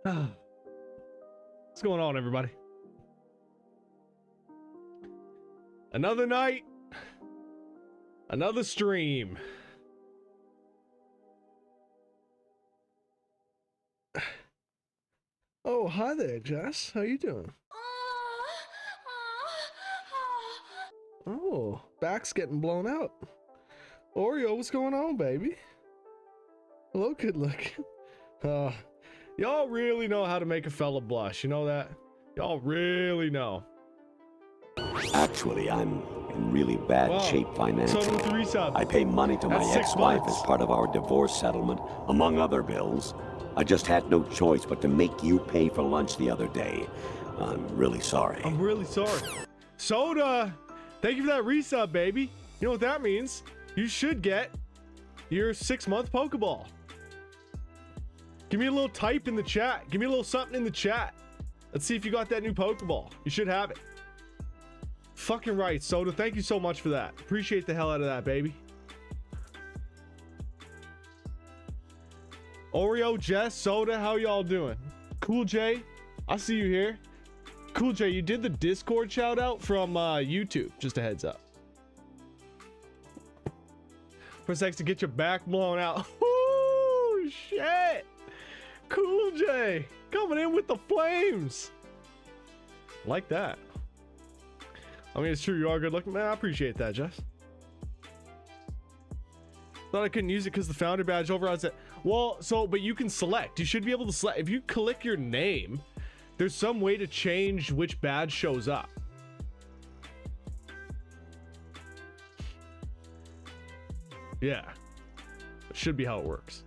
What's going on, everybody? Another night, another stream. Oh, hi there, Jess. How you doing? Oh, back's getting blown out. Oreo, what's going on, baby? Hello, good looking. Y'all really know how to make a fella blush. You know that? Y'all really know. Actually, I'm in really bad shape financially. So with the resub. I pay money to my ex-wife as part of our divorce settlement, among other bills. I just had no choice but to make you pay for lunch the other day. I'm really sorry. I'm really sorry. Soda, thank you for that resub, baby. You know what that means? You should get your 6-month Pokeball. Give me a little type in the chat. Give me a little something in the chat. Let's see if you got that new Pokeball. You should have it. Fucking right, Soda. Thank you so much for that. Appreciate the hell out of that, baby. Oreo, Jess, Soda, how y'all doing? Cool J, I see you here. Cool J, you did the Discord shout out from YouTube. Just a heads up. For a sec to get your back blown out. Oh shit! Cool J, coming in with the flames. Like that. I mean, it's true, you are good looking. Man, I appreciate that, Jess. Thought I couldn't use it because the founder badge overrides it. Well, so, but you can select. You should be able to select. If you click your name, there's some way to change which badge shows up. Yeah. It should be how it works.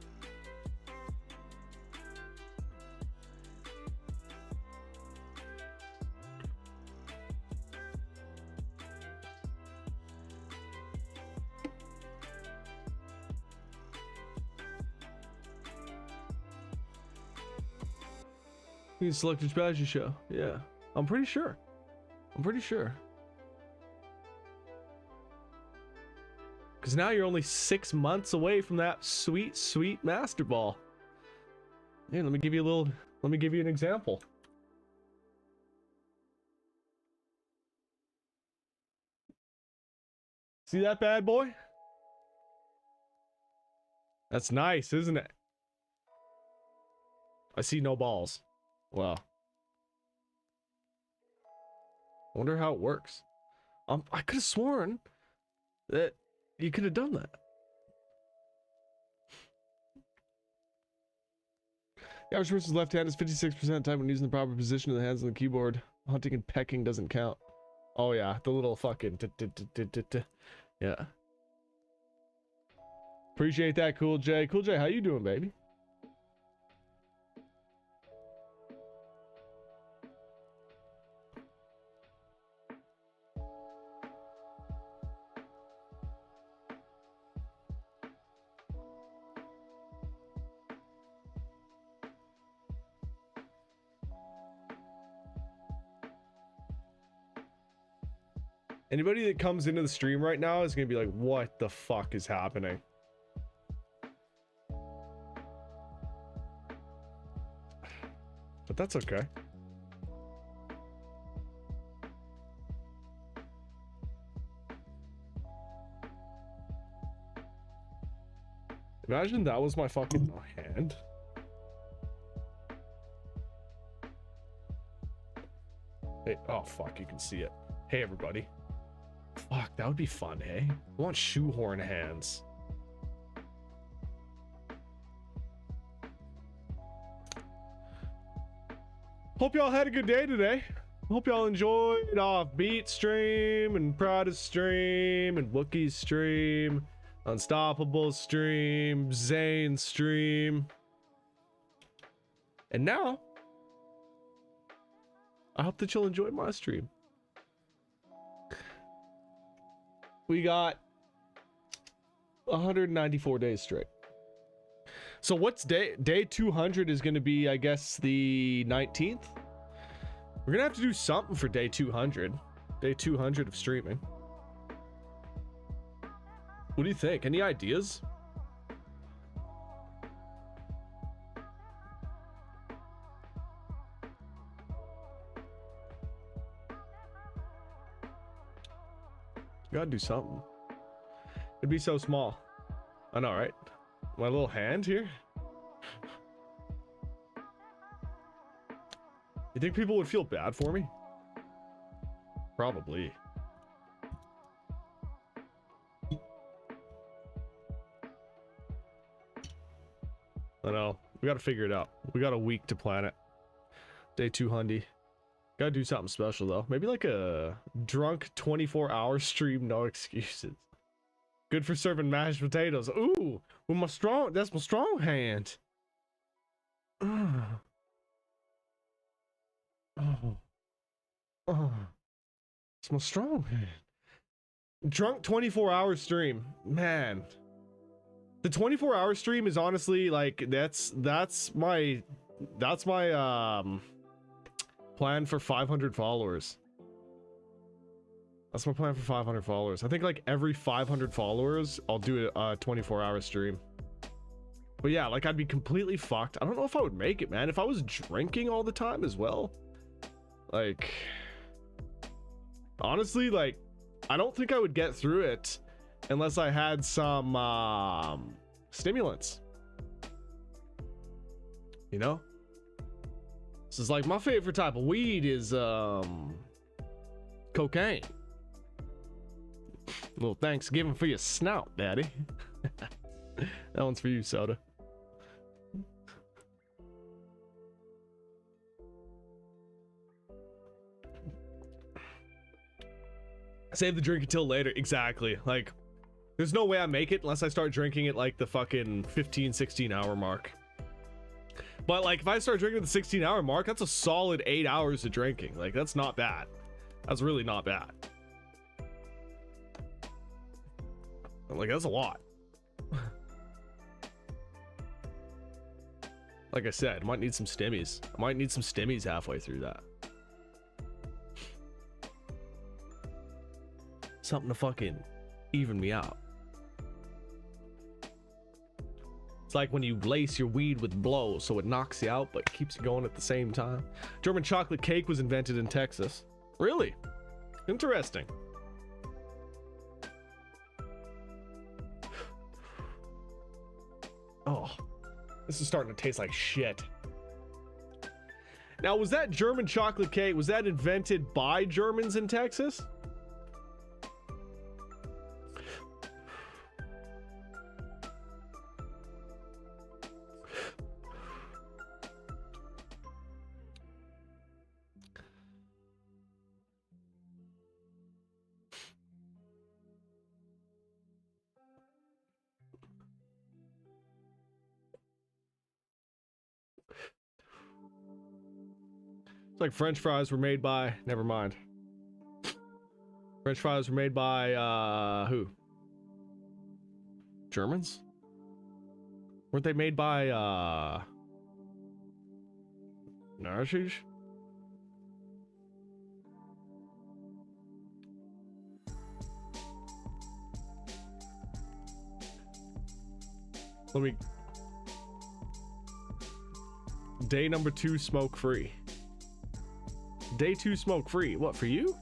You can select which badge you show. Yeah, I'm pretty sure. Because now you're only 6 months away from that sweet, sweet Master Ball. Here, let me give you an example. See that bad boy? That's nice, isn't it? I see no balls. Wow. Wonder how it works. I could have sworn that you could have done that. The average person's left hand is 56% of the time when using the proper position of the hands on the keyboard. Hunting and pecking doesn't count. Oh yeah, the little fucking yeah. Appreciate that, Cool J. Cool J, how you doing, baby? Anybody that comes into the stream right now is gonna be like, what the fuck is happening? But that's okay. Imagine that was my fucking hand. Hey, oh fuck, you can see it. Hey everybody. Fuck, that would be fun, hey? I want shoehorn hands. Hope y'all had a good day today. Hope y'all enjoyed Offbeat stream and Prada's stream and Wookiee's stream, Unstoppable stream, Zane's stream. And now, I hope that you'll enjoy my stream. We got 194 days straight. So what's day 200 is going to be, I guess, the 19th. We're going to have to do something for day 200. Day 200 of streaming. What do you think? Any ideas? Gotta do something. It'd be so small. I know, right? My little hand here. You think people would feel bad for me? Probably. I know. We gotta figure it out. We got a week to plan it. Day 200. Gotta do something special though. Maybe like a drunk 24-hour stream, no excuses. Good for serving mashed potatoes. Ooh, with my strong, that's my strong hand. Oh. It's my strong hand. Drunk 24-hour stream. Man. The 24-hour stream is honestly like that's my plan for 500 followers. That's my plan for 500 followers. I think like every 500 followers, I'll do a 24-hour stream. But yeah, like I'd be completely fucked. I don't know if I would make it, man. If I was drinking all the time as well. Like, honestly, like, I don't think I would get through it unless I had some stimulants. You know? This is like my favorite type of weed is cocaine. A little Thanksgiving for your snout, daddy. That one's for you, Soda. Save the drink until later. Exactly. Like, there's no way I make it unless I start drinking at like the fucking 15-16 hour mark. But like if I start drinking at the 16-hour mark, that's a solid 8 hours of drinking. Like that's not bad. That's really not bad. Like that's a lot. Like I said, I might need some stimmies. I might need some stimmies halfway through that. Something to fucking even me out. It's like when you lace your weed with blow so it knocks you out but keeps you going at the same time. German chocolate cake was invented in Texas. Really? Interesting. Oh, this is starting to taste like shit. Now, was that German chocolate cake, was that invented by Germans in Texas? Like French fries were made by, never mind. French fries were made by who? Germans? Weren't they made by Nazis? Let me. Day number 2 smoke free. Day 2 smoke free. What, for you?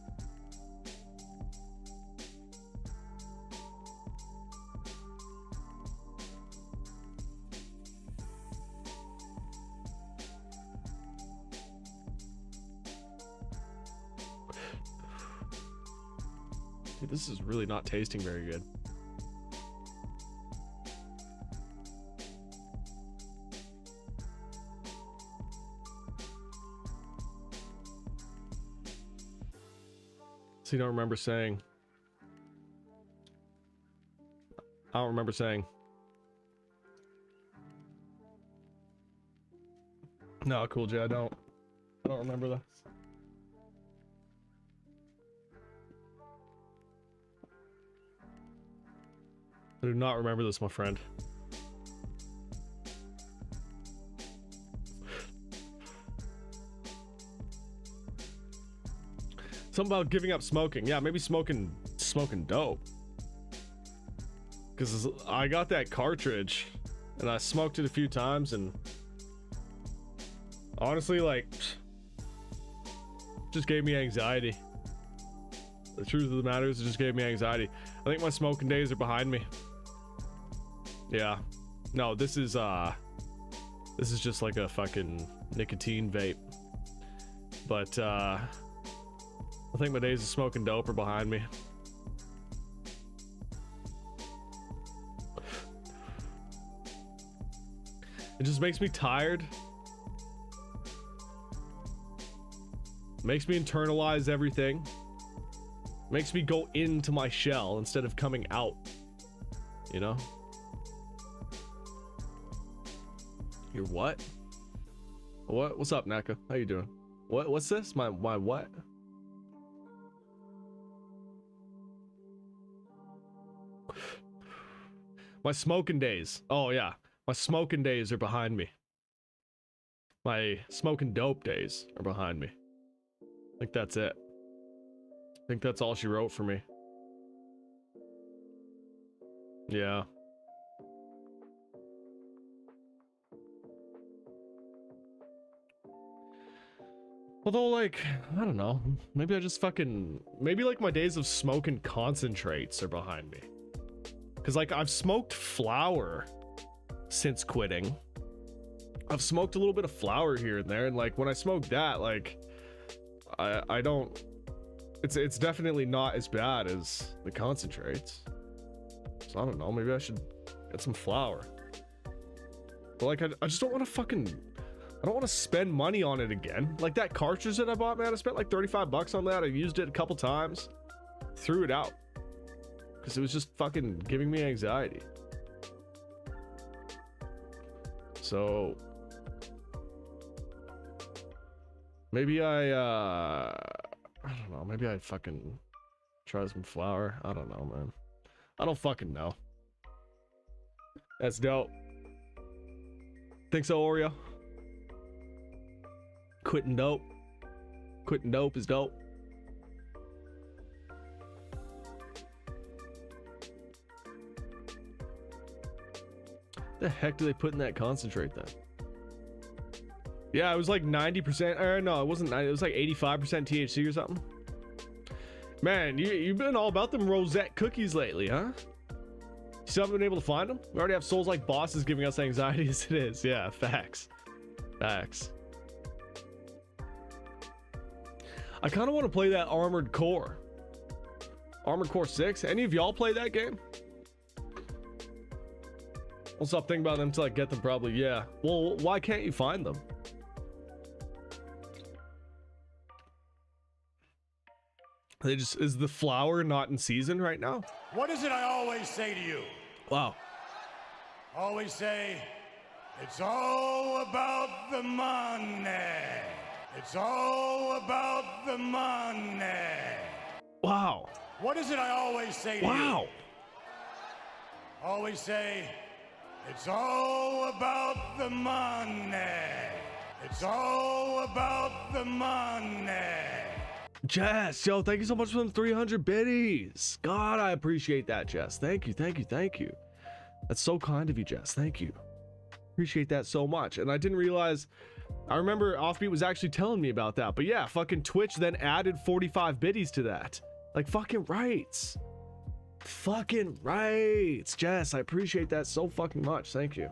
Dude, this is really not tasting very good. So you don't remember saying. I don't remember saying. No, Cool J, I don't remember that. I do not remember this, my friend. Something about giving up smoking. Yeah, maybe smoking dope. Because I got that cartridge and I smoked it a few times and honestly, like, just gave me anxiety. The truth of the matter is it just gave me anxiety. I think my smoking days are behind me. Yeah. No, this is just like a fucking nicotine vape. But I think my days of smoking dope are behind me. It just makes me tired. Makes me internalize everything. Makes me go into my shell instead of coming out. You know? You're what? What? What's up, Naka? How you doing? What's this? My what? My smoking days. Oh yeah. My smoking days are behind me. My smoking dope days are behind me. I think that's it. I think that's all she wrote for me. Yeah. Although, like, I don't know. Maybe I just fucking... Maybe, like, my days of smoking concentrates are behind me. Because, like, I've smoked flower since quitting. I've smoked a little bit of flower here and there. And, like, when I smoke that, like... I don't... It's definitely not as bad as the concentrates. So, I don't know. Maybe I should get some flower. But, like, I just don't want to fucking... I don't want to spend money on it again. Like that cartridge that I bought, man, I spent like 35 bucks on that. I used it a couple times. Threw it out. Because it was just fucking giving me anxiety. So... Maybe I don't know. Maybe I'd fucking try some flour. I don't know, man. I don't fucking know. That's dope. Think so, Oreo? Quitting dope. Quitting dope is dope. The heck do they put in that concentrate then? Yeah, it was like 90%. Or no, it wasn't 90. It was like 85% THC or something. Man, you've been all about them rosette cookies lately, huh? You still haven't been able to find them? We already have souls like bosses giving us anxiety as it is. Yeah, facts. Facts. I kind of want to play that Armored Core. Armored Core 6. Any of y'all play that game? I'll stop thinking about them until I get them, probably. Yeah. Well, why can't you find them? They just... Is the flower not in season right now? What is it I always say to you? Wow. Always say, it's all about the money. It's all about the money. Wow. What is it I always say to you? Wow. Always say, it's all about the money. It's all about the money. Jess, yo, thank you so much for them 300 biddies. God, I appreciate that, Jess. Thank you, thank you, thank you. That's so kind of you, Jess. Thank you. Appreciate that so much. And I didn't realize... I remember Offbeat was actually telling me about that. But yeah, fucking Twitch then added 45 biddies to that. Like, fucking rights. Fucking rights. Jess, I appreciate that so fucking much. Thank you.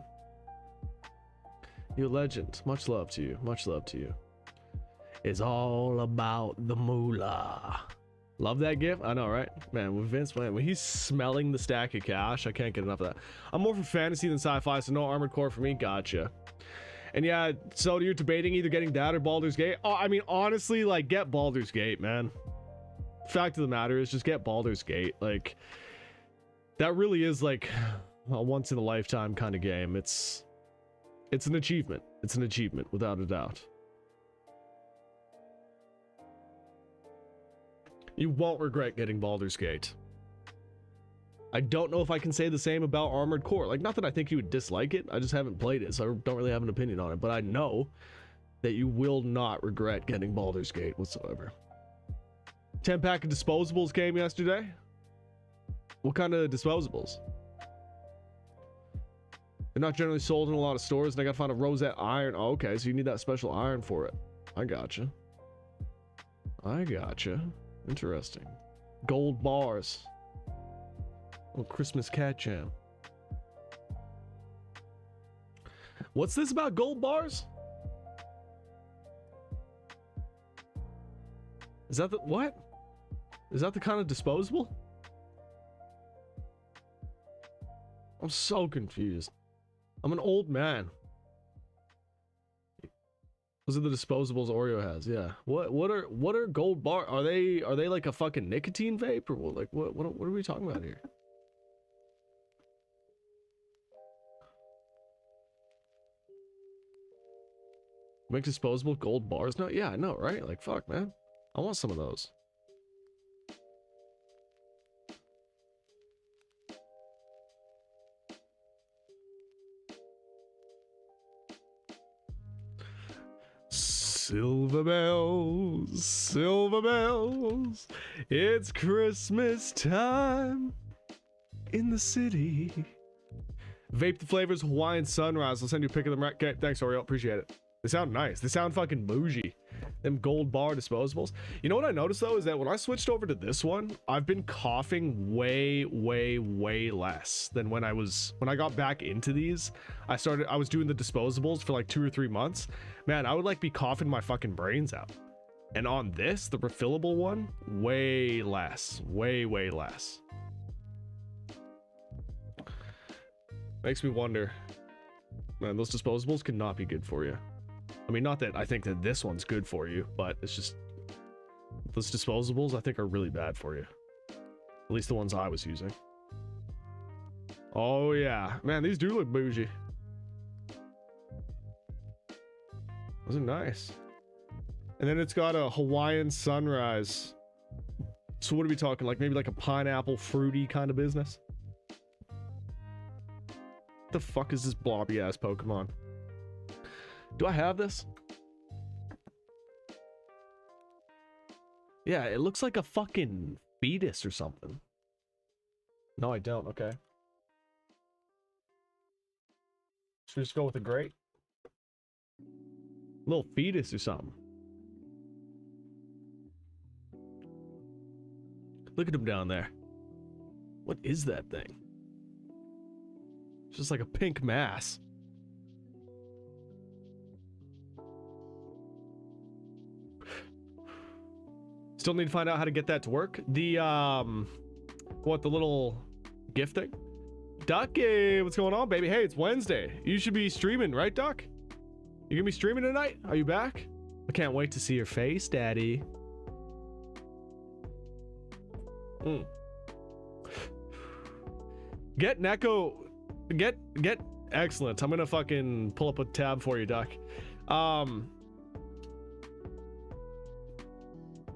You're a legend. Much love to you. Much love to you. It's all about the moolah. Love that gif. I know, right? Man, with Vince, man, when he's smelling the stack of cash, I can't get enough of that. I'm more for fantasy than sci-fi, so no Armored Core for me. Gotcha. And yeah, so you're debating either getting that or Baldur's Gate? Oh, I mean, honestly, like, get Baldur's Gate, man. Fact of the matter is just get Baldur's Gate. Like, that really is like a once in a lifetime kind of game. It's an achievement. It's an achievement, without a doubt. You won't regret getting Baldur's Gate. I don't know if I can say the same about Armored Core. Like, not that I think you would dislike it. I just haven't played it, so I don't really have an opinion on it. But I know that you will not regret getting Baldur's Gate whatsoever. 10-pack of disposables came yesterday. What kind of disposables? They're not generally sold in a lot of stores, and I gotta find a rosette iron. Oh, okay, so you need that special iron for it. I gotcha. I gotcha. Interesting. Gold bars. Little Christmas cat jam. What's this about gold bars? Is that the what? Is that the kind of disposable? I'm so confused. I'm an old man. Those are the disposables Oreo has. Yeah. What are gold bar? Are they like a fucking nicotine vape or what? Like what are we talking about here? Make disposable gold bars? No, yeah, I know, right? Like fuck, man. I want some of those. Silver bells, silver bells, it's Christmas time in the city. Vape the flavors Hawaiian Sunrise. I'll send you a pic of them. Right? Okay, thanks, Oriel. Appreciate it. They sound nice. They sound fucking bougie. Them gold bar disposables. You know what I noticed though is that when I switched over to this one, I've been coughing way less than when I got back into these. I was doing the disposables for like 2 or 3 months. Man, I would like be coughing my fucking brains out. And on this, the refillable one, way less. Way less. Makes me wonder. Man, those disposables could not be good for you. I mean, not that I think that this one's good for you, but it's just those disposables I think are really bad for you. At least the ones I was using. Oh yeah, man, these do look bougie. Those are nice. And then it's got a Hawaiian Sunrise. So what are we talking? Like maybe like a pineapple fruity kind of business? What the fuck is this blobby ass Pokemon? Do I have this? Yeah, it looks like a fucking fetus or something. No, I don't. Okay. Should we just go with a great? Little fetus or something. Look at him down there. What is that thing? It's just like a pink mass. Still need to find out how to get that to work. The what, the little gift thing? Duck, what's going on, baby? Hey, it's Wednesday. You should be streaming, right, Duck? You gonna be streaming tonight? Are you back? I can't wait to see your face, Daddy. Get Neko. Get excellent. I'm gonna fucking pull up a tab for you, Duck.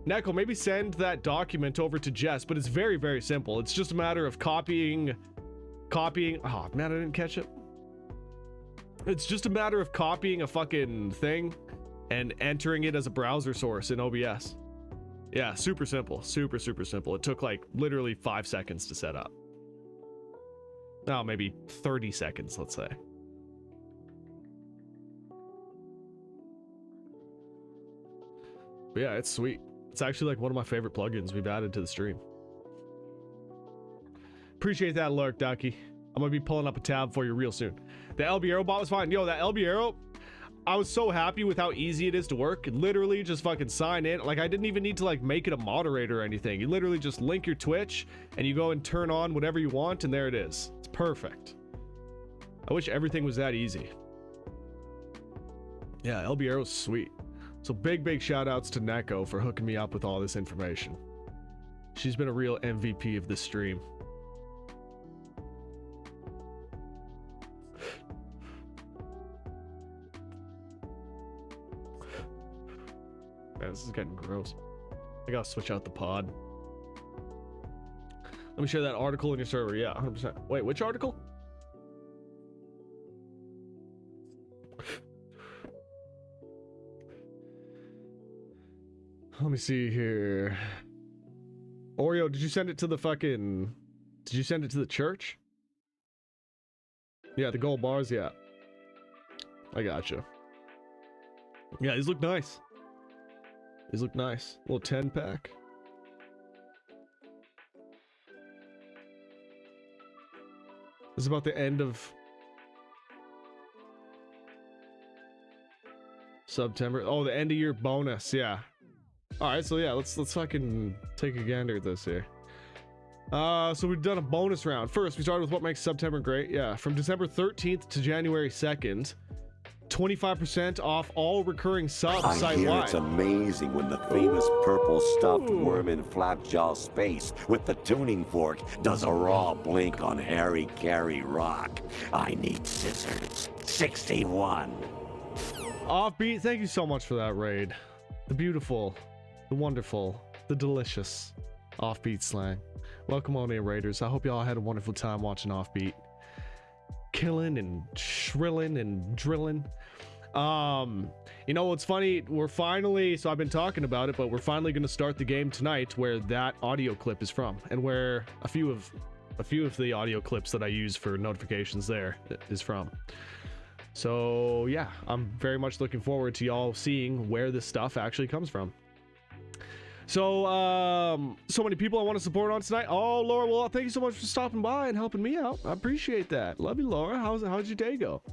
Neko, maybe send that document over to Jess, but it's very simple. It's just a matter of copying. Oh man, I didn't catch it. It's just a matter of copying a fucking thing and entering it as a browser source in OBS. Yeah, super simple. Super simple. It took like literally 5 seconds to set up. Oh, maybe 30 seconds, let's say. But yeah, it's sweet. It's actually like one of my favorite plugins we've added to the stream. Appreciate that alert, Ducky. I'm gonna be pulling up a tab for you real soon. The LB Aero bot was fine. Yo, that LB Aero, I was so happy with how easy it is to work. Literally just fucking sign in. Like I didn't even need to like make it a moderator or anything. You literally just link your Twitch and you go and turn on whatever you want and there it is. It's perfect. I wish everything was that easy. Yeah, LB Aero's sweet. So big shout outs to Neko for hooking me up with all this information. She's been a real MVP of this stream. Man, this is getting gross. I gotta switch out the pod. Let me share that article in your server. Yeah, 100%. Wait, which article? Let me see here. Oreo, did you send it to the fucking... Did you send it to the church? Yeah, the gold bars, yeah. I gotcha. Yeah, these look nice. These look nice. Little 10 pack. This is about the end of September. Oh, the end of year bonus. Yeah. All right. So yeah, let's fucking take a gander at this here. So we've done a bonus round. First, we started with what makes September great. Yeah. From December 13th to January 2nd, 25% off all recurring subs I hear site-wide. it's amazing when the famous purple stuffed worm in Flapjaw space with the tuning fork does a raw blink on Harry Carey Rock. I need scissors. 61. Offbeat, thank you so much for that raid. The beautiful, the wonderful, the delicious Offbeat slang. Welcome on in, Raiders. I hope y'all had a wonderful time watching Offbeat. Killing and shrilling and drilling. You know what's funny? We're finally, so I've been talking about it, but we're finally going to start the game tonight where that audio clip is from, and where a few of the audio clips that I use for notifications there is from. So yeah, I'm very much looking forward to y'all seeing where this stuff actually comes from. So so many people I want to support on tonight. Oh, Laura, well, thank you so much for stopping by and helping me out. I appreciate that. Love you, Laura. How's your day go?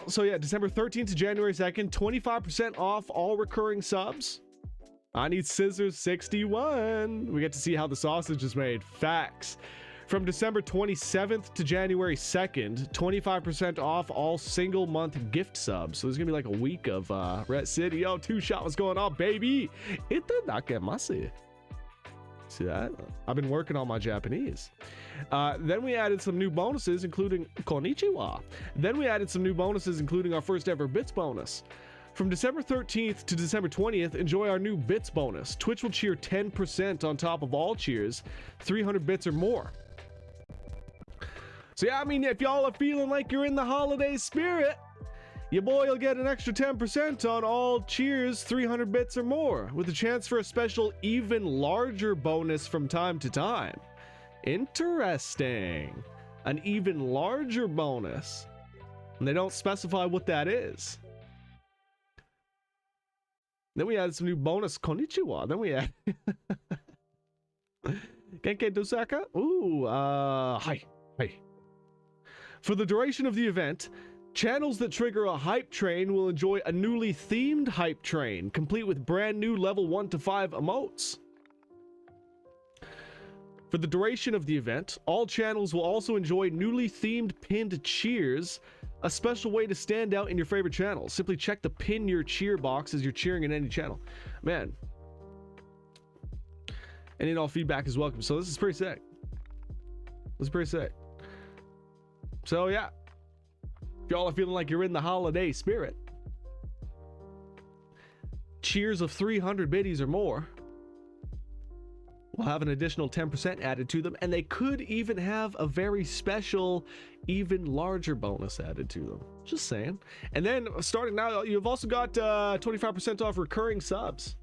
So yeah, December 13th to January 2nd, 25% off all recurring subs. I need scissors 61. We get to see how the sausage is made. Facts. From December 27th to January 2nd, 25% off all single month gift subs. So there's gonna be like a week of Red City. Yo, 2-shot, what's going on, baby? Itadakemasu. See that? I've been working on my Japanese. Then we added some new bonuses, including Konnichiwa. Then we added some new bonuses, including our first ever bits bonus. From December 13th to December 20th, enjoy our new bits bonus. Twitch will cheer 10% on top of all cheers, 300 bits or more. So yeah, I mean, if y'all are feeling like you're in the holiday spirit, your boy will get an extra 10% on all cheers, 300 bits or more, with a chance for a special even larger bonus from time to time. Interesting. An even larger bonus. And they don't specify what that is. Then we added some new bonus konnichiwa. Then we add Genki Dosaka. Ooh, hi. For the duration of the event, channels that trigger a hype train will enjoy a newly themed hype train, complete with brand new level 1 to 5 emotes. For the duration of the event, all channels will also enjoy newly themed pinned cheers, a special way to stand out in your favorite channel. Simply check the pin your cheer box as you're cheering in any channel. Man. Any and all feedback is welcome. So this is pretty sick. So yeah, if y'all are feeling like you're in the holiday spirit, cheers of 300 biddies or more will have an additional 10% added to them, and they could even have a very special, even larger bonus added to them. Just saying. And then starting now, you've also got 25% off recurring subs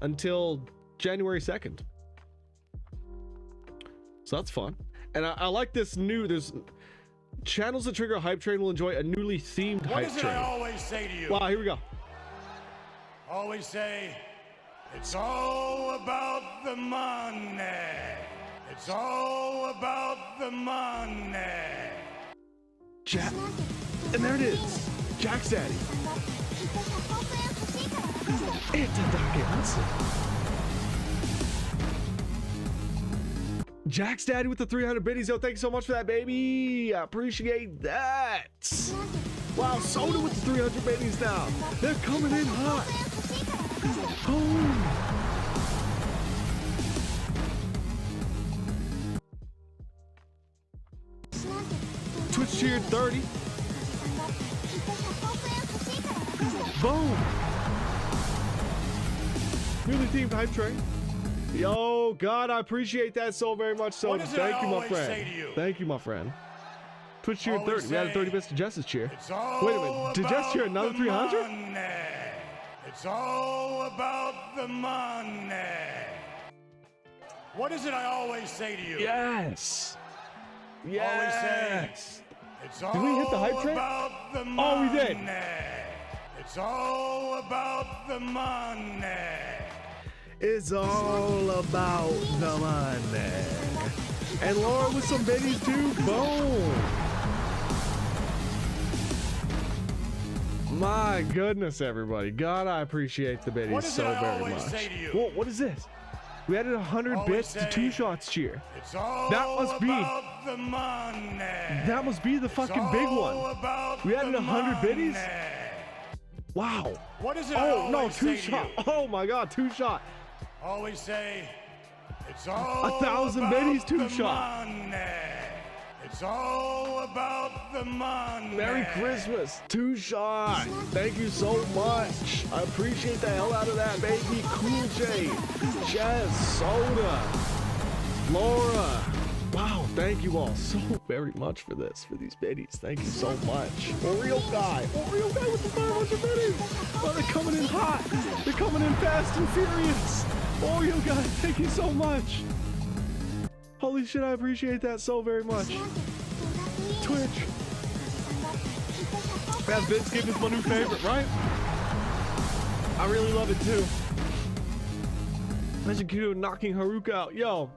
until January 2nd. So that's fun. And I like this new, there's channels that trigger a hype train will enjoy a newly themed hype train. What is it I always say to you? Wow, here we go. Always say, it's all about the money. It's all about the money. Jack, and there it is. Jack's Daddy. Jack's Daddy with the 300 biddies. Yo, thank you so much for that, baby. I appreciate that. Wow, Soda with the 300 biddies now. They're coming in hot. Boom. Twitch cheered 30. Boom. Newly themed hype train. Yo, God, I appreciate that so very much. So thank you, my friend. Thank you, my friend. Twitch cheered 30. We added 30 bits to Jess's cheer. Wait a minute. Did Jess cheer another 300? It's all about the money. What is it I always say to you? Yes. Always say, it's all did we hit the hype train? About the money. Oh, we did. It's all about the money. It's all about the money. And Laura with some biddies too. Boom. My goodness, everybody. God, I appreciate the biddies so very much. Whoa, what is this? We added 100 bits to Two Shots cheer. That must be the money. That must be the fucking big one. We added 100 biddies? Wow. What is it? Oh no, Two Shot. Oh my god, Two Shot. Always say it's all 1,000 biddies, Two Shot. money. It's all about the money. Merry Christmas, Two Shot. Thank you so much. I appreciate the hell out of that, baby. Cool J, Jazz, Soda, Laura. Wow, thank you all so very much for this, for these biddies. Thank you so much. Oreo guy with the 500 biddies. Oh, they're coming in hot. They're coming in fast and furious. Oreo guy, thank you so much. Holy shit, I appreciate that so very much. Twitch. Man, Vince Gibb is my new favorite, right? I really love it too. Imagine Kido knocking Haruka out. Yo.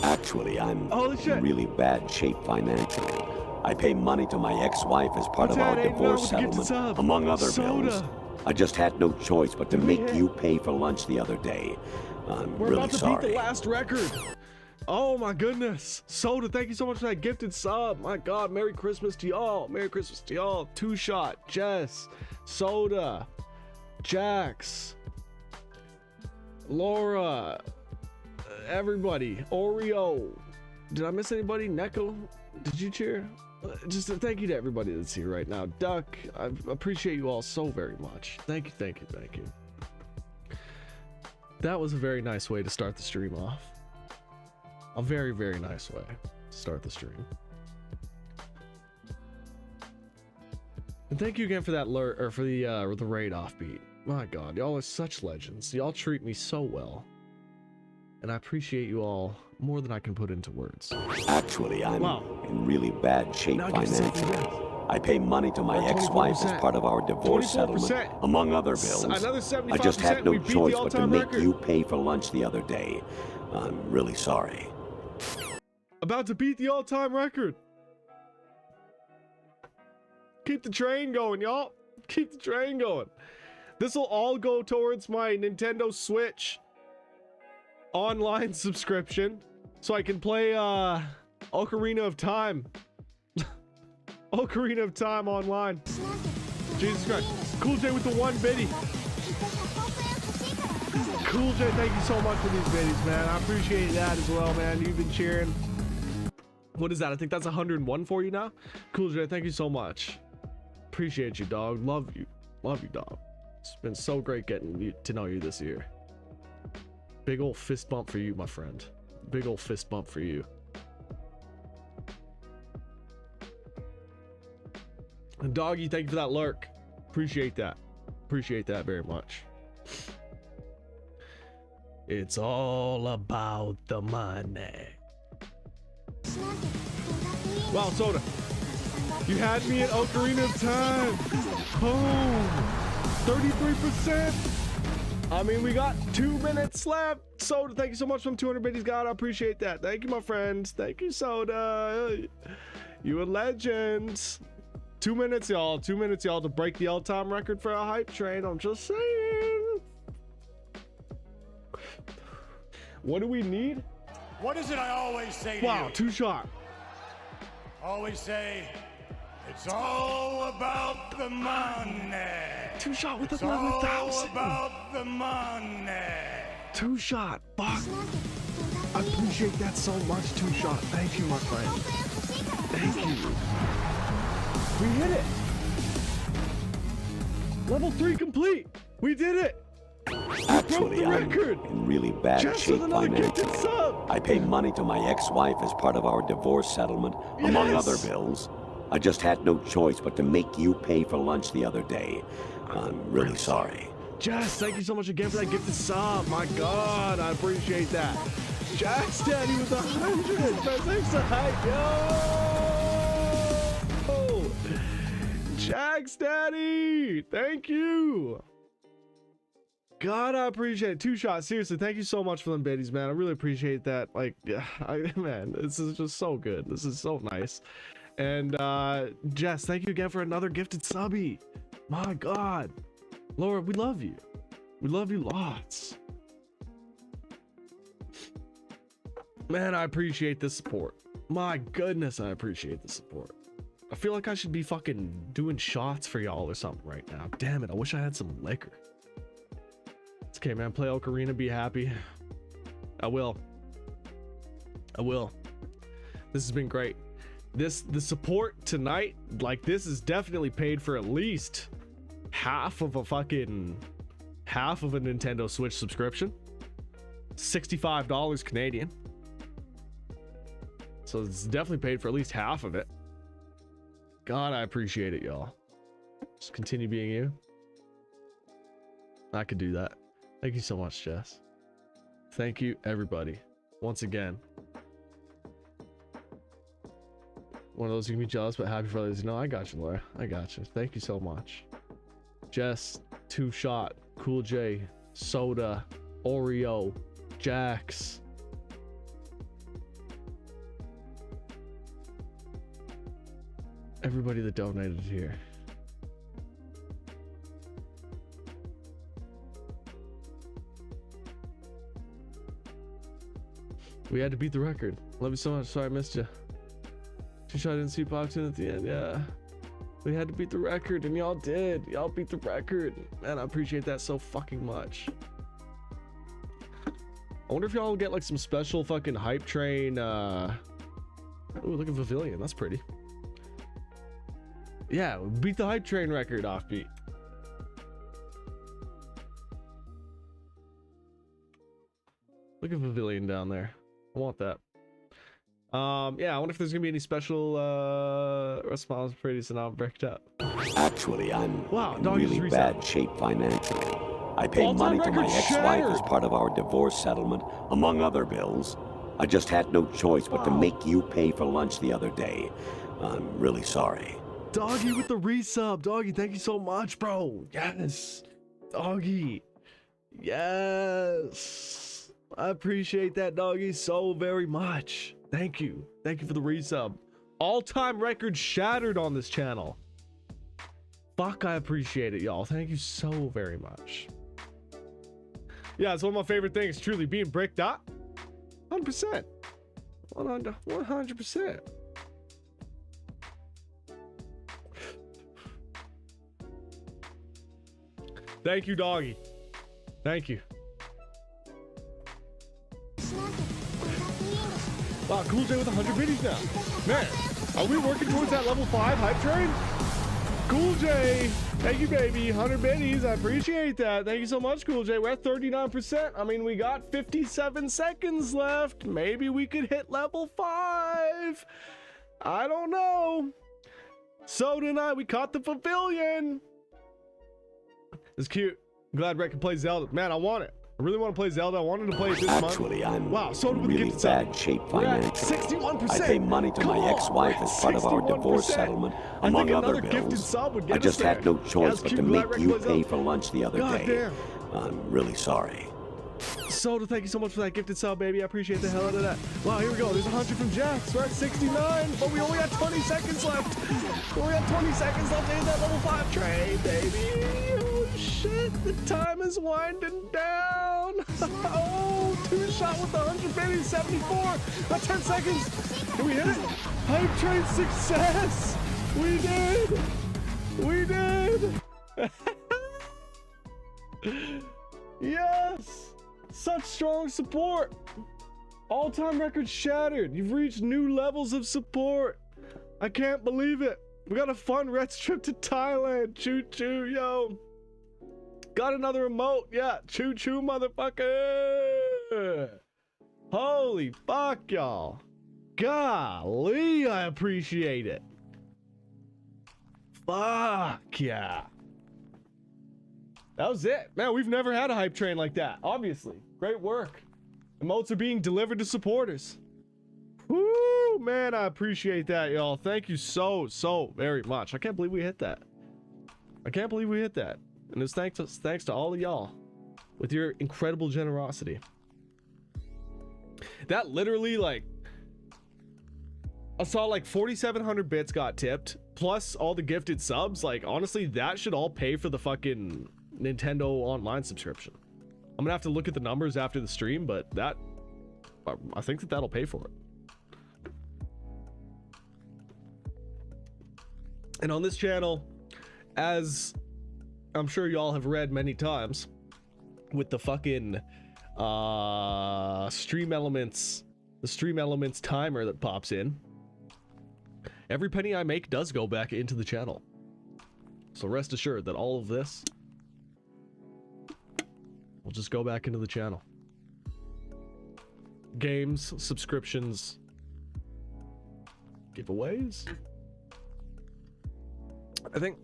Actually, I'm Holy shit. in really bad shape financially. I pay money to my ex-wife as part What's of our that, divorce $8 to get the settlement, sub? among other Soda. bills. I just had no choice but to we make hit? you pay for lunch the other day. I'm We're really about to sorry. beat the last record. Oh my goodness. Soda, thank you so much for that gifted sub. My god, Merry Christmas to y'all. Merry Christmas to y'all. Two Shot, Jess, Soda, Jax, Laura, everybody, Oreo. Did I miss anybody? Neko, did you cheer? Just a thank you to everybody that's here right now. Duck, I appreciate you all so very much. Thank you, thank you, thank you. That was a very nice way to start the stream off. A very, very nice way to start the stream. And thank you again for that for the raid offbeat. My god, y'all are such legends. Y'all treat me so well. And I appreciate you all more than I can put into words. Actually, I'm in really bad shape Now give something financially. back. I pay money to my Or ex-wife as 24%. part of our divorce 24%. settlement, among other bills. Another I just had 75%, no we beat the choice but to all-time make record. you pay for lunch the other day. I'm really sorry. About to beat the all-time record. Keep the train going, y'all. Keep the train going. This will all go towards my Nintendo Switch online subscription so I can play Ocarina of Time. Ocarina of Time online. Jesus Christ. Cool J with the 1 biddy. Cool J, thank you so much for these biddies, man. I appreciate that as well, man. You've been cheering. What is that? I think that's 101 for you now. Cool J, thank you so much. Appreciate you, dog. Love you. Love you, dog. It's been so great getting to know you this year. Big old fist bump for you, my friend. Big old fist bump for you. And Doggy, thank you for that lurk. Appreciate that. Appreciate that very much. It's all about the money. Wow, Soda. You had me at Ocarina of Time. Boom. 33%. I mean, we got 2 minutes left. Soda, thank you so much from 200 biddies. God, I appreciate that. Thank you, my friends. Thank you, Soda. You a legend. 2 minutes, y'all. 2 minutes, y'all, to break the all-time record for a hype train. I'm just saying. What do we need? What is it I always say to Wow, you? 2 Shot. Always say, it's all about the money. 2 Shot with It's another all 1,000. about the money. 2 Shot. Fuck. I appreciate that so much, 2 Shot. Thank you, my friend. Thank you. We hit it. Level 3 complete. We did it. Actually, the I'm record. in really bad Just shape with another gifted financially. sub. I pay money to my ex-wife as part of our divorce settlement, among Yes. other bills. I just had no choice but to make you pay for lunch the other day. I'm really sorry. Jess, thank you so much again for that gifted sub. My God, I appreciate that. Jack's Daddy with 100. Thanks to hype, yo. Jack's Daddy, thank you. God, I appreciate it. 2 shots. Seriously, thank you so much for them biddies, man. I really appreciate that. Like, yeah, man, this is just so good. This is so nice. And Jess, thank you again for another gifted subby. My God. Laura, we love you. We love you lots. Man, I appreciate the support. My goodness, I appreciate the support. I feel like I should be fucking doing shots for y'all or something right now. Damn it, I wish I had some liquor. It's okay, man. Play Ocarina, be happy. I will. I will. This has been great. The support tonight, like, this is definitely paid for at least half of a Nintendo Switch subscription. $65 Canadian. So it's definitely paid for at least half of it. God, I appreciate it, y'all. Just continue being you. I could do that. Thank you so much, Jess. Thank you, everybody. Once again. One of those you can be jealous, but happy for others. No, I got you, Laura. I got you. Thank you so much. Jess, 2 Shot, Cool J, Soda, Oreo, Jax. Everybody that donated here. We had to beat the record. Love you so much. Sorry I missed you. 2 Shot didn't see boxing at the end. Yeah. We had to beat the record, and y'all did. Y'all beat the record. Man, I appreciate that so fucking much. I wonder if y'all will get like some special fucking hype train. Ooh, look at Pavilion. That's pretty. Yeah, we beat the hype train record, Offbeat. Look at Pavilion down there. I want that. Yeah, I wonder if there's gonna be any special responsibilities and I'll break it up. Actually, I'm in dog really bad shape financially. I pay money to my ex-wife as part of our divorce settlement, among other bills. I just had no choice but to make you pay for lunch the other day. I'm really sorry. Doggy with the resub. Doggy, thank you so much, bro. Yes. Doggy. Yes. I appreciate that, Doggy, so very much. Thank you. Thank you for the resub. All-time record shattered on this channel. Fuck, I appreciate it, y'all. Thank you so very much. Yeah, it's one of my favorite things, truly, being bricked up. 100%. 100%. Thank you, Doggy. Thank you. Wow, Cool J with 100 biddies now. Man, are we working towards that level 5 hype train? Cool J, thank you, baby. 100 biddies, I appreciate that. Thank you so much, Cool J. We're at 39%. I mean, we got 57 seconds left. Maybe we could hit level 5. I don't know. So tonight we caught the pavilion. It's cute. I'm glad Rhett can play Zelda. Man, I want it. I really want to play Zelda. I wanted to play it this month. Actually, I'm so in really bad shape financially. 61%. I pay money to my ex-wife as part of our divorce settlement, among other bills. I just had no choice but to make you pay for lunch the other day. I'm really sorry. Soda, thank you so much for that gifted sub, baby. I appreciate the hell out of that. Wow, here we go. There's 100 from Jax. We're at 69, but we only got 20 seconds left. We only got 20 seconds left to hit that level 5 train, baby. Oh, shit. The time is winding down. Oh, 2 Shot with 100, baby. 74. That's 10 seconds. Can we hit it? Hype train success. We did. We did. Yes. Such strong support. All-time record shattered. You've reached new levels of support. I can't believe it. We got a fun Reds trip to Thailand. Choo choo, yo. Got another emote. Yeah, choo choo, motherfucker. Holy fuck, y'all. Golly, I appreciate it. Fuck yeah. That was it. Man, we've never had a hype train like that, obviously. Great work. Emotes are being delivered to supporters. Woo, man, I appreciate that, y'all. Thank you so very much. I can't believe we hit that. I can't believe we hit that. And it's thanks to all of y'all. with your incredible generosity. That literally, like, I saw like 4,700 bits got tipped, plus all the gifted subs. Like, honestly, that should all pay for the fucking Nintendo Online subscription. I'm gonna have to look at the numbers after the stream, but that, I think that that'll pay for it. And on this channel, as I'm sure y'all have read many times, with the fucking stream elements, the stream elements timer that pops in, every penny I make does go back into the channel. So rest assured that all of this will just go back into the channel. Games, subscriptions, giveaways. I think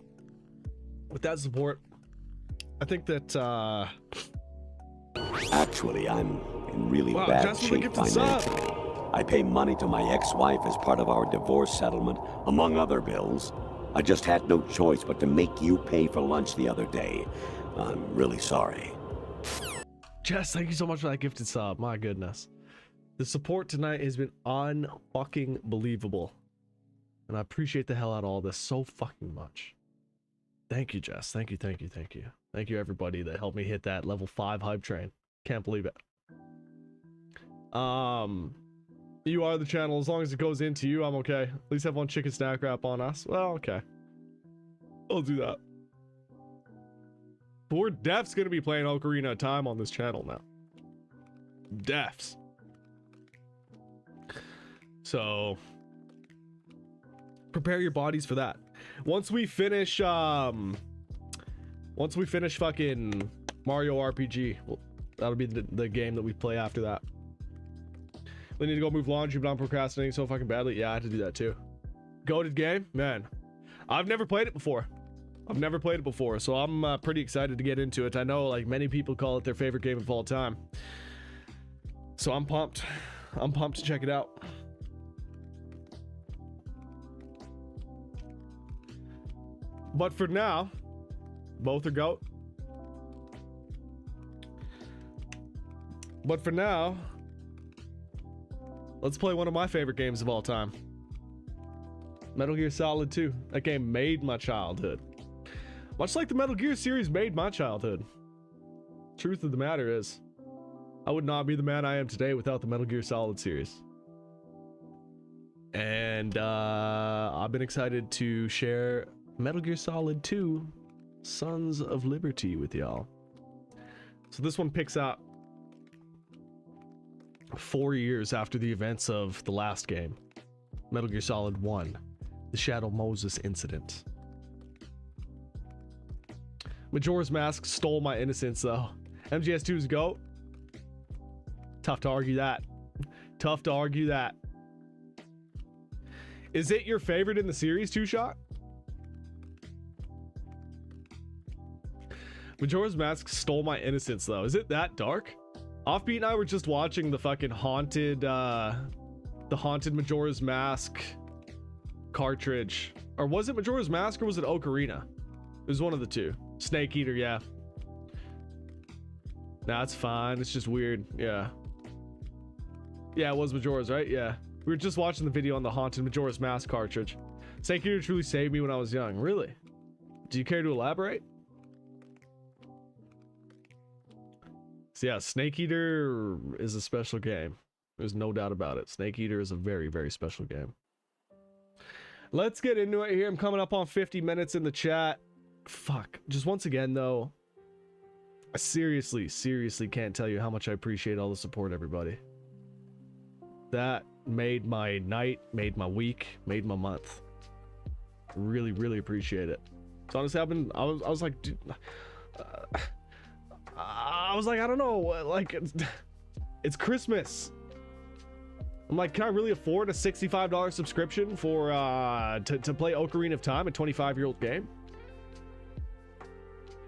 with that support, I think that Actually, I'm in really wow, bad Jess with the shape gifted sub. financially. I pay money to my ex-wife as part of our divorce settlement, among other bills. I just had no choice but to make you pay for lunch the other day. I'm really sorry. Jess, thank you so much for that gifted sub. My goodness. The support tonight has been un-fucking believable. And I appreciate the hell out of all this so fucking much. Thank you, Jess. Thank you, thank you, thank you. Thank you, everybody that helped me hit that level 5 hype train. Can't believe it. You are the channel. As long as it goes into you, I'm okay. At least have one chicken snack wrap on us. Well, okay. I'll do that. But we're Def's gonna be playing Ocarina of Time on this channel now. Def's. So prepare your bodies for that. Once we finish fucking Mario RPG, well, that'll be the game that we play after that. We need to go move laundry, but I'm procrastinating so fucking badly. Yeah, I had to do that too. Goated game? Man, I've never played it before. So I'm pretty excited to get into it. I know like many people call it their favorite game of all time. So I'm pumped. I'm pumped to check it out. But for now, both are GOAT. But for now, let's play one of my favorite games of all time. Metal Gear Solid 2. That game made my childhood. Much like the Metal Gear series made my childhood. Truth of the matter is, I would not be the man I am today without the Metal Gear Solid series. And I've been excited to share Metal Gear Solid 2 Sons of Liberty with y'all. So this one picks up 4 years after the events of the last game, Metal Gear Solid 1, the Shadow Moses incident. Majora's Mask stole my innocence though. MGS2's GOAT? Tough to argue that. Tough to argue that. Is it your favorite in the series, Two Shot? Majora's Mask stole my innocence though. Is it that dark? Offbeat and I were just watching the fucking haunted Majora's Mask cartridge. Or was it Majora's Mask or was it Ocarina? It was one of the two. Snake Eater, yeah. Nah, it's fine. It's just weird. Yeah. Yeah, it was Majora's, right? Yeah. We were just watching the video on the haunted Majora's Mask cartridge. Snake Eater truly saved me when I was young. Really? Do you care to elaborate? So yeah, Snake Eater is a special game. There's no doubt about it. Snake Eater is a very, very special game. Let's get into it here. I'm coming up on 50 minutes in the chat. Fuck. Just once again, though, I seriously can't tell you how much I appreciate all the support, everybody. That made my night, made my week, made my month. Really, really appreciate it. So honestly, I was like, dude, I was like, I don't know, like, it's Christmas. I'm like, can I really afford a $65 subscription for to play Ocarina of Time, a 25-year-old game?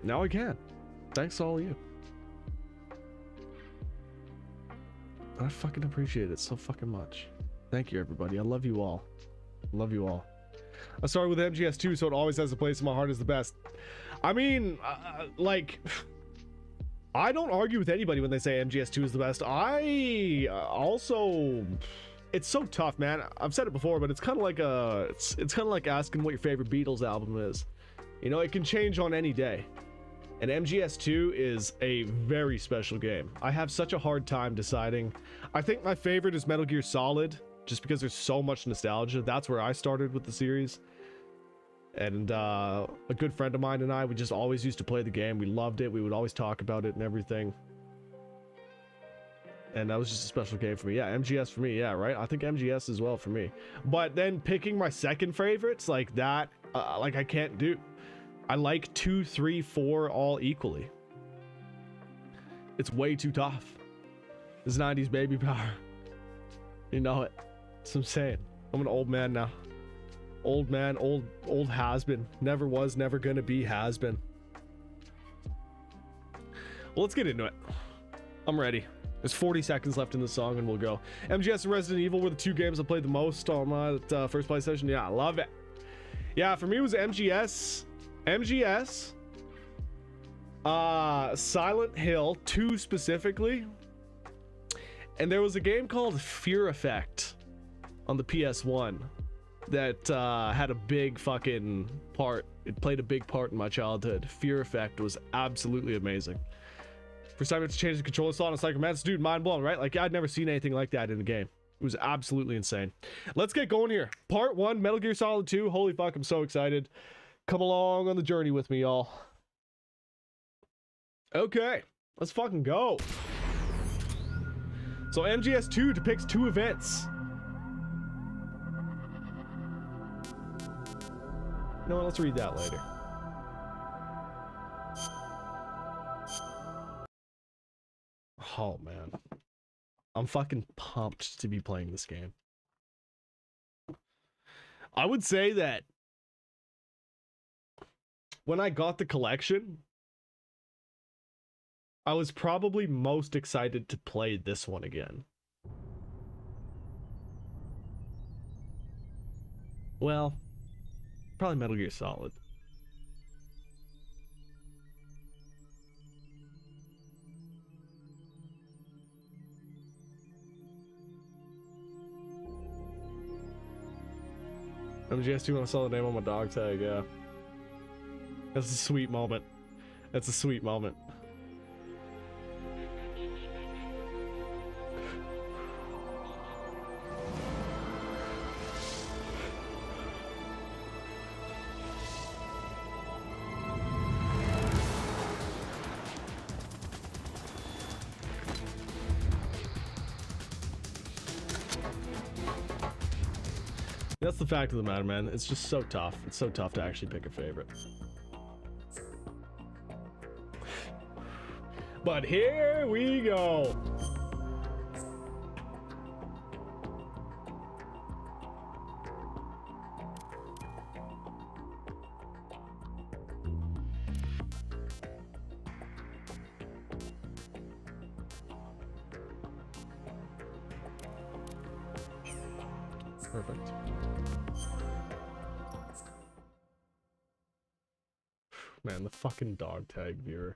Now I can. Thanks to all of you. I fucking appreciate it so fucking much. Thank you, everybody. I love you all. Love you all. I started with MGS2, so it always has a place in my heart as the best. I mean, like, I don't argue with anybody when they say MGS2 is the best. I also, it's so tough, man. I've said it before, but it's kind of like it's kind of like asking what your favorite Beatles album is. You know, it can change on any day. And MGS2 is a very special game. I have such a hard time deciding. I think my favorite is Metal Gear Solid, just because there's so much nostalgia. That's where I started with the series. And a good friend of mine and I, we just always used to play the game. We loved it. We would always talk about it and everything. And that was just a special game for me. Yeah, MGS for me. Yeah, right? I think MGS as well for me. But then picking my second favorites like that, like I can't do. I like 2, 3, 4 all equally. It's way too tough. This 90s baby power. You know it. That's what I'm saying. I'm an old man now. Old man, old has-been. Never was, never gonna be has-been. Well, let's get into it. I'm ready. There's 40 seconds left in the song and we'll go. MGS and Resident Evil were the two games I played the most on my first PlayStation. Yeah, I love it. Yeah, for me it was MGS. Silent Hill 2 specifically. And there was a game called Fear Effect on the PS1 that had a big fucking part. It played a big part in my childhood. Fear Effect was absolutely amazing. First time I had to change the controller slot, it's like, man, this dude, mind blown, right? Like, I'd never seen anything like that in a game. It was absolutely insane. Let's get going here. Part 1, Metal Gear Solid 2. Holy fuck, I'm so excited. Come along on the journey with me, y'all. Okay, let's fucking go. So MGS2 depicts 2 events. You know what, let's read that later. Oh man, I'm fucking pumped to be playing this game. I would say that when I got the collection, I was probably most excited to play this one again. Well, probably Metal Gear Solid. MGS2 when I saw the name on my dog tag, yeah. That's a sweet moment. That's a sweet moment. That's the fact of the matter, man. It's just so tough. It's so tough to actually pick a favorite. But here we go. Perfect. Man, the fucking dog tag viewer.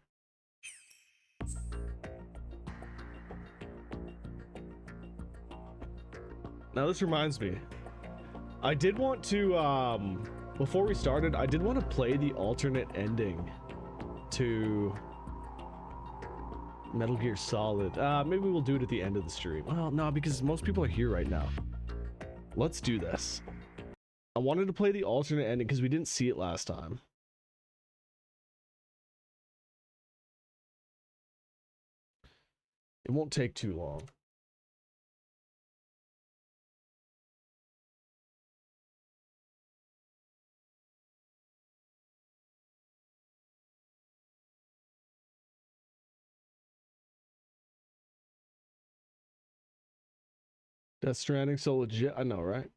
Now this reminds me, I did want to, before we started, I did want to play the alternate ending to Metal Gear Solid. Maybe we'll do it at the end of the stream. Well, no, because most people are here right now. Let's do this. I wanted to play the alternate ending because we didn't see it last time. It won't take too long. Death Stranding so legit. I know, right?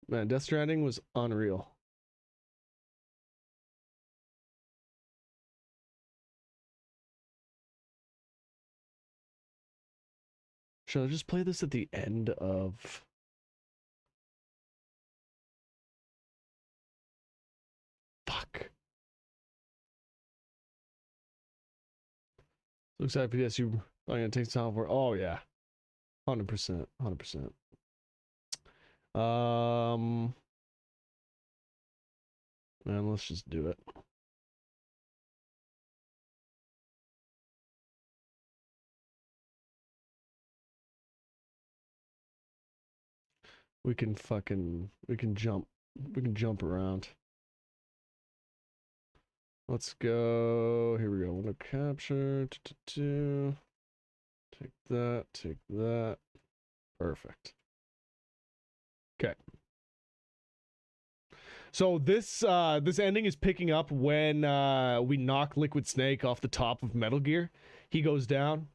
Man, Death Stranding was unreal. Should I just play this at the end of... Fuck. Looks like PSU. I'm gonna take some time for. Oh yeah, 100%, 100%. Man, let's just do it. We can jump around. Let's go. Here we go. Window capture. Take that. Perfect. Okay. So this ending is picking up when we knock Liquid Snake off the top of Metal Gear. He goes down,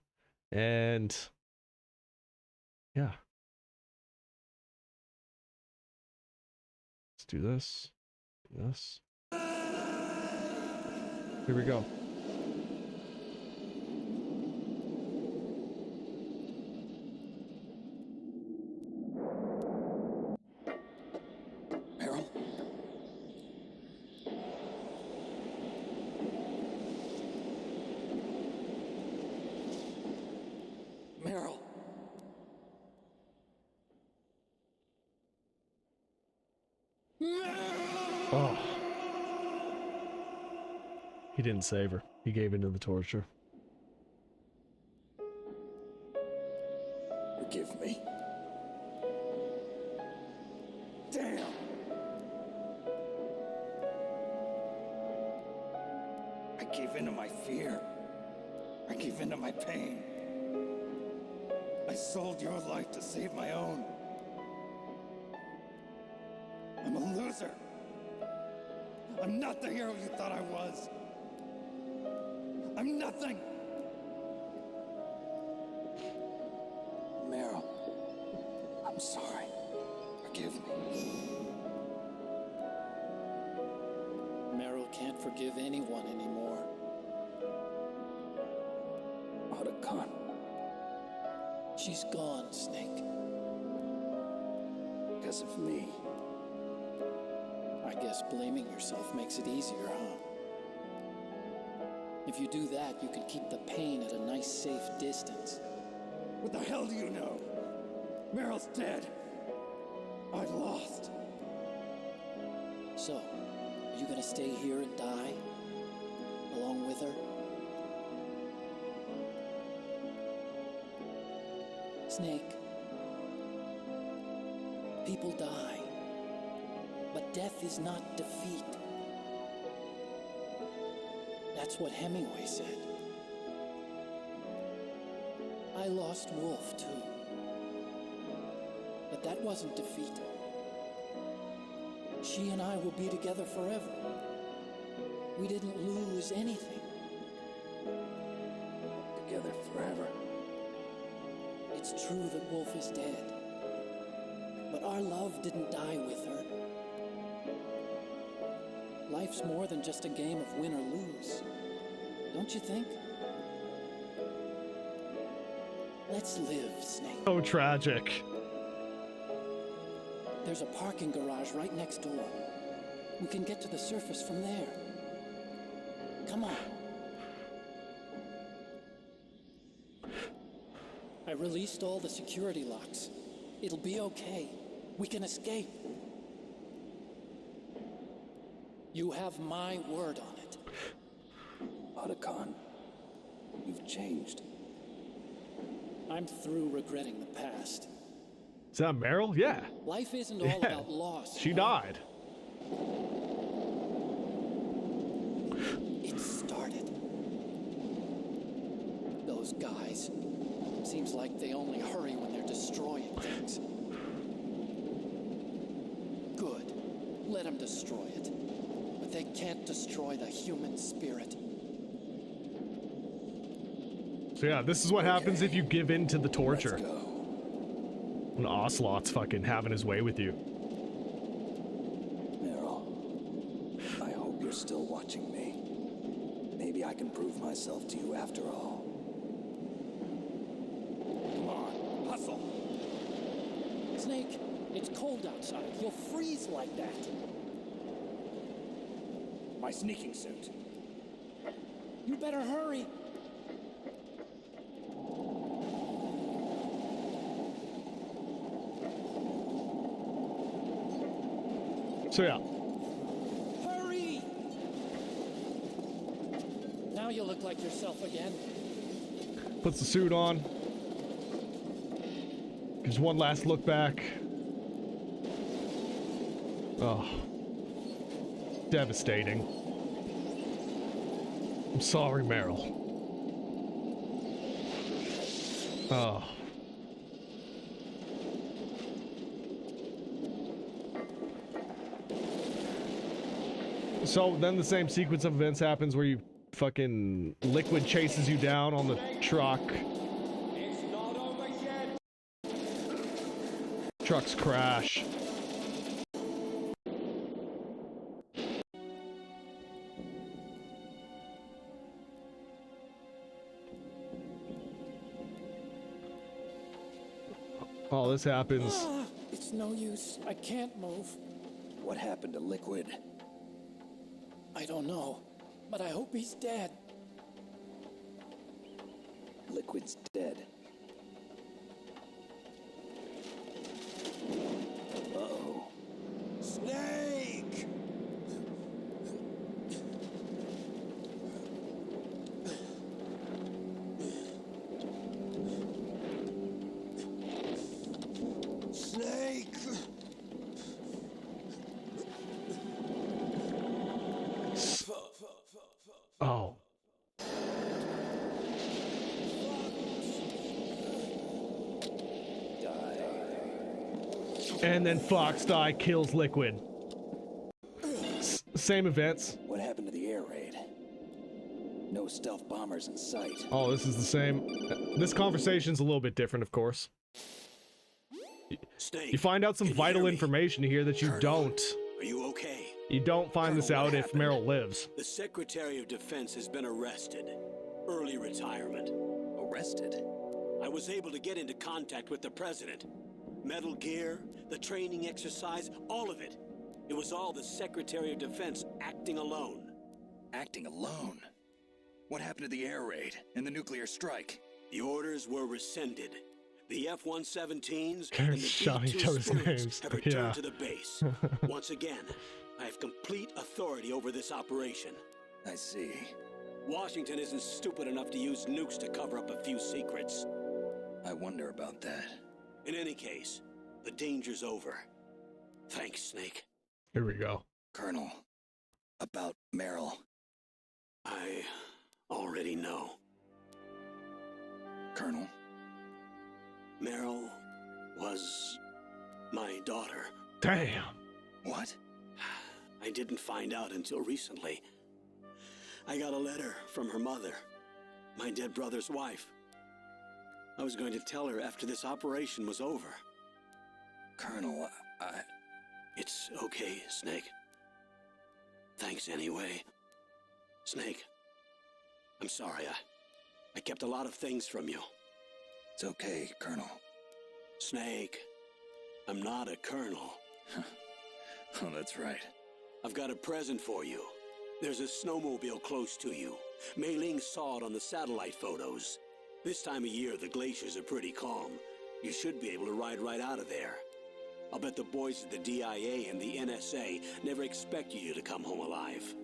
and yeah. Let's do this. Yes. Here we go. Meryl? Meryl? Oh. He didn't save her. He gave in to the torture. Forgive me. Damn! I gave in to my fear. I gave in to my pain. I sold your life to save my own. I'm a loser. I'm not the hero you thought I was. I'm nothing. Meryl, I'm sorry. Forgive me. Meryl can't forgive anyone anymore. Otacon. She's gone, Snake. Because of me. I guess blaming yourself makes it easier, huh? If you do that, you can keep the pain at a nice, safe distance. What the hell do you know? Meryl's dead. I lost. So, are you gonna stay here and die? Along with her? Snake. People die. But death is not defeat. That's what Hemingway said. I lost Wolf, too. But that wasn't defeat. She and I will be together forever. We didn't lose anything. Together forever. It's true that Wolf is dead. But our love didn't die with her. Life's more than just a game of win or lose. Don't you think? Let's live, Snake. So tragic. There's a parking garage right next door. We can get to the surface from there. Come on. I released all the security locks. It'll be okay. We can escape. You have my word on it. Otacon, you've changed. I'm through regretting the past. Is that Meryl? Yeah. Life isn't all about loss. She died. It started. Those guys. Seems like they only hurry when they're destroying things. Good. Let them destroy it. But they can't destroy the human spirit. So yeah, this is what happens if you give in to the torture. Let's go. When Ocelot's fucking having his way with you. Meryl, I hope you're still watching me. Maybe I can prove myself to you after all. Come on, hustle. Snake, it's cold outside. You'll freeze like that. My sneaking suit. You better hurry. So yeah. Hurry! Now you look like yourself again. Puts the suit on. Gives one last look back. Oh. Devastating. I'm sorry, Meryl. Oh. So then the same sequence of events happens where you fucking Liquid chases you down on the truck. It's not over yet. Trucks crash. Oh, this happens. It's no use. I can't move. What happened to Liquid? I don't know, but I hope he's dead. Liquid's dead. Uh-oh. Snake! Snake! Oh. And then Fox Die kills Liquid. Same events. What happened to the air raid? No stealth bombers in sight. Oh, this is the same. This conversation's a little bit different, of course. Snake, You find out some can you vital hear me? information here that you don't. Are you okay? You don't find this Colonel, out what if happened? Meryl lives. The Secretary of Defense has been arrested. Early retirement. Arrested? I was able to get into contact with the President. Metal Gear, the training exercise, all of it. It was all the Secretary of Defense acting alone. Acting alone? What happened to the air raid and the nuclear strike? The orders were rescinded. The F-117s They're and the shouting each B-2 other's Spirits names. have returned Yeah. to the base. Once again, I have complete authority over this operation. I see. Washington isn't stupid enough to use nukes to cover up a few secrets. I wonder about that. In any case, the danger's over. Thanks, Snake. Here we go. Colonel, about Meryl. I already know. Colonel, Meryl was my daughter. Damn. what? I didn't find out until recently. I got a letter from her mother, my dead brother's wife. I was going to tell her after this operation was over. Colonel, It's okay, Snake. Thanks anyway. Snake, I'm sorry. I kept a lot of things from you. It's okay, Colonel. Snake, I'm not a colonel. Oh, that's right. I've got a present for you. There's a snowmobile close to you. Mei Ling saw it on the satellite photos. This time of year, the glaciers are pretty calm. You should be able to ride right out of there. I'll bet the boys at the DIA and the NSA never expected you to come home alive.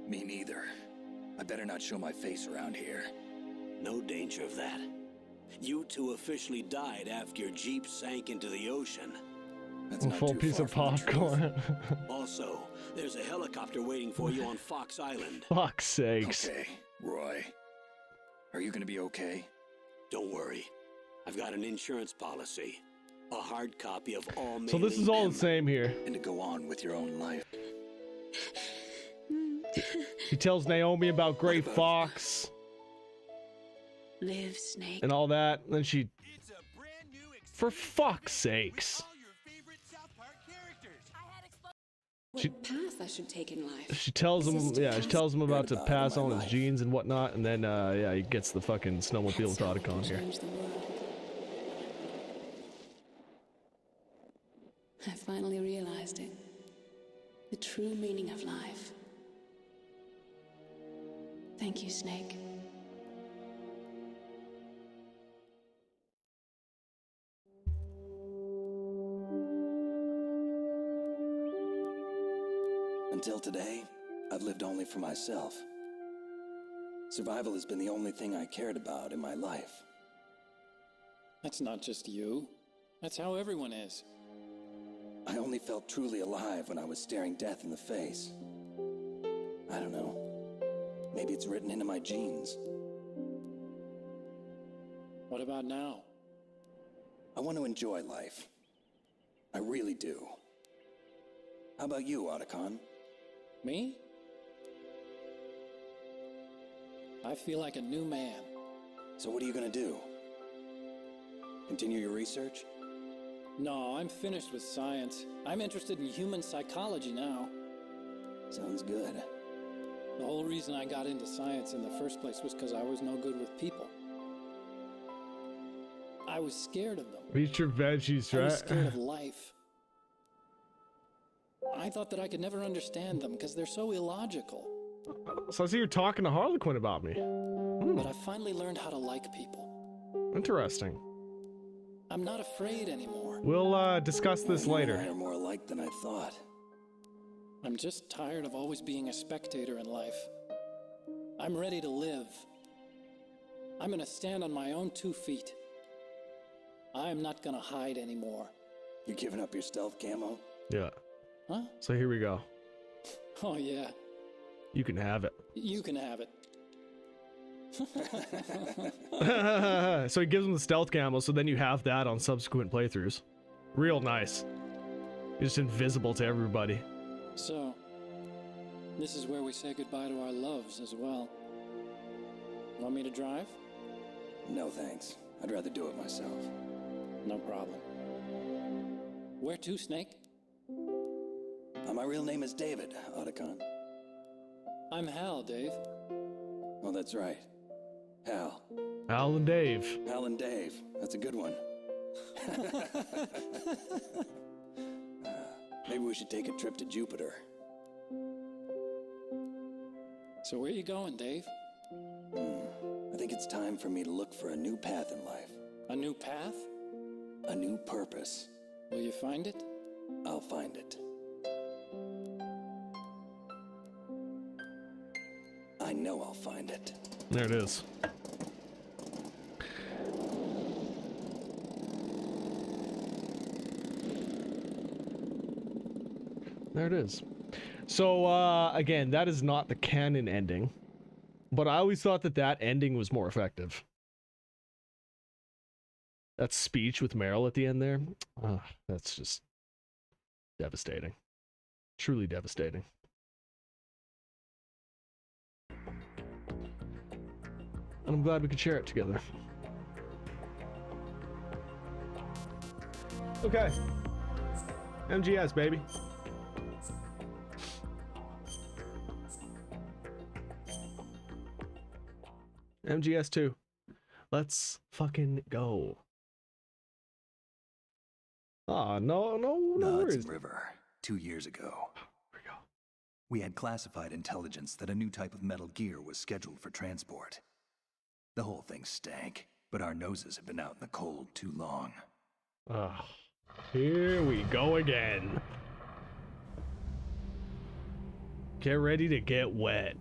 Me neither. I better not show my face around here. No danger of that. You two officially died after your Jeep sank into the ocean. That's A not full too piece far of from the truth. popcorn. Also, there's a helicopter waiting for you on Fox Island. Fuck's sakes. Okay, Roy. Are you gonna be okay? Don't worry. I've got an insurance policy. A hard copy of all So this is all the same here. And to go on with your own life. He tells Naomi about Gray Fox Live, Snake. and all that. And then she, It's a brand new for fuck's sakes. all your favorite South Park characters. What path I should take in life? She tells him, Is this to yeah, she pass? tells him about to about pass my on his life. genes and whatnot. And then, yeah, he gets the fucking snowmobile That's how we Totacon can here. change the world. I finally realized it. The true meaning of life. Thank you, Snake. Until today, I've lived only for myself. Survival has been the only thing I cared about in my life. That's not just you. That's how everyone is. I only felt truly alive when I was staring death in the face. I don't know. Maybe it's written into my genes. What about now? I want to enjoy life. I really do. How about you, Otacon? Me? I feel like a new man. So what are you gonna do? Continue your research? No, I'm finished with science. I'm interested in human psychology now. Sounds good. The whole reason I got into science in the first place was because I was no good with people. I was scared of them. Eat your veggies, I was right? scared of life. I thought that I could never understand them because they're so illogical. So I see you're talking to Harlequin about me. But I finally learned how to like people. Interesting. I'm not afraid anymore. We'll discuss this You and I later. are more alike than I thought. I'm just tired of always being a spectator in life. I'm ready to live. I'm gonna stand on my own 2 feet. I'm not gonna hide anymore. You giving up your stealth camo? Yeah. Huh? So here we go. Oh yeah, You can have it. you can have it. So he gives him the stealth camo, so then you have that on subsequent playthroughs. Real nice. You're just invisible to everybody. So, this is where we say goodbye to our loves as well. Want me to drive? No thanks. I'd rather do it myself. No problem. Where to, Snake? My real name is David, Otacon. I'm Hal, Dave. Oh, that's right. Hal. Al and Dave. Hal and Dave. That's a good one. Maybe we should take a trip to Jupiter. So where you going, Dave? I think it's time for me to look for a new path in life. A new path? A new purpose. Will you find it? I'll find it. I know I'll find it. There it is. There it is. So, again, that is not the canon ending. But I always thought that that ending was more effective. That speech with Meryl at the end there. That's just devastating. Truly devastating. And I'm glad we could share it together. Okay. MGS, baby. MGS 2. Let's fucking go. No worries. Hudson River, 2 years ago. Here we go. We had classified intelligence that a new type of metal gear was scheduled for transport. The whole thing stank, but our noses had been out in the cold too long. Here we go again. Get ready to get wet.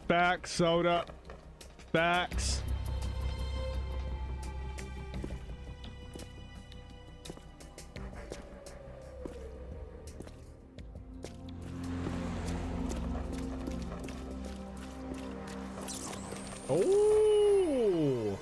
Facts, soda. Facts. Oh!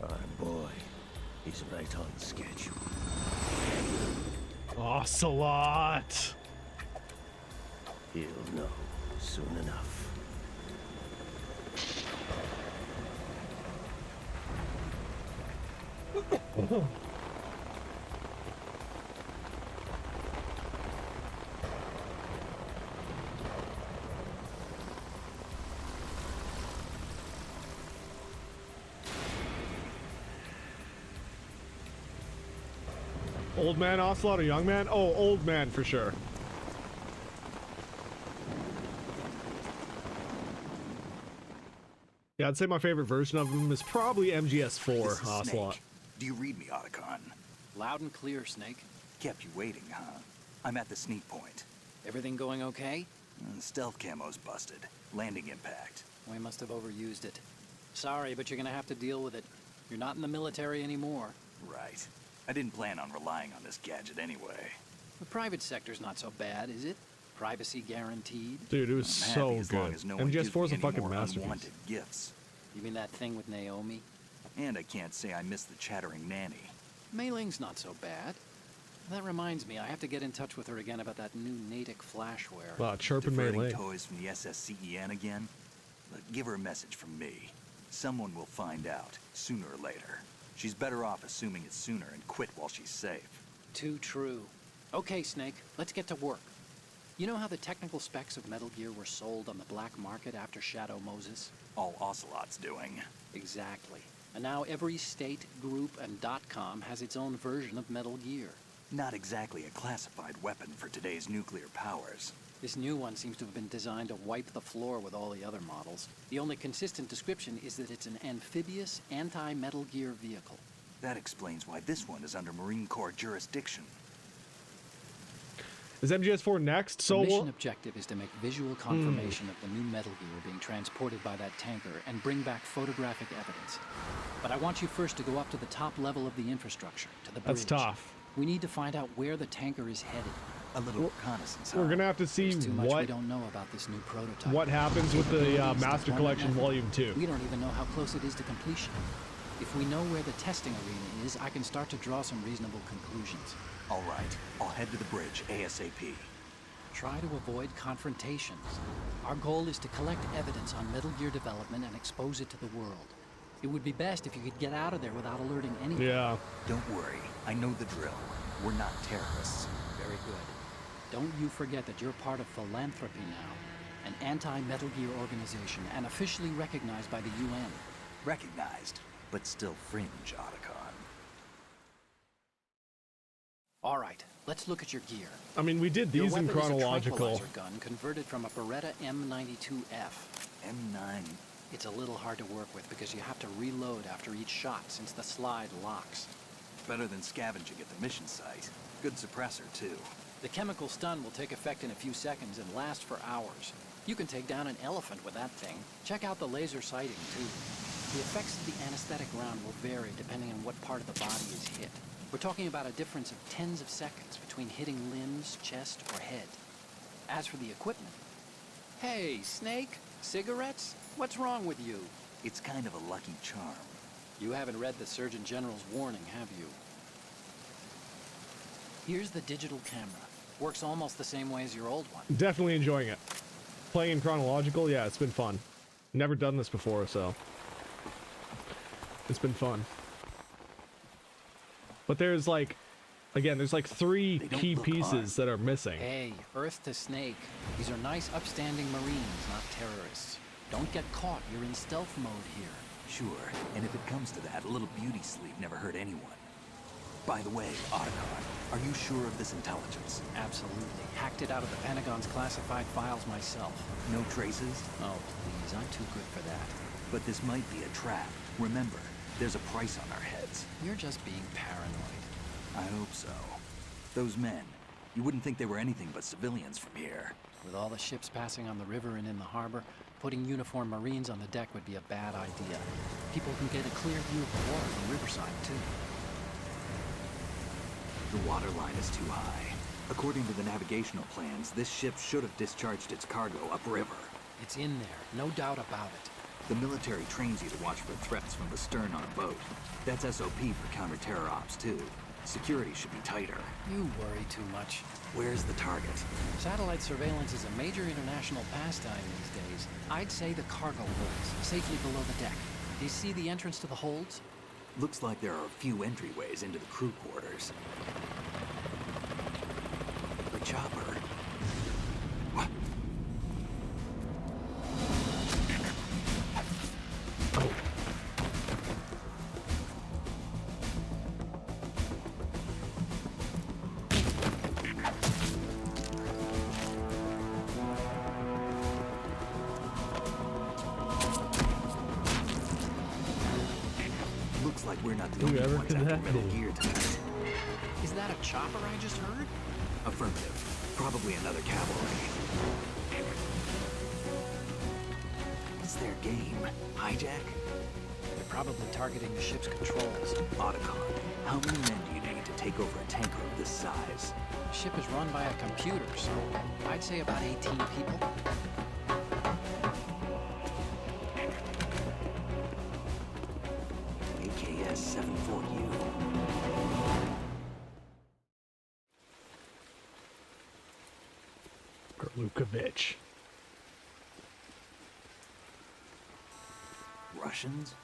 Our boy, he's right on schedule. Ocelot! He'll know soon enough. Old man Ocelot or young man? Oh, old man for sure. Yeah, I'd say my favorite version of him is probably MGS4 This is Ocelot. Snake. Do you read me, Otacon? Loud and clear, Snake. Kept you waiting, huh? I'm at the sneak point. Everything going okay? Stealth camo's busted. Landing impact. We must have overused it. Sorry, but you're gonna have to deal with it. You're not in the military anymore. Right. I didn't plan on relying on this gadget anyway. The private sector's not so bad, is it? Privacy guaranteed. Dude, it was I'm so happy as long good. as no one gives MGS4 is me a any fucking more masterpiece. unwanted gifts. You mean that thing with Naomi? And I can't say I miss the chattering nanny. Mei Ling's not so bad. That reminds me, I have to get in touch with her again about that new Natick flashware. Wow, chirping Mei Diverting Ling. toys from the SSCEN again? But give her a message from me. Someone will find out, sooner or later. She's better off assuming it sooner and quit while she's safe. Too true. Okay, Snake, let's get to work. You know how the technical specs of Metal Gear were sold on the black market after Shadow Moses? All Ocelot's doing. Exactly. And now every state, group, and .com has its own version of Metal Gear. Not exactly a classified weapon for today's nuclear powers. This new one seems to have been designed to wipe the floor with all the other models. The only consistent description is that it's an amphibious, anti-Metal Gear vehicle. That explains why this one is under Marine Corps jurisdiction. Is MGS4 next? The So mission objective is to make visual confirmation of the new Metal Gear being transported by that tanker and bring back photographic evidence. But I want you first to go up to the top level of the infrastructure, to the bridge. that's tough. We need to find out where the tanker is headed. A little reconnaissance, We're huh? gonna have to see There's too much we what don't know about this new prototype. happens with the Capabilities, Master deployment Collection method. Volume 2. We don't even know how close it is to completion. If we know where the testing arena is, I can start to draw some reasonable conclusions. All right, I'll head to the bridge ASAP. Try to avoid confrontations. Our goal is to collect evidence on Metal Gear development and expose it to the world. It would be best if you could get out of there without alerting anyone. Yeah. Don't worry, I know the drill. We're not terrorists. Very good. Don't you forget that you're part of Philanthropy now, an anti-Metal Gear organization and officially recognized by the UN. Recognized, but still fringe, Otacon. All right, let's look at your gear. I mean, we did Your these in weapon is a chronological. tranquilizer gun converted from a Beretta M92F. M9. It's a little hard to work with because you have to reload after each shot since the slide locks. Better than scavenging at the mission site. Good suppressor, too. The chemical stun will take effect in a few seconds and last for hours. You can take down an elephant with that thing. Check out the laser sighting, too. The effects of the anesthetic round will vary depending on what part of the body is hit. We're talking about a difference of tens of seconds between hitting limbs, chest, or head. As for the equipment... Hey, Snake? Cigarettes? What's wrong with you? It's kind of a lucky charm. You haven't read the Surgeon General's warning, have you? Here's the digital camera. Works almost the same way as your old one. Definitely enjoying it. Playing in chronological, yeah, it's been fun. Never done this before, so it's been fun. But there's like, again, there's like 3 key pieces that are missing. Hey, Earth to Snake. These are nice, upstanding Marines, not terrorists. Don't get caught. You're in stealth mode here. Sure, and if it comes to that, a little beauty sleep never hurt anyone. By the way, Atop, are you sure of this intelligence? Absolutely. Hacked it out of the Pentagon's classified files myself. No traces? Oh, please. I'm too good for that. But this might be a trap. Remember, there's a price on our heads. You're just being paranoid. I hope so. Those men, you wouldn't think they were anything but civilians from here. With all the ships passing on the river and in the harbor, putting uniformed Marines on the deck would be a bad idea. People can get a clear view of the water from Riverside, too. The water line is too high. According to the navigational plans, this ship should have discharged its cargo upriver. It's in there, no doubt about it. The military trains you to watch for threats from the stern on a boat. That's SOP for counter-terror ops, too. Security should be tighter. You worry too much. Where's the target? Satellite surveillance is a major international pastime these days. I'd say the cargo holds, safely below the deck. Do you see the entrance to the holds? Looks like there are a few entryways into the crew quarters. The chopper. What? Oh. Looks like we're not the only Whoever ones could after that Metal be? Gear tonight. Is that a chopper I just heard? Affirmative. Probably another cavalry. What's their game? Hijack? They're probably targeting the ship's controls. Otacon, how many men do you need to take over a tanker of this size? The ship is run by a computer, so I'd say about 18 people. AKS 74U. Lukovich. Russians?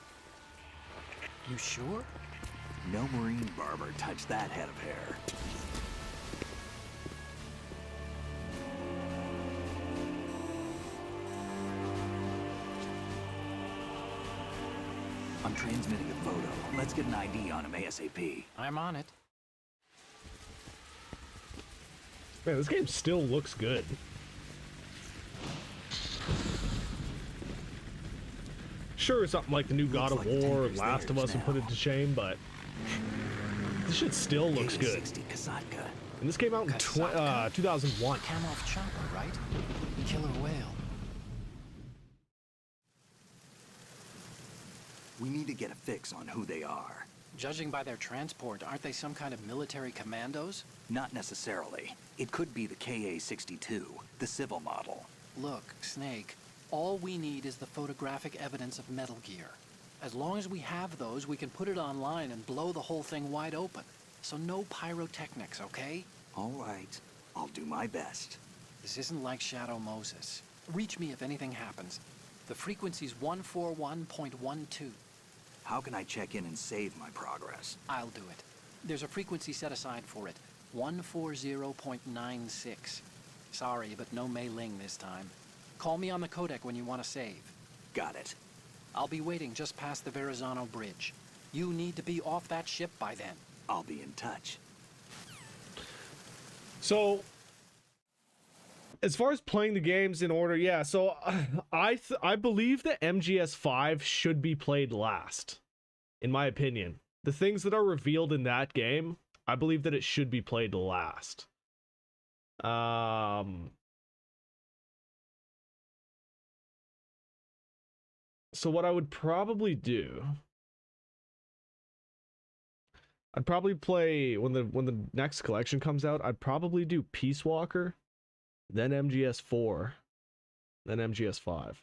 You sure? No Marine barber touched that head of hair. I'm transmitting a photo. Let's get an ID on him ASAP. I'm on it. Man, this game still looks good. Sure, something like the new God of War and Last of Us would put it to shame, but this shit still looks good. Kasatka. And this came out in 2001. Kamarov chopper, right? Killer whale. We need to get a fix on who they are. Judging by their transport, aren't they some kind of military commandos? Not necessarily. It could be the KA-62, the civil model. Look, Snake, all we need is the photographic evidence of Metal Gear. As long as we have those, we can put it online and blow the whole thing wide open. So no pyrotechnics, okay? All right. I'll do my best. This isn't like Shadow Moses. Reach me if anything happens. The frequency's 141.12. How can I check in and save my progress? I'll do it. There's a frequency set aside for it. 140.96. Sorry, but no Mei Ling this time. Call me on the codec when you want to save. Got it. I'll be waiting just past the Verrazano Bridge. You need to be off that ship by then. I'll be in touch. So, as far as playing the games in order, yeah, so I believe that MGS5 should be played last, in my opinion. The things that are revealed in that game, I believe that it should be played last. So what I would probably do, I'd probably play when the next collection comes out, I'd probably do Peace Walker, then MGS4, then MGS5.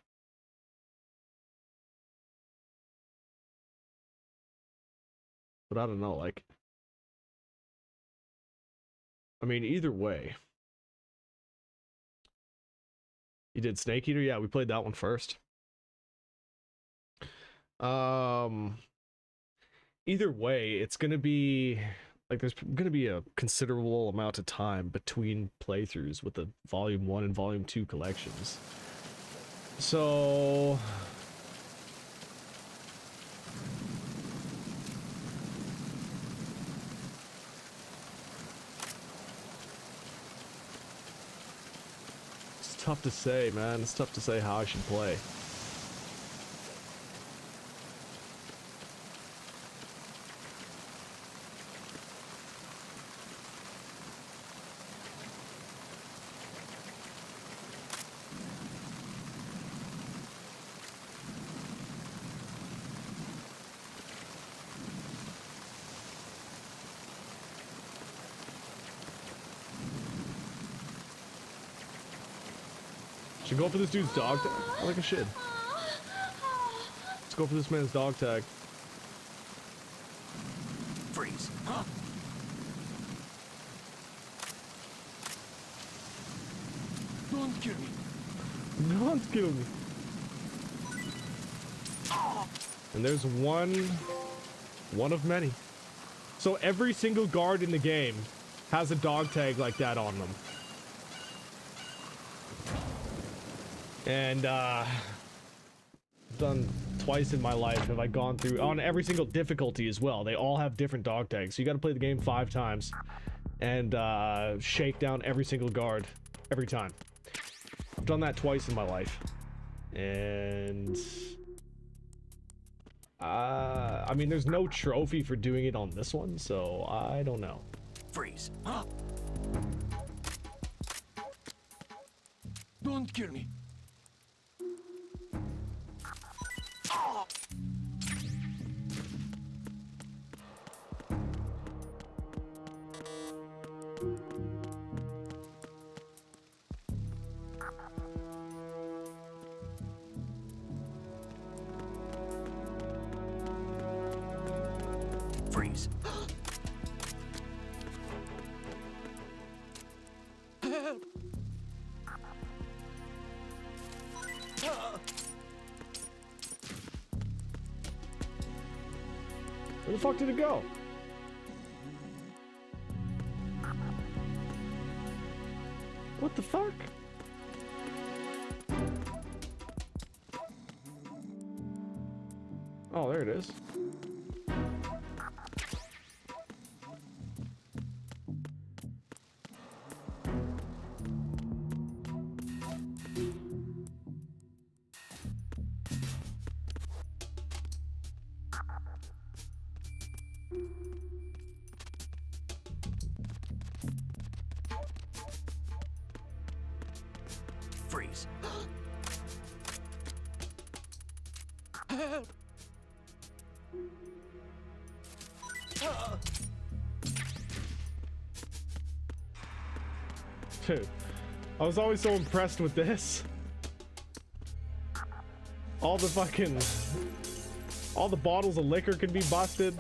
But I don't know, like, I mean, either way. You did Snake Eater? Yeah, we played that one first. Either way, it's gonna be like there's gonna be a considerable amount of time between playthroughs with the Volume 1 and Volume 2 collections. So it's tough to say, man. It's tough to say how I should play. Should go for this dude's dog tag? Like a shit. Let's go for this man's dog tag. Freeze. Huh? Don't kill me. Don't kill me. And there's one of many. So every single guard in the game has a dog tag like that on them. And done twice in my life have I gone through on every single difficulty as well. They all have different dog tags. So you got to play the game 5 times and shake down every single guard every time. I've done that twice in my life. And I mean, there's no trophy for doing it on this one, so I don't know. Freeze. Huh? Don't kill me. Freeze. Help. Where the fuck did it go? What the fuck? Oh, there it is. Freeze. Help. Dude, I was always so impressed with this. All the bottles of liquor can be busted.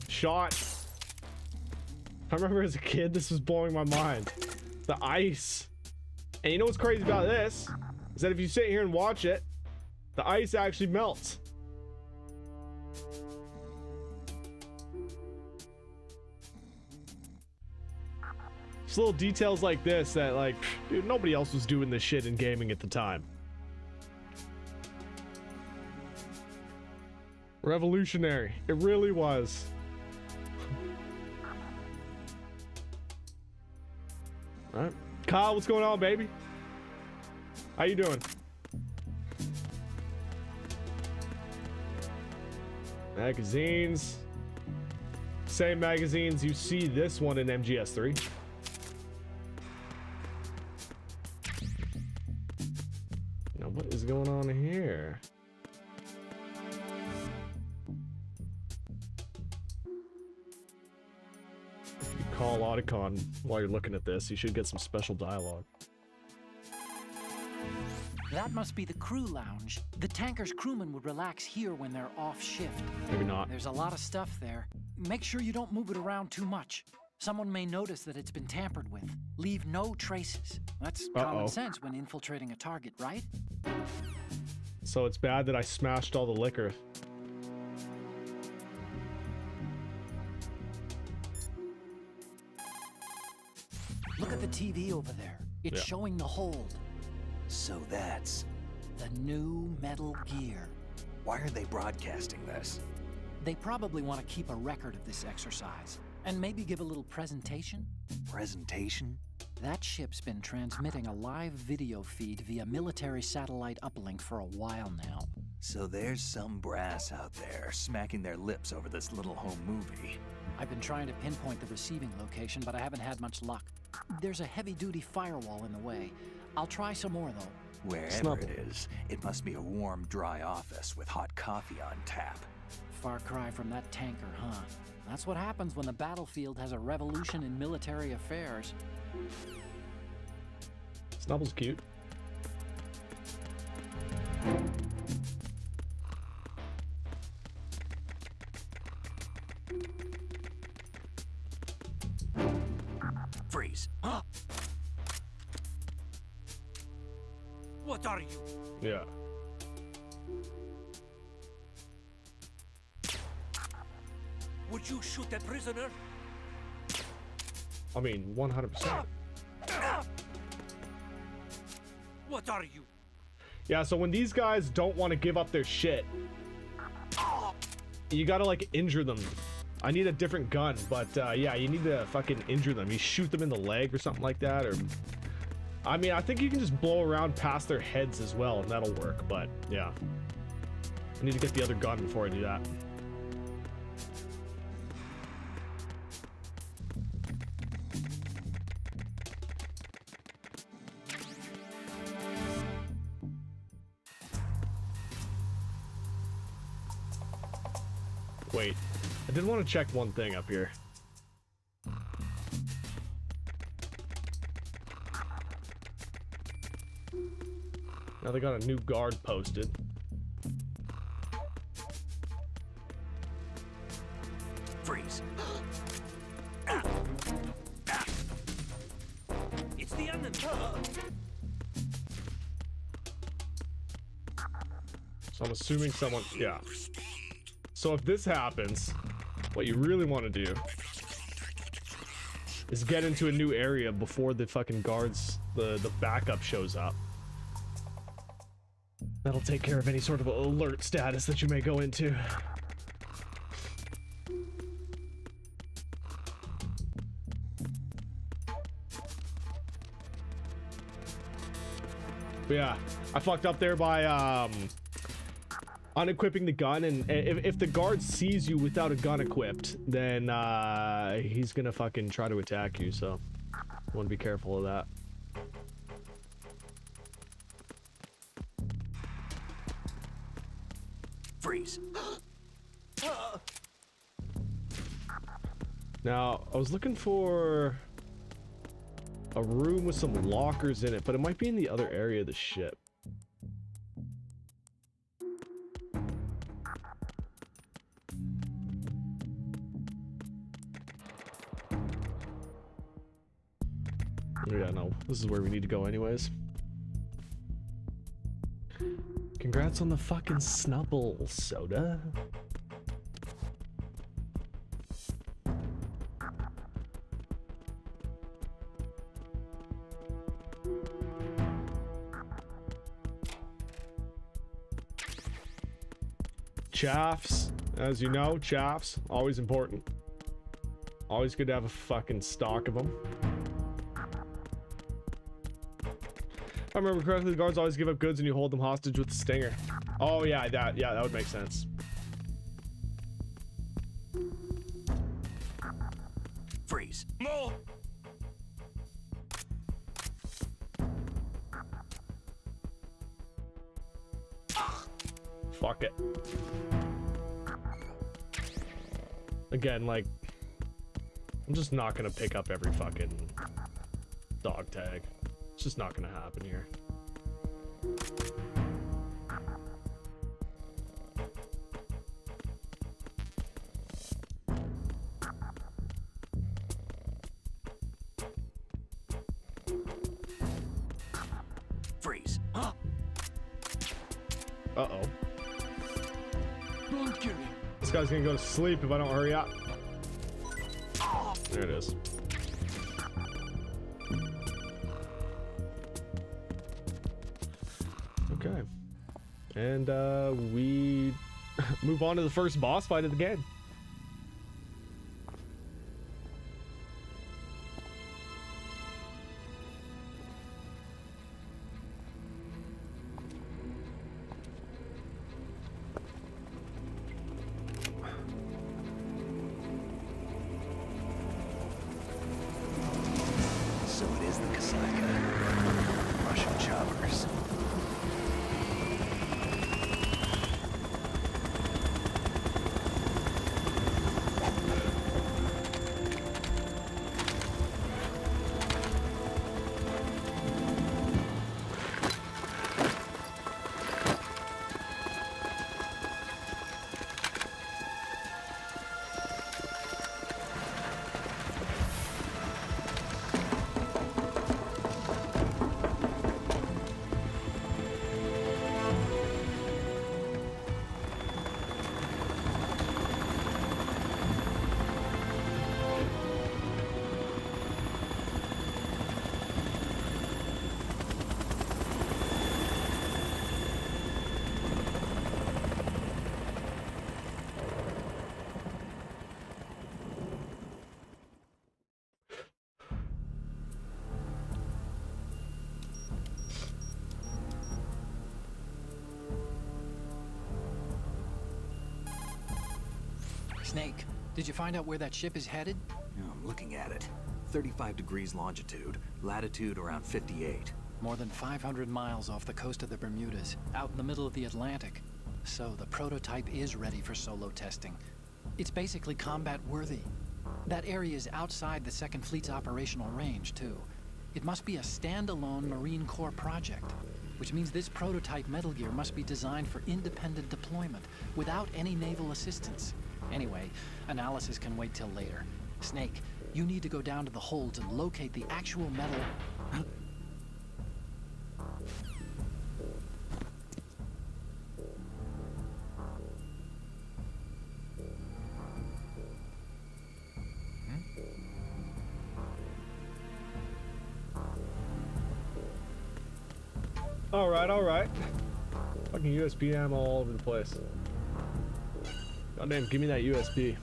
Shot. I remember as a kid, this was blowing my mind. The ice. And you know what's crazy about this? Is that if you sit here and watch it, the ice actually melts. Just little details like this that, like, dude, nobody else was doing this shit in gaming at the time. Revolutionary. It really was. All right. Kyle, what's going on, baby? How you doing? Magazines. Same magazines. You see this one in MGS3. Now, what is going on here? If you call Otacon while you're looking at this, you should get some special dialogue. That must be the crew lounge. The tanker's crewmen would relax here when they're off shift. Maybe not. There's a lot of stuff there. Make sure you don't move it around too much. Someone may notice that it's been tampered with. Leave no traces. That's common sense when infiltrating a target, right? So it's bad that I smashed all the liquor. Look at the TV over there. It's showing the hold. So that's the new Metal Gear. Why are they broadcasting this? They probably want to keep a record of this exercise. And maybe give a little presentation? Presentation? That ship's been transmitting a live video feed via military satellite uplink for a while now. So there's some brass out there smacking their lips over this little home movie. I've been trying to pinpoint the receiving location, but I haven't had much luck. There's a heavy-duty firewall in the way. I'll try some more, though. Wherever it is, it must be a warm, dry office with hot coffee on tap. Far cry from that tanker, huh? That's what happens when the battlefield has a revolution in military affairs. Snubble's cute. Freeze. Huh? What are you? Yeah. Would you shoot a prisoner? I mean, 100%. What are you? Yeah, so when these guys don't want to give up their shit, you gotta, like, injure them. I need a different gun, but, yeah, you need to fucking injure them. You shoot them in the leg or something like that, or... I mean, I think you can just blow around past their heads as well, and that'll work, but, yeah. I need to get the other gun before I do that. Wait, I did want to check one thing up here. Now they got a new guard posted. Freeze. It's the enemy. So I'm assuming someone, yeah. So if this happens, what you really want to do is get into a new area before the fucking guards, the backup shows up. That'll take care of any sort of alert status that you may go into. But yeah, I fucked up there by unequipping the gun, and if the guard sees you without a gun equipped, then he's gonna fucking try to attack you, so you want to be careful of that. Freeze. Now, I was looking for a room with some lockers in it, but it might be in the other area of the ship. Yeah, no, this is where we need to go anyways. Congrats on the fucking snubble, Soda. Chaffs, as you know, chaffs, always important. Always good to have a fucking stock of them. If I remember correctly, the guards always give up goods and you hold them hostage with the stinger. Oh yeah, that would make sense. Freeze. More. Fuck it. Again, like, I'm just not gonna pick up every fucking dog tag. It's just not gonna happen here. Freeze. Huh? Uh-oh. Don't kill me. This guy's gonna go to sleep if I don't hurry up. There it is. Okay. And we move on to the first boss fight of the game. So it is the Kasaka. Russian choppers. Snake, did you find out where that ship is headed? Yeah, I'm looking at it. 35 degrees longitude, latitude around 58. More than 500 miles off the coast of the Bermudas, out in the middle of the Atlantic. So the prototype is ready for solo testing. It's basically combat worthy. That area is outside the Second Fleet's operational range, too. It must be a standalone Marine Corps project, which means this prototype Metal Gear must be designed for independent deployment, without any naval assistance. Anyway, analysis can wait till later. Snake, you need to go down to the holds and locate the actual metal... Alright. Fucking USB ammo all over the place. Goddamn, give me that USB.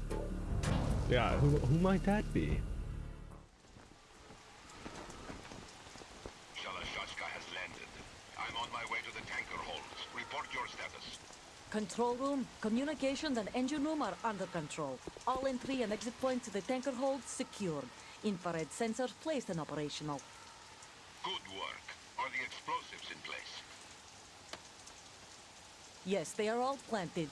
Yeah, who might that be? Shalashashka has landed. I'm on my way to the tanker holds. Report your status. Control room, communications and engine room are under control. All entry and exit points to the tanker hold secured. Infrared sensors placed and operational. Good work. Are the explosives in place? Yes, they are all planted.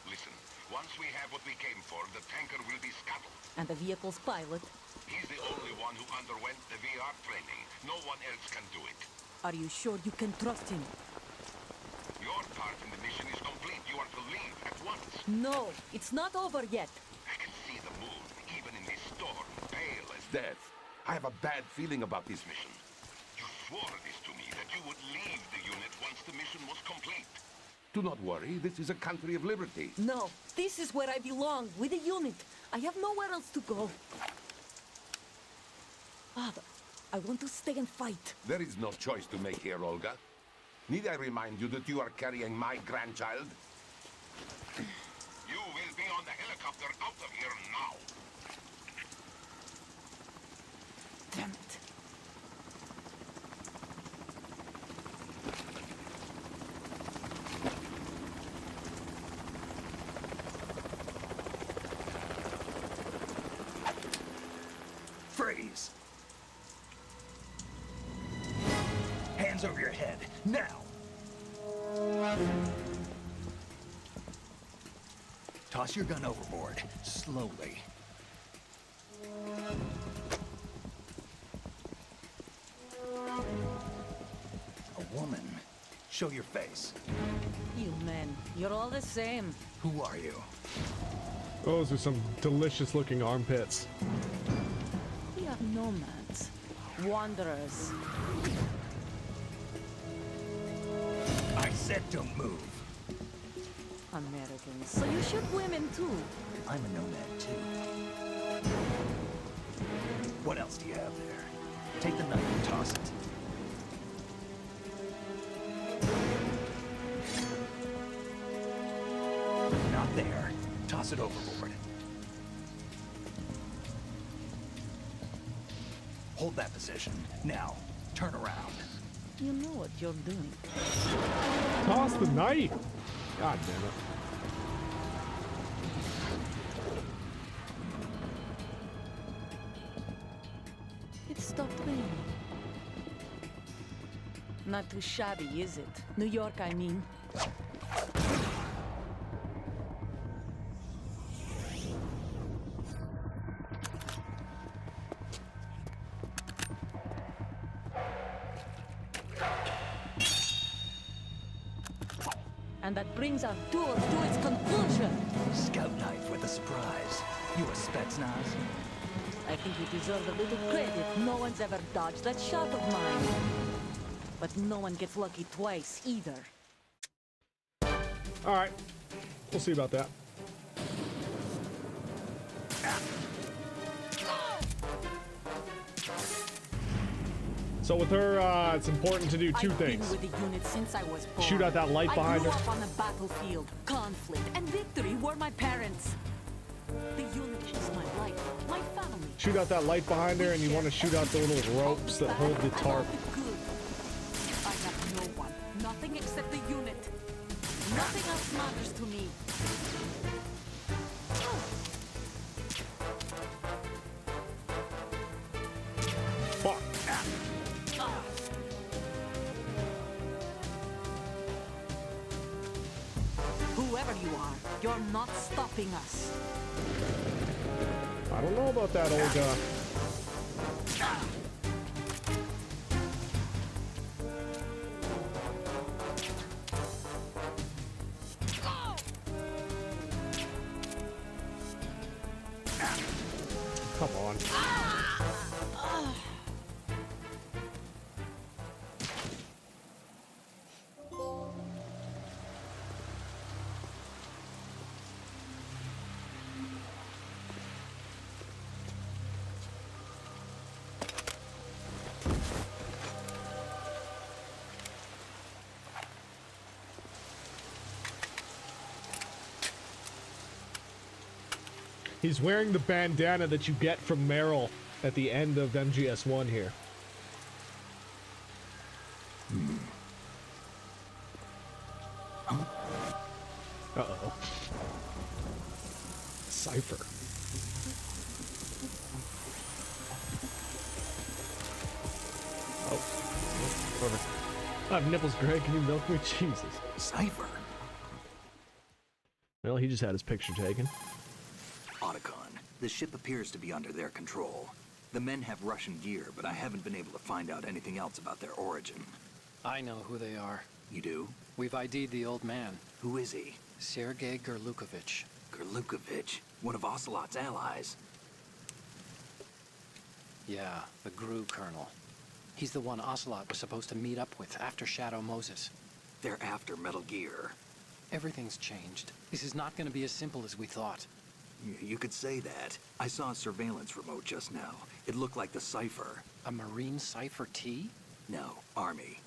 Listen, once we have what we came for, the tanker will be scuttled. And the vehicle's pilot. He's the only one who underwent the VR training. No one else can do it. Are you sure you can trust him? Your part in the mission is complete. You are to leave at once. No, it's not over yet. I can see the moon, even in this storm, pale as death. I have a bad feeling about this mission. You swore this to me, that you would leave the unit once the mission was complete. Do not worry, this is a country of liberty. No, this is where I belong, with the unit. I have nowhere else to go. Father, I want to stay and fight. There is no choice to make here, Olga. Need I remind you that you are carrying my grandchild? You will be on the helicopter out of here now. Damn it. Freeze! Hands over your head, now! Toss your gun overboard, slowly. A woman. Show your face. You men, you're all the same. Who are you? Those are some delicious looking armpits. We are nomads, wanderers. I said don't move. Americans, so you shoot women too. I'm a nomad too. What else do you have there? Take the knife and toss it. Not there. Toss it overboard. Hold that position. Now, turn around. You know what you're doing. Toss the knife. God damn it. It stopped raining. Not too shabby, is it? New York, I mean. And that brings our tour to its conclusion. Scout knife with a surprise. You a Spetsnaz? I think you deserve a little credit. No one's ever dodged that shot of mine. But no one gets lucky twice, either. Alright. We'll see about that. So with her, it's important to do two things. I've been with the unit since I was born. Shoot out that light behind her. I grew up on the battlefield. Conflict and victory were my parents. The unit is my life, my family. Shoot out that light behind her, and you want to shoot out the little ropes that hold the tarp. I have no one, nothing except the unit. Nothing else matters to me. Fuck. Whoever you are, you're not stopping us. I don't know about that, Olga. Come on. He's wearing the bandana that you get from Meryl at the end of MGS1 here. Uh-oh. Cypher. Oh. Perfect. I have nipples, Greg. Can you milk me? Jesus. Cypher. Well, he just had his picture taken. Otacon, the ship appears to be under their control. The men have Russian gear, but I haven't been able to find out anything else about their origin. I know who they are. You do? We've ID'd the old man. Who is he? Sergei Gerlukovich. Gerlukovich, one of Ocelot's allies. Yeah, the GRU colonel. He's the one Ocelot was supposed to meet up with after Shadow Moses. They're after Metal Gear. Everything's changed. This is not going to be as simple as we thought. You could say that. I saw a surveillance remote just now. It looked like the Cypher. A Marine Cypher T? No, Army.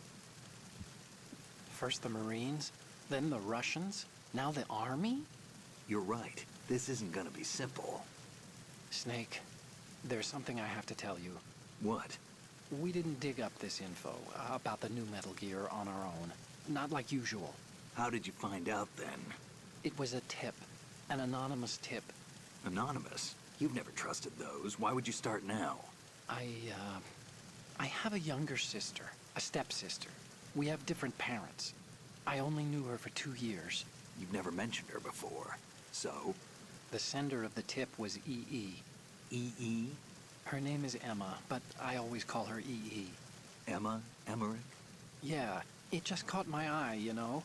First the Marines, then the Russians, now the Army? You're right. This isn't gonna be simple. Snake, there's something I have to tell you. What? We didn't dig up this info about the new Metal Gear on our own. Not like usual. How did you find out then? It was a tip. An anonymous tip. Anonymous? You've never trusted those. Why would you start now? I have a younger sister, a stepsister. We have different parents. I only knew her for 2 years. You've never mentioned her before. So? The sender of the tip was EE. EE? Her name is Emma, but I always call her EE. Emma? Emmerich? Yeah, it just caught my eye, you know?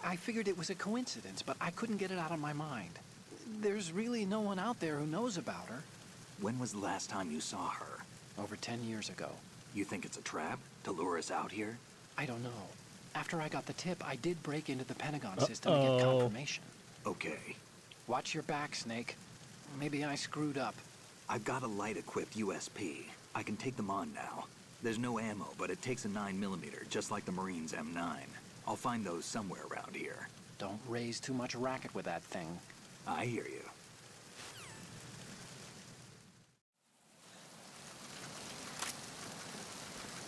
I figured it was a coincidence, but I couldn't get it out of my mind. There's really no one out there who knows about her. When was the last time you saw her? Over 10 years ago. You think it's a trap? To lure us out here? I don't know. After I got the tip, I did break into the Pentagon system to get confirmation. Okay. Watch your back, Snake. Maybe I screwed up. I've got a light-equipped USP. I can take them on now. There's no ammo, but it takes a 9mm, just like the Marines' M9. I'll find those somewhere around here. Don't raise too much racket with that thing. I hear you.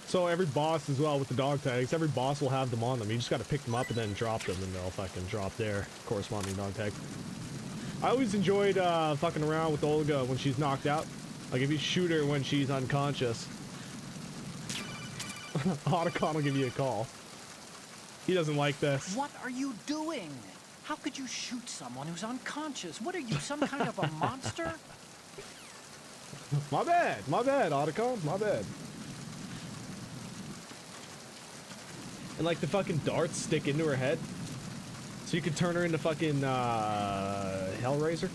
So every boss as well with the dog tags, every boss will have them on them. You just got to pick them up and then drop them, and they'll fucking drop their corresponding dog tag. I always enjoyed fucking around with Olga when she's knocked out. Like if you shoot her when she's unconscious, Otacon will give you a call. He doesn't like this. What are you doing? How could you shoot someone who's unconscious? What are you, some kind of a monster? My bad, Otacon, my bad. And like the fucking darts stick into her head, so you could turn her into fucking Hellraiser.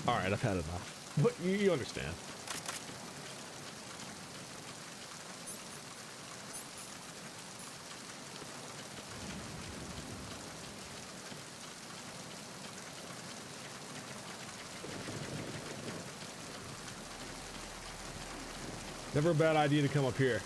All right, I've had enough. But you understand. Never a bad idea to come up here.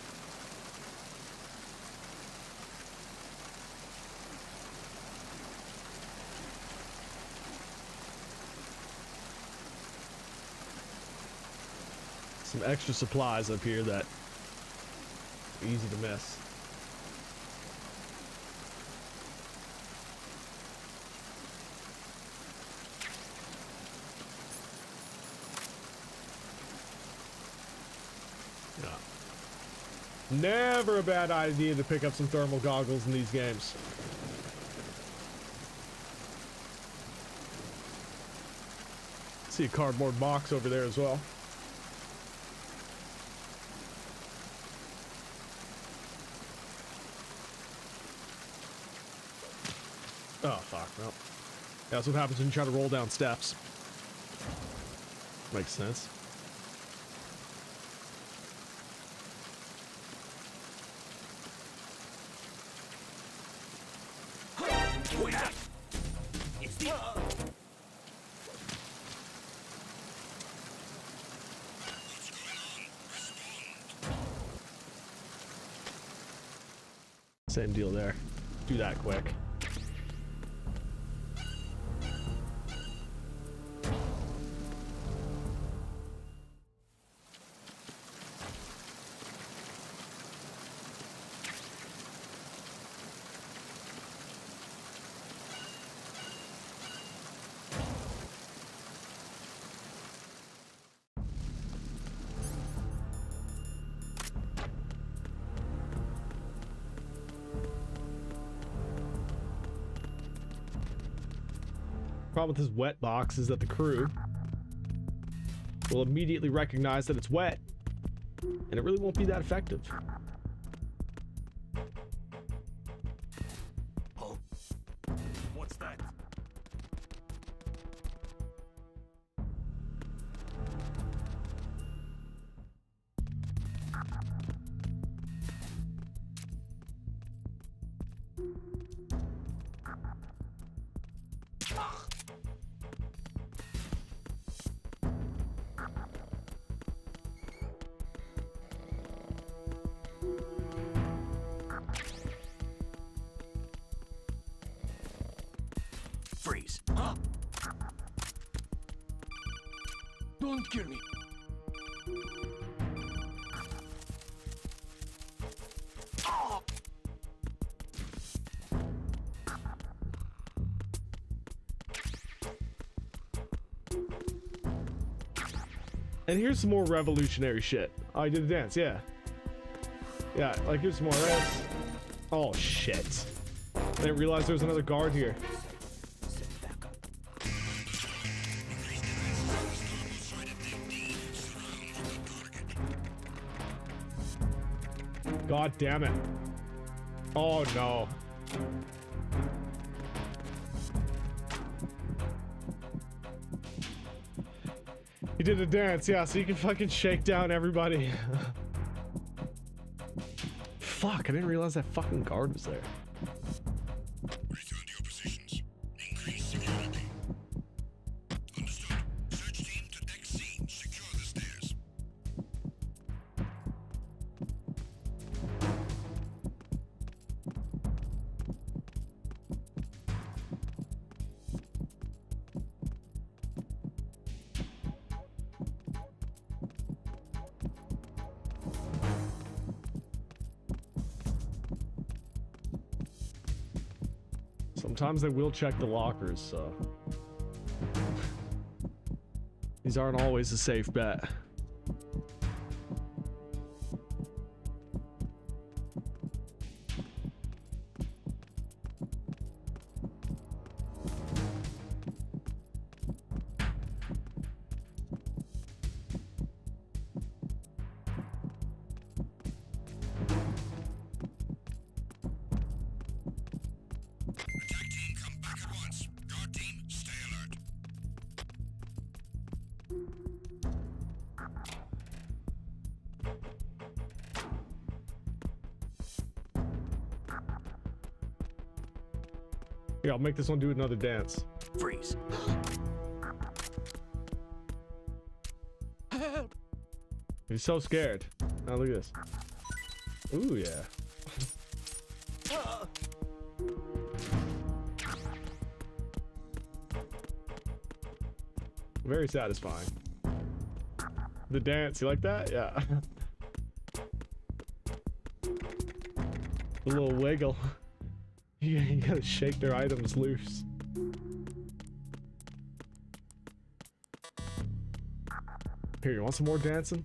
Some extra supplies up here that are easy to miss. Never a bad idea to pick up some thermal goggles in these games. See a cardboard box over there as well. Oh, fuck, no. That's what happens when you try to roll down steps. Makes sense. Same deal there. Do that quick. Problem with this wet box is that the crew will immediately recognize that it's wet, and it really won't be that effective. Oh, what's that? Freeze. Don't kill me. And here's some more revolutionary shit. Oh, I did a dance, yeah. Yeah, like here's some more, right? Oh, shit. I didn't realize there was another guard here. God damn it. Oh, no. He did a dance, yeah, so you can fucking shake down everybody. Fuck, I didn't realize that fucking guard was there. Return to your positions. Increase security. Understood. Search team to deck C. Secure the stairs. Sometimes they will check the lockers, so these aren't always a safe bet. Attack team, come back at once. Guard team, stay alert. Yeah, I'll make this one do another dance. Freeze. Help! He's so scared. Now look at this. Ooh, yeah. Very satisfying. The dance, you like that? Yeah. The little wiggle. You gotta shake their items loose. Here, you want some more dancing?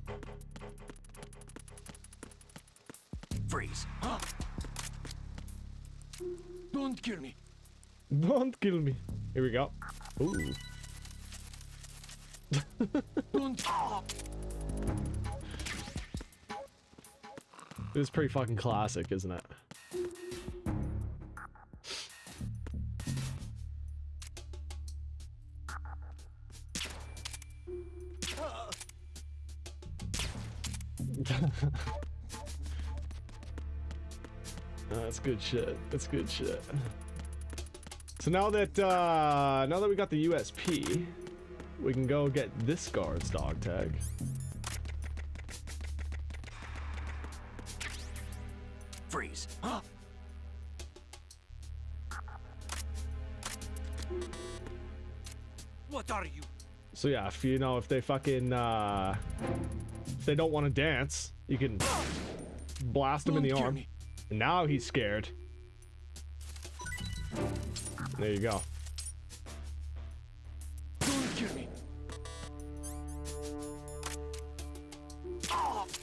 Freeze. Don't kill me. Don't kill me. Here we go. Ooh. Don't. This is pretty fucking classic, isn't it? That's good shit. That's good shit. So now that we got the USP, we can go get this guard's dog tag. Freeze. What are you? So yeah, if you know, if they fucking if they don't want to dance, you can blast him in the arm. And now he's scared. There you go. Don't kill me.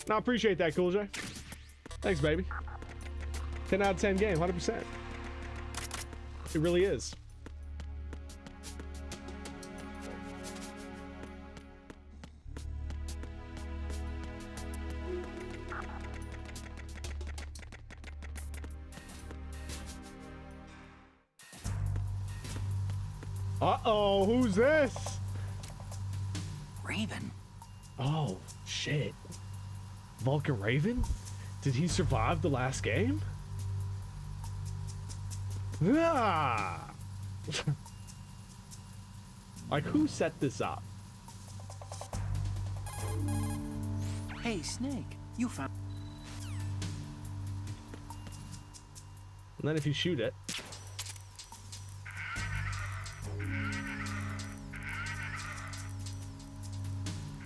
No, I appreciate that, Cool J. Thanks, baby. 10 out of 10 game, 100%. It really is. Uh-oh, who's this? Raven. Oh, shit. Vulcan Raven? Did he survive the last game? Ah! Like, who set this up? Hey, Snake. You found... And then if you shoot it...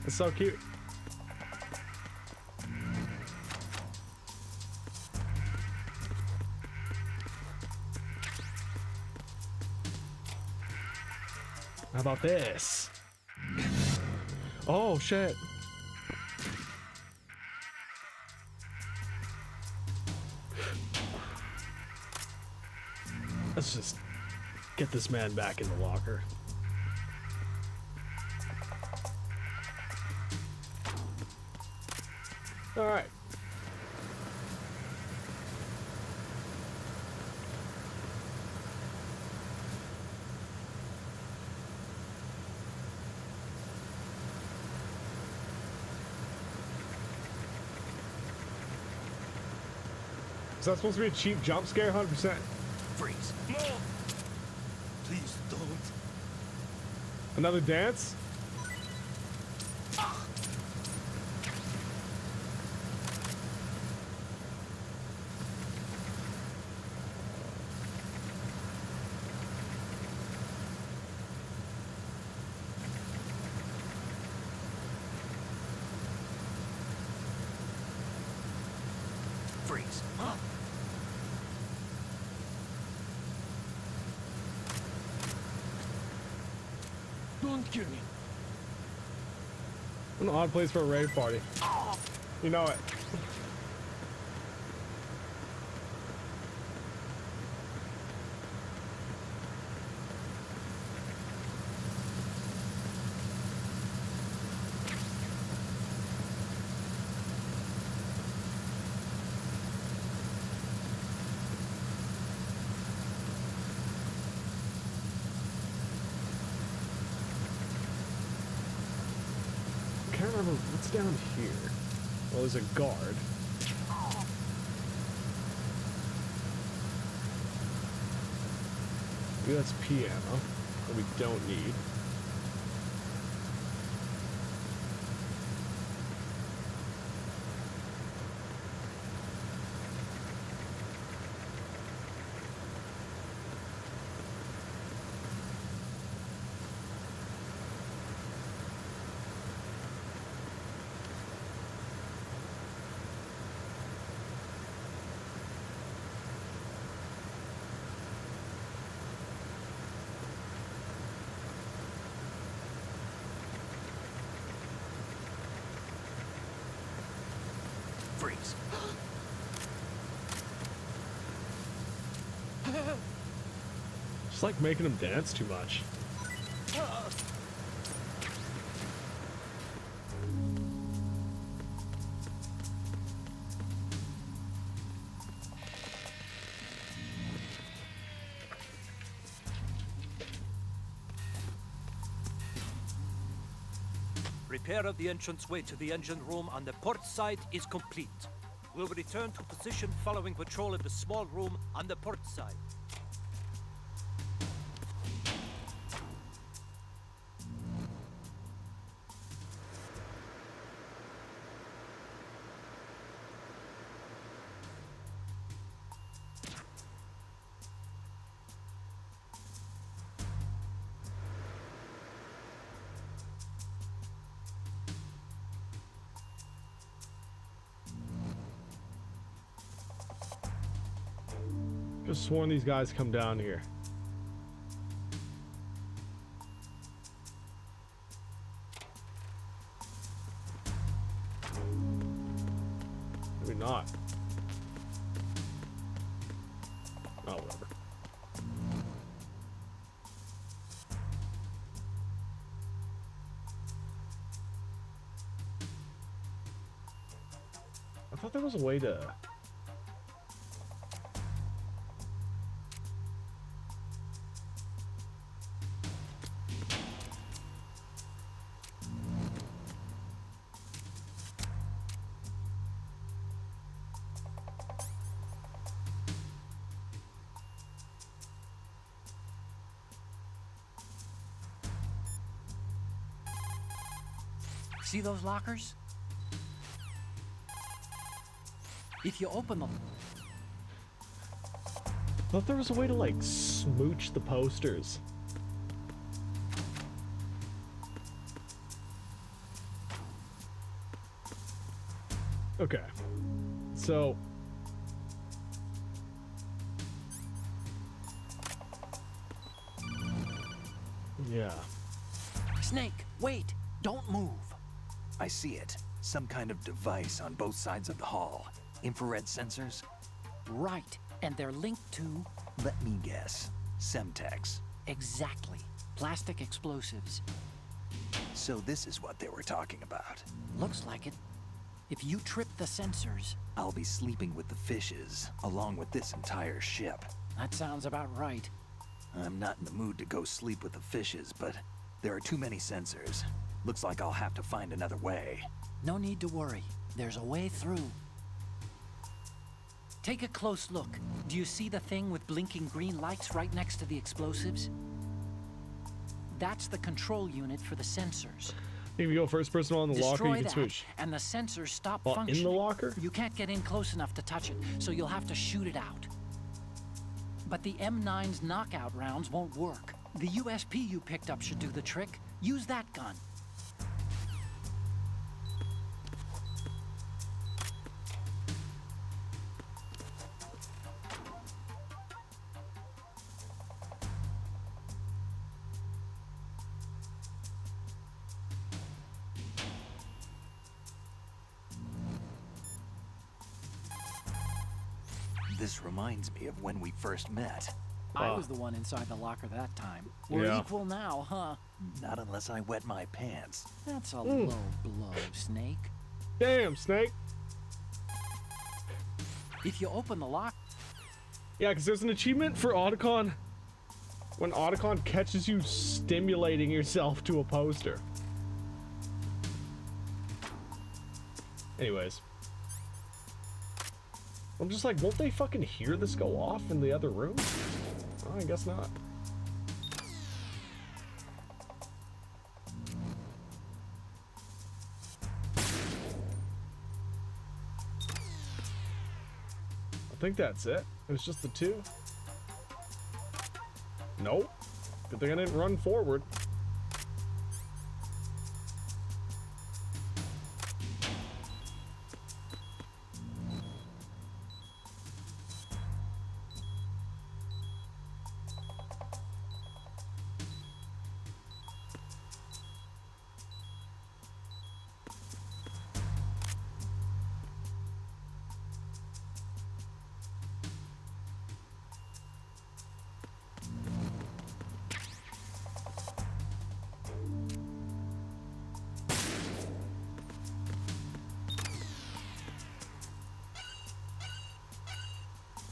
It's so cute. How about this? Oh, shit. Let's just get this man back in the locker. All right. Is that supposed to be a cheap jump scare? 100%. Freeze. No! Please don't. Another dance? Freeze. Don't kill me. An odd place for a rave party. You know it. I can't remember what's down here. Well, there's a guard. Maybe that's piano that we don't need. Freeze. Just like making him dance too much. Repair of the entranceway to the engine room on the port side is complete. We'll return to position following patrol of the small room on the port side. Just sworn these guys come down here. Maybe not. Oh, whatever. I thought there was a way to... See those lockers? If you open them, I thought there was a way to, like, smooch the posters. Okay. So... yeah. Snake, wait! Don't move! I see it. Some kind of device on both sides of the hall. Infrared sensors? Right, and they're linked to Let me guess. Semtex. Exactly. Plastic explosives. So this is what they were talking about. Looks like it. If you trip the sensors... I'll be sleeping with the fishes, along with this entire ship. That sounds about right. I'm not in the mood to go sleep with the fishes, but there are too many sensors. Looks like I'll have to find another way. No need to worry. There's a way through. Take a close look. Do you see the thing with blinking green lights right next to the explosives? That's the control unit for the sensors. If you go first person on the locker, you can that, switch. and the sensors stop In functioning. the locker? You can't get in close enough to touch it, so you'll have to shoot it out. But the M9's knockout rounds won't work. The USP you picked up should do the trick. Use that gun. This reminds me of when we first met. I was the one inside the locker that time. We're equal now, huh? Not unless I wet my pants. That's a low blow, Snake. Damn, Snake. If you open the lock... Yeah, because there's an achievement for Otacon. When Otacon catches you stimulating yourself to a poster. Anyways. I'm just like, won't they fucking hear this go off in the other room? Oh, I guess not. I think that's it. It was just the two. Nope. Good thing I didn't run forward.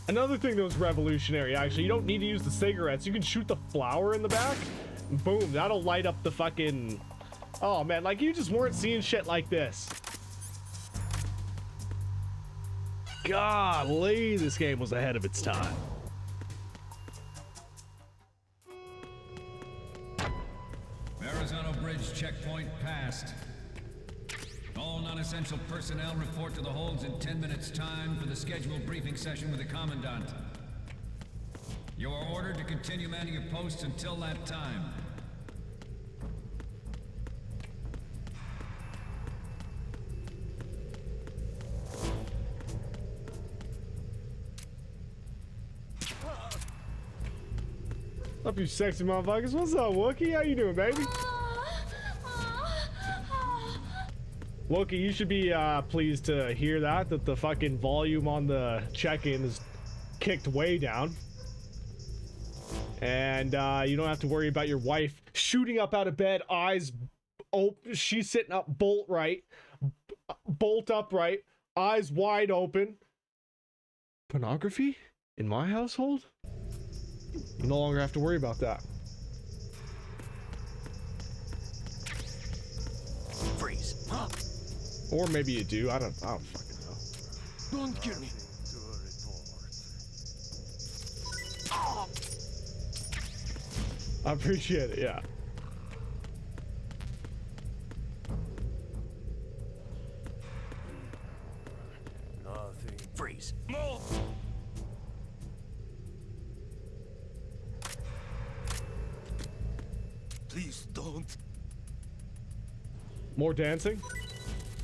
Another thing that was revolutionary, actually, you don't need to use the cigarettes. You can shoot the flower in the back. Boom, that'll light up the fucking... Oh, man, like, you just weren't seeing shit like this. Golly, this game was ahead of its time. Arizona Bridge checkpoint passed. All non-essential personnel report to the holds in 10 minutes' time for the scheduled briefing session with the Commandant. You are ordered to continue manning your posts until that time. What's up, you sexy motherfuckers? What's up, Wookie? How you doing, baby? Wookie, you should be pleased to hear that the fucking volume on the check-in is kicked way down. And you don't have to worry about your wife shooting up out of bed, eyes open. She's sitting up bolt upright, eyes wide open. Pornography in my household? You no longer have to worry about that. Freeze. Huh? Or maybe you do. I don't fucking know. Don't kill me. I appreciate it, yeah. Nothing. Freeze. No. Please don't. More dancing?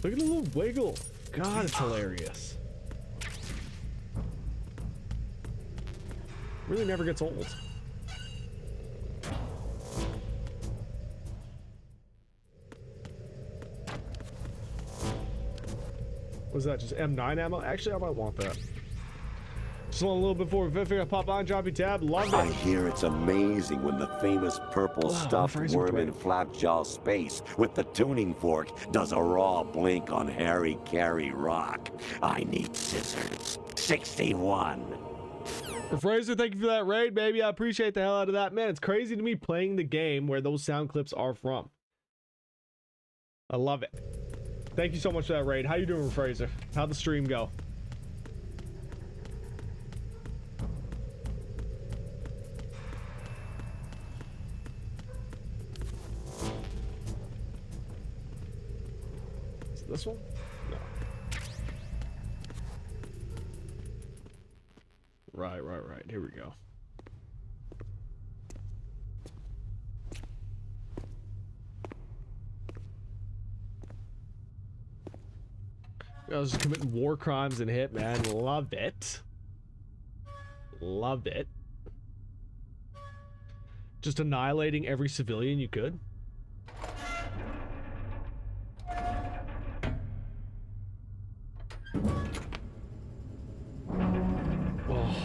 Look at the little wiggle. God, it's hilarious. Really never gets old. Was that just M9 ammo? Actually, I might want that. Just a little before we figure out pop on, drop your tab. Love it. I hear it's amazing when the famous purple stuffed Fraser worm in Dwayne. Flapjaw space with the tuning fork does a raw blink on Harry Carry Rock. I need scissors. 61. Fraser, thank you for that raid, baby. I appreciate the hell out of that. Man, it's crazy to me playing the game where those sound clips are from. I love it. Thank you so much for that raid. How you doing, Fraser? How'd the stream go? Is it this one? No. Right. Here we go. I was just committing war crimes and Hitman. Love it. Love it. Just annihilating every civilian you could. Oh.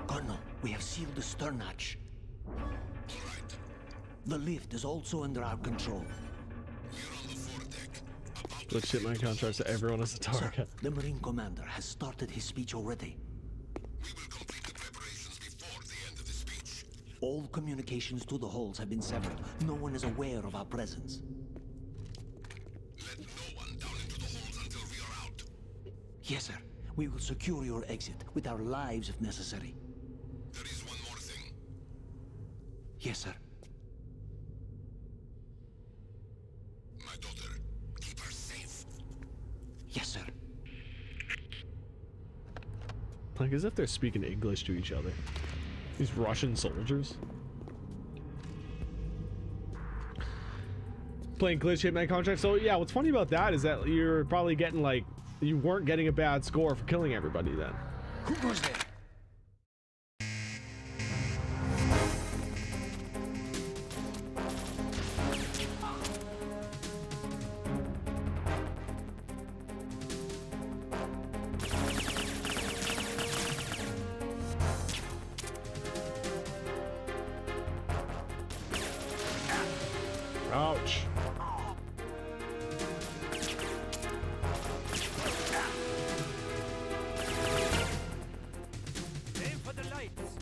Colonel, we have sealed the stern hatch. The lift is also under our control. Let's ship my contracts to everyone as a target. Sir, the Marine Commander has started his speech already. All communications to the hulls have been severed. No one is aware of our presence. Let no one down into the holes until we are out. Yes, sir. We will secure your exit with our lives if necessary. There is one more thing. Yes, sir. My daughter, keep her safe. Yes, sir. Like as if they're speaking English to each other. These Russian soldiers. Playing glitch Hitman contract. So yeah, what's funny about that is that you're probably getting like, you weren't getting a bad score for killing everybody then. Who goes there? Ouch. Aim for the lights.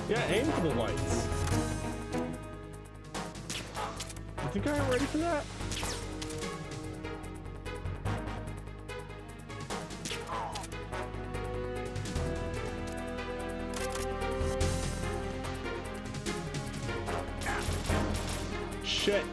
Yeah, aim for the lights. I think I'm ready for that. Shit.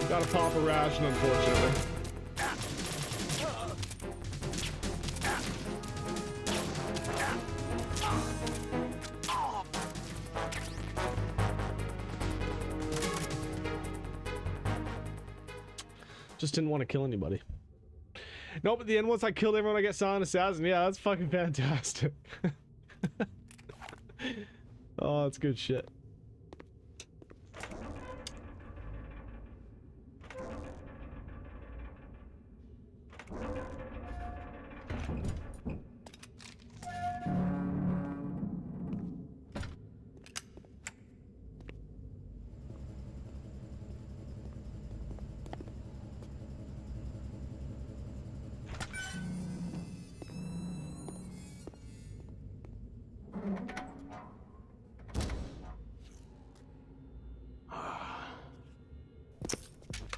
Gotta pop a ration, unfortunately. Just didn't want to kill anybody. Nope, at the end, once I killed everyone, I get Silent Assassin. Yeah, that's fucking fantastic. Oh, that's good shit.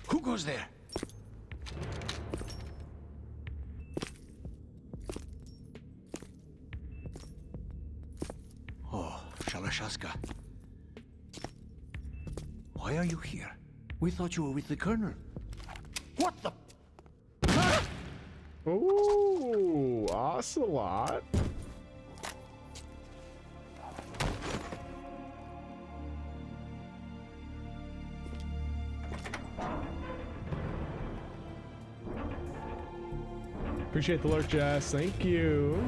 Who goes there? Oh, Shalashaska. Why are you here? We thought you were with the Colonel. What the? Ooh, Ocelot. Appreciate the lurk, Jess. Thank you.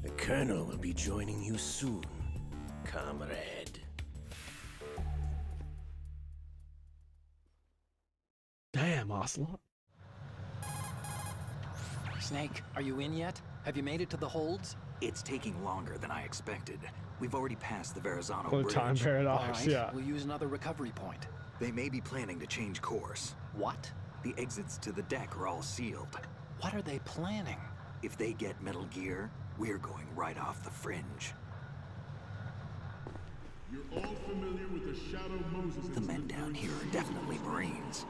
The Colonel will be joining you soon, comrade. Damn, Ocelot. Snake, are you in yet? Have you made it to the holds? It's taking longer than I expected. We've already passed the Verrazano The Bridge. time paradox, All right, yeah. we'll use another recovery point. They may be planning to change course. What? The exits to the deck are all sealed. What are they planning? If they get Metal Gear, we're going right off the fringe. You're all familiar with the Shadow Moses. The men down here are definitely Marines.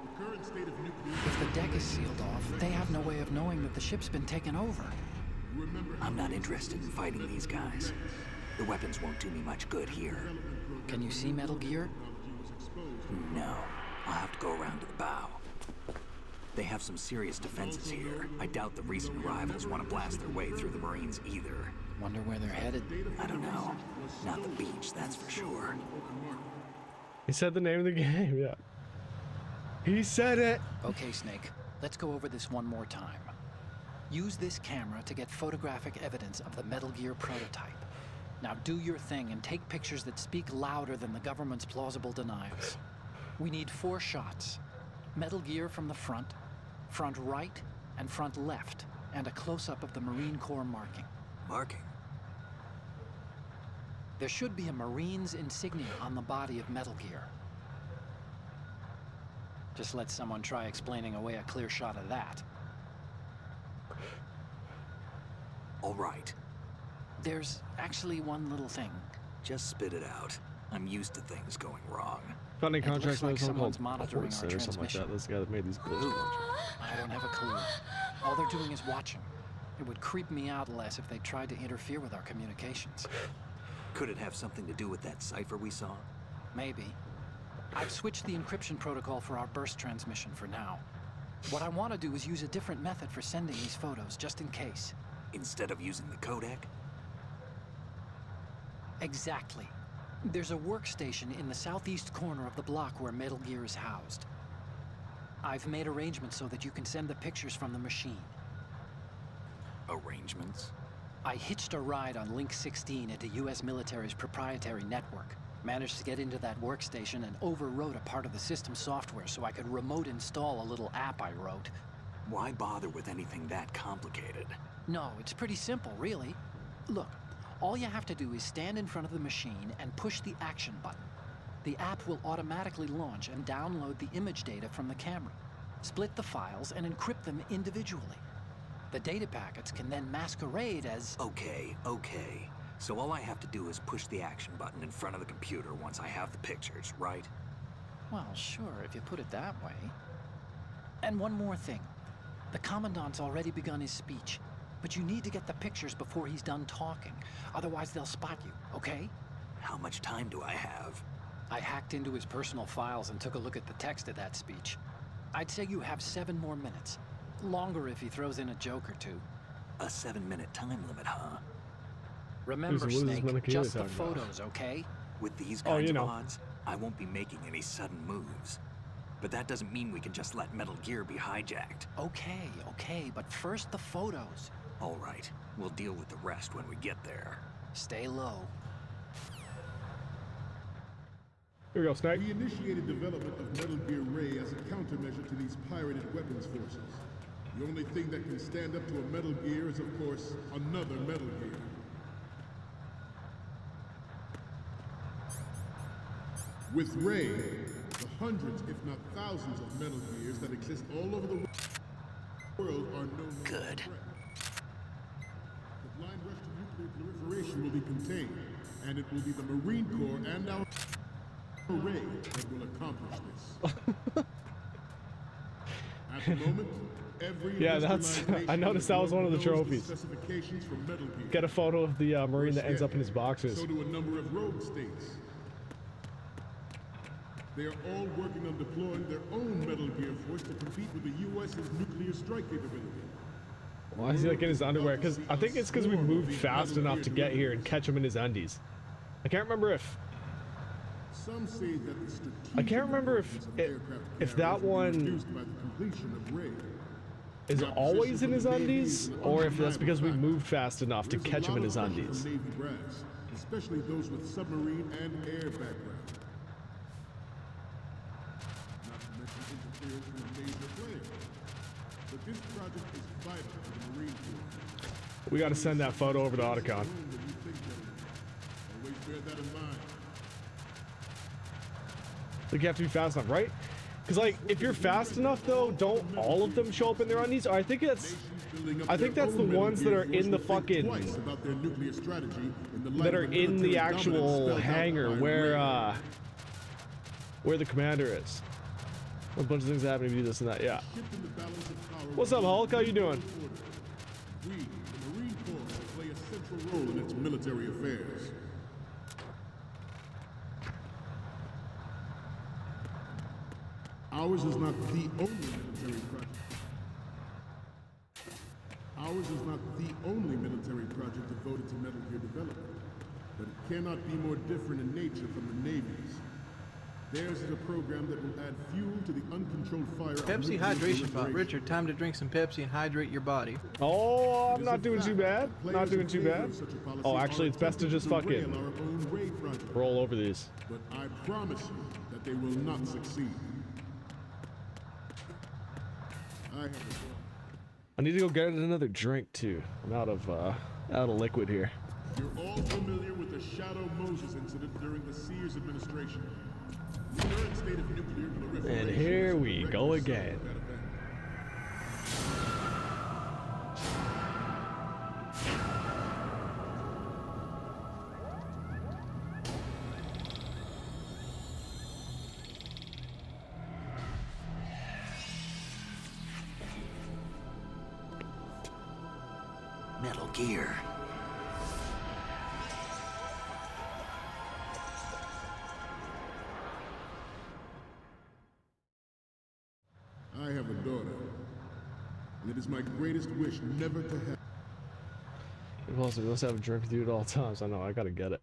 The current state of nuclear. If the deck is sealed off, they have no way of knowing that the ship's been taken over. I'm not interested in fighting these guys. The weapons won't do me much good here. Can you see Metal Gear? No. I'll have to go around to the bow. They have some serious defenses here. I doubt the recent arrivals want to blast their way through the Marines either. Wonder where they're headed? I don't know. Not the beach, that's for sure. He said the name of the game, yeah. He said it. Okay, Snake. Let's go over this one more time. Use this camera to get photographic evidence of the Metal Gear prototype. Now do your thing and take pictures that speak louder than the government's plausible denials. We need 4 shots. Metal Gear from the front right, and front left, and a close-up of the Marine Corps marking. Marking? There should be a Marine's insignia on the body of Metal Gear. Just let someone try explaining away a clear shot of that. All right. There's actually one little thing. Just spit it out. I'm used to things going wrong. Funding contracts like with someone someone's called monitoring Horse our or something like transmission. that. This guy that made these bullshit. I don't have a clue. All they're doing is watching. It would creep me out less if they tried to interfere with our communications. Could it have something to do with that cipher we saw? Maybe. I've switched the encryption protocol for our burst transmission for now. What I want to do is use a different method for sending these photos, just in case. Instead of using the codec? Exactly. There's a workstation in the southeast corner of the block where Metal Gear is housed. I've made arrangements so that you can send the pictures from the machine. Arrangements? I hitched a ride on Link 16 into US military's proprietary network. Managed to get into that workstation and overwrote a part of the system software so I could remote install a little app I wrote. Why bother with anything that complicated? No, it's pretty simple, really. Look, all you have to do is stand in front of the machine and push the action button. The app will automatically launch and download the image data from the camera, split the files, and encrypt them individually. The data packets can then masquerade as... Okay. So all I have to do is push the action button in front of the computer once I have the pictures, right? Well, sure, if you put it that way. And one more thing. The Commandant's already begun his speech, but you need to get the pictures before he's done talking. Otherwise, they'll spot you, okay? How much time do I have? I hacked into his personal files and took a look at the text of that speech. I'd say you have 7 more minutes. Longer if he throws in a joke or two. A 7-minute time limit, huh? Remember, Snake, just the photos, okay? With these kinds you know. of odds, I won't be making any sudden moves. But that doesn't mean we can just let Metal Gear be hijacked. Okay, but first the photos. All right, we'll deal with the rest when we get there. Stay low. Here we go, Snake. We initiated development of Metal Gear Ray as a countermeasure to these pirated weapons forces. The only thing that can stand up to a Metal Gear is, of course, another Metal Gear. With Ray, the hundreds, if not thousands, of Metal Gears that exist all over the world are no longer Good. a threat. The blind rush to nuclear proliferation will be contained, and it will be the Marine Corps and our Ray that will accomplish this. At the moment, Yeah, that's. I noticed that was one of the trophies. Get a photo of the Marine that ends up in his boxers. So do a number of rogue states. They are all working on deploying their own Metal Gear force to compete with the U.S.'s nuclear strike capability. Why is he like in his underwear? Because I think it's because we moved fast enough to get here and catch him in his undies. I can't remember if. Some say that the I can't remember if that one is always in his undies, or if that's because we moved fast enough to catch him in his undies. Navy brass, especially those with submarine and air background. Not to mention interference from a major player. But this project is vital to the Marine Corps. We got to send that photo over to Otacon. Always bear that in mind. Like you have to be fast enough, right? Because like if you're fast enough though, don't all of them show up in their undies? Or I think that's the ones that are in the fucking that are in the actual hangar where the commander is. A bunch of things happen if you do this and that. Yeah. What's up, Hulk? How you doing? We, the Marine Corps, play a central role in its military affairs. Ours is not the only military project. Ours is not the only military project devoted to Metal Gear development, but it cannot be more different in nature from the Navy's. Theirs is a program that will add fuel to the uncontrolled fire. Pepsi hydration pot. Richard, time to drink some Pepsi and hydrate your body. Oh, I'm not doing too bad. Not doing too bad. Oh, actually, it's best to just fucking roll over these. But I promise you that they will not succeed. I need to go get another drink too. I'm out of liquid here. You're all familiar with the Shadow Moses incident during the Sears administration. The current state of nuclear proliferation. And here we go again. Metal Gear. I have a daughter, and it is my greatest wish never to have. We must have a drink with you at all times. I know, I gotta get it.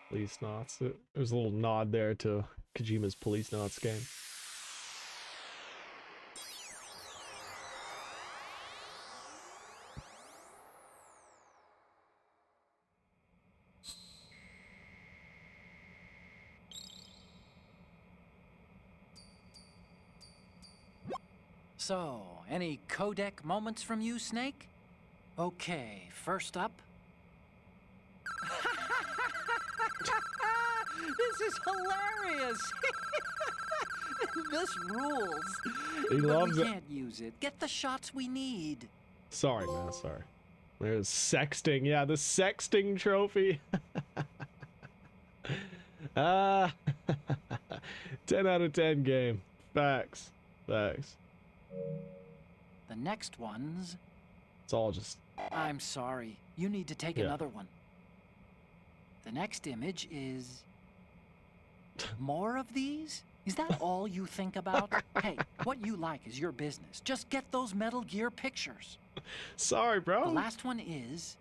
Police knots. There's a little nod there to Kojima's Police Knots game. So, any codec moments from you, Snake? Okay, first up. This is hilarious! This rules. He loves it. We can't use it. Get the shots we need. Sorry, man, sorry. There's sexting. Yeah, the sexting trophy. 10 out of 10 game. Facts. Facts. The next one's... It's all just... I'm sorry. You need to take another one. The next image is... More of these? Is that all you think about? Hey, what you like is your business. Just get those Metal Gear pictures. Sorry, bro. The last one is...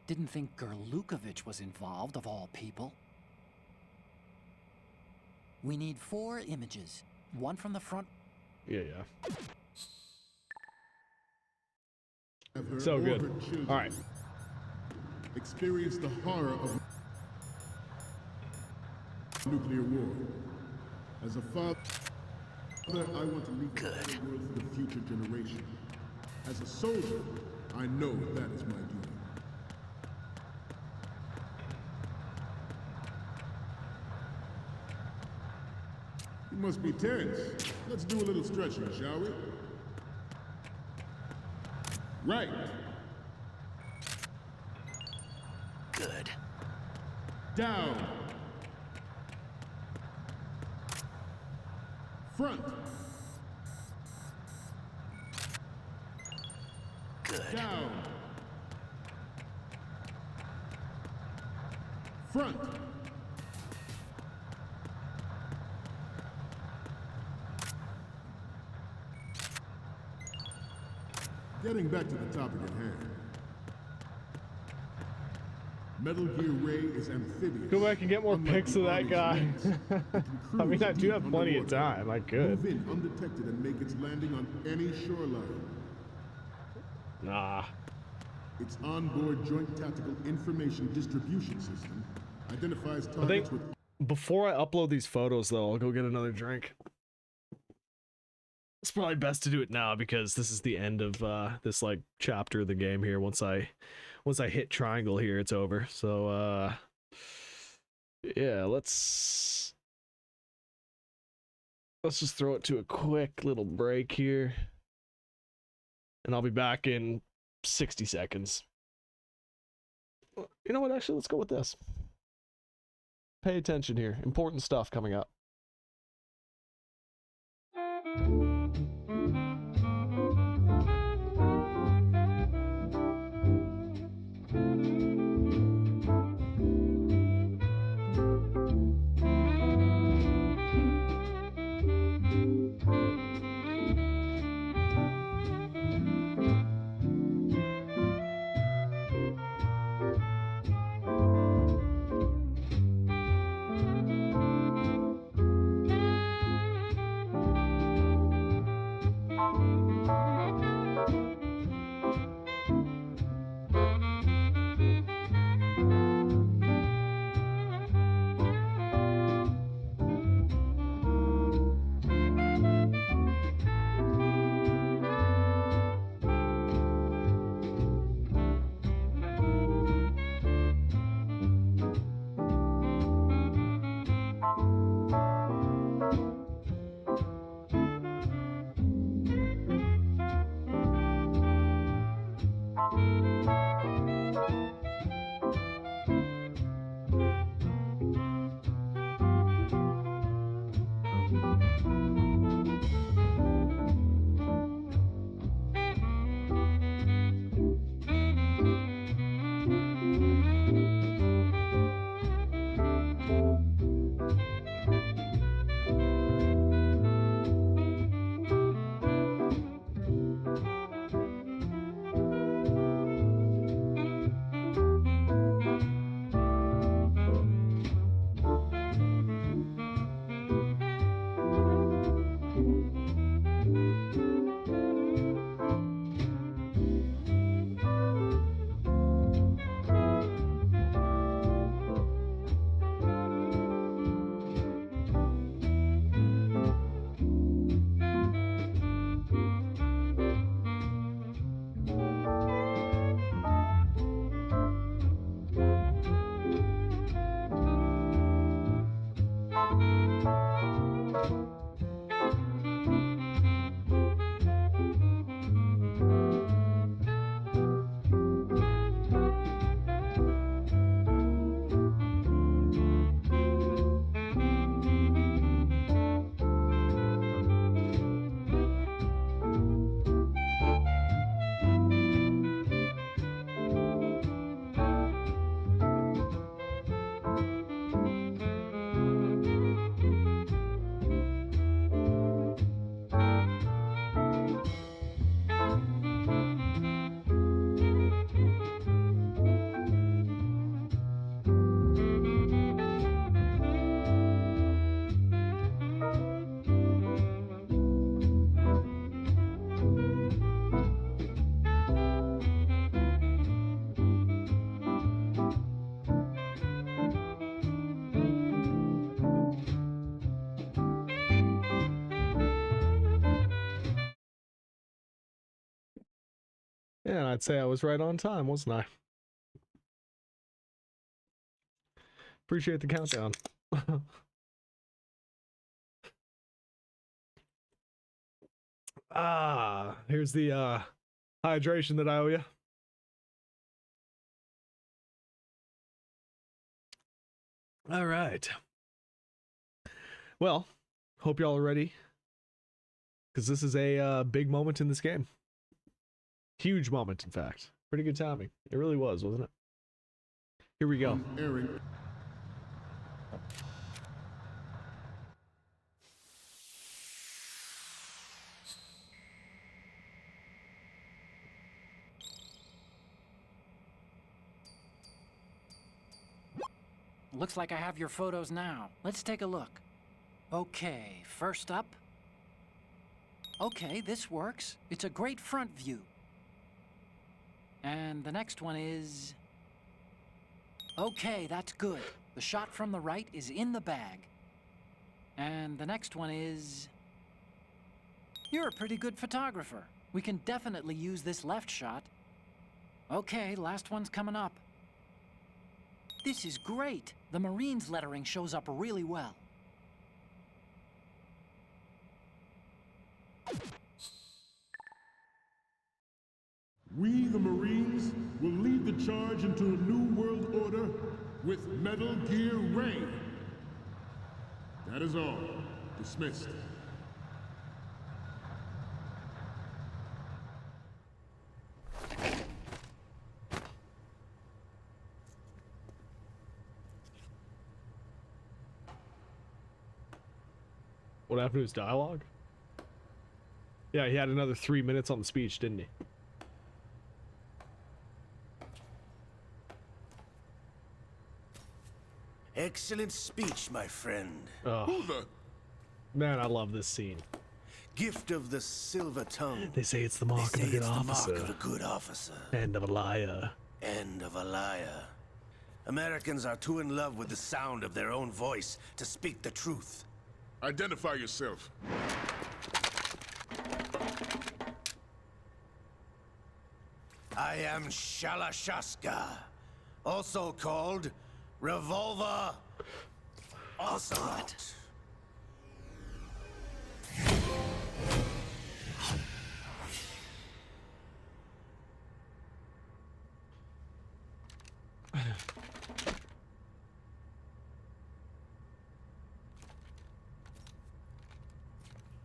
Didn't think Gerlukovich was involved, of all people. We need 4 images. One from the front. Yeah. So good. All right. Experience the horror of nuclear war. As a father, I want to leave a better world for the future generation. As a soldier, I know that is my duty. You must be tense. Let's do a little stretching, shall we? Right. Good. Down. Front. Good. Down. Front. Getting back to the topic at hand. Metal Gear Ray is amphibious. Go back and get more pics of that guy. I mean, I do have plenty of time. I could. Move in undetected and make its landing on any shoreline. Nah. Its onboard joint tactical information distribution system identifies I targets think with... before I upload these photos, though, I'll go get another drink. It's probably best to do it now because this is the end of this like chapter of the game here. Once I hit triangle here, it's over. So yeah, let's just throw it to a quick little break here. And I'll be back in 60 seconds. You know what, actually, let's go with this. Pay attention here. Important stuff coming up. Yeah, I'd say I was right on time, wasn't I? Appreciate the countdown. Here's the hydration that I owe you. All right. Well, hope y'all are ready, because this is a big moment in this game. Huge moment, in fact. Pretty good timing. It really was, wasn't it? Here we go. Airing. Looks like I have your photos now. Let's take a look. Okay, first up. Okay, this works. It's a great front view. And the next one is... Okay, that's good. The shot from the right is in the bag. And the next one is... You're a pretty good photographer. We can definitely use this left shot. Okay, last one's coming up. This is great. The Marines lettering shows up really well. We, the Marines, will lead the charge into a new world order with Metal Gear Ray. That is all. Dismissed. What happened to his dialogue? Yeah, he had another 3 minutes on the speech, didn't he? Excellent speech, my friend. Oh, man, I love this scene. Gift of the silver tongue. They say it's the mark of a good officer. The mark of a good officer. And of a liar. And of a liar. Americans are too in love with the sound of their own voice to speak the truth. Identify yourself. I am Shalashaska, also called Revolver Ocelot.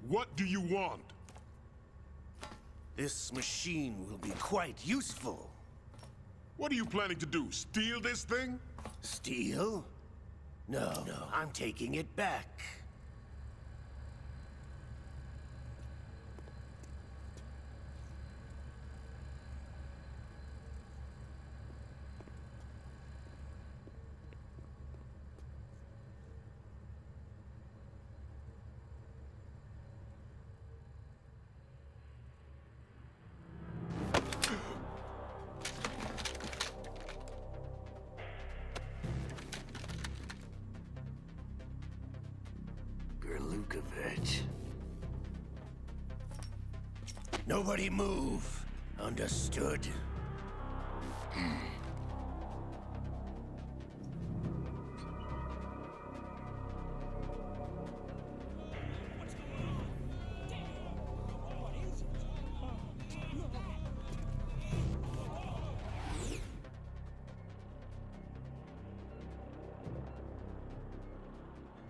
What do you want? This machine will be quite useful. What are you planning to do? Steal this thing? Steal? No, I'm taking it back. Nobody move. Understood?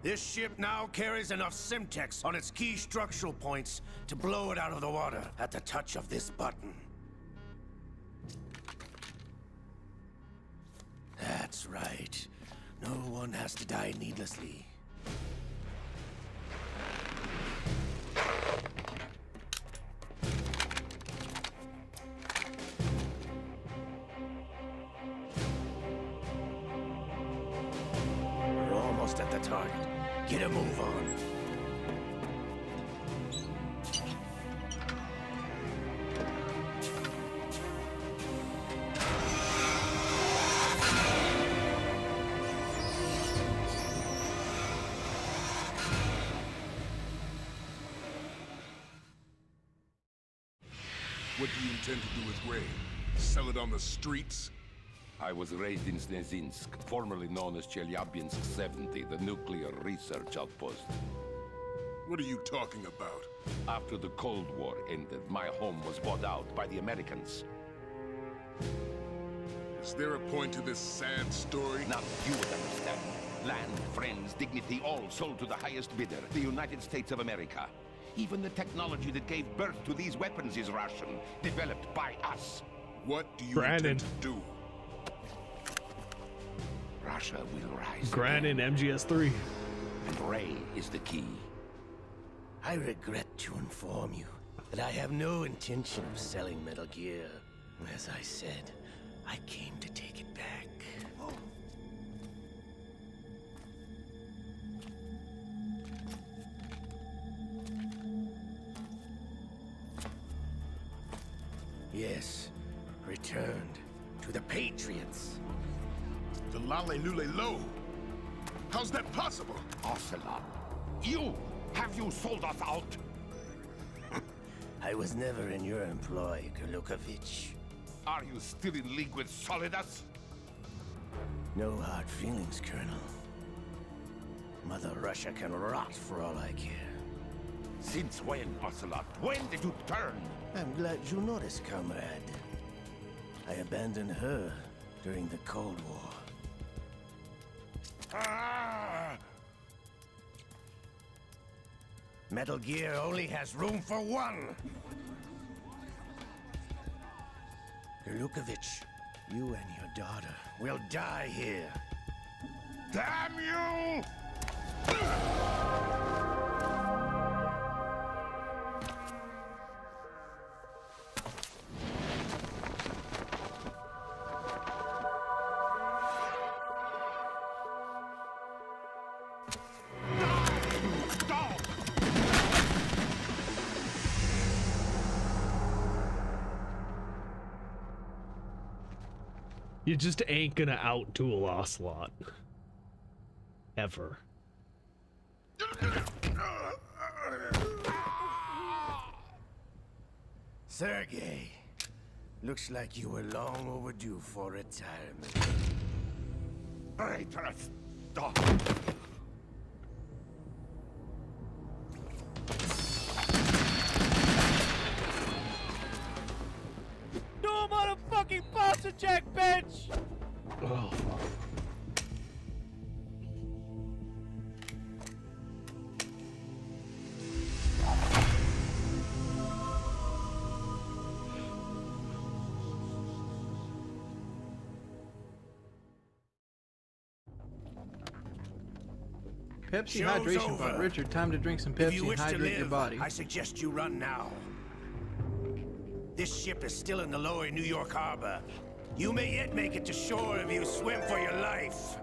This ship now carries enough Simtex on its key structural points to blow it out of the water at the touch of this button. That's right. No one has to die needlessly. We're almost at the target. Get a move on. What do you intend to do with Ray? Sell it on the streets? I was raised in Snezinsk, formerly known as Chelyabinsk 70, the nuclear research outpost. What are you talking about? After the Cold War ended, my home was bought out by the Americans. Is there a point to this sad story? Now you would understand. Land, friends, dignity, all sold to the highest bidder, the United States of America. Even the technology that gave birth to these weapons is Russian, developed by us. What do you intend to do? Russia will rise. Granin MGS3. And Ray is the key. I regret to inform you that I have no intention of selling Metal Gear. As I said, I came to take it back. Yes, returned to the Patriots. The Lale Lule Lo? How's that possible? Ocelot, have you sold us out? I was never in your employ, Kurlukovich. Are you still in league with Solidus? No hard feelings, Colonel. Mother Russia can rot for all I care. Since when, Ocelot? When did you turn? I'm glad you noticed, comrade. I abandoned her during the Cold War. Metal Gear only has room for one! Kurlukovich, you and your daughter will die here. Damn you! You just ain't gonna out-duel Ocelot. Ever. Sergei, looks like you were long overdue for retirement. Traitorous dog! No motherfucking pulse check, bitch! Oh, fuck. Pepsi Show's hydration over. bar. Richard, time to drink some If Pepsi you and wish to hydrate your live, body. I suggest you run now. This ship is still in the lower New York harbor. You may yet make it to shore if you swim for your life.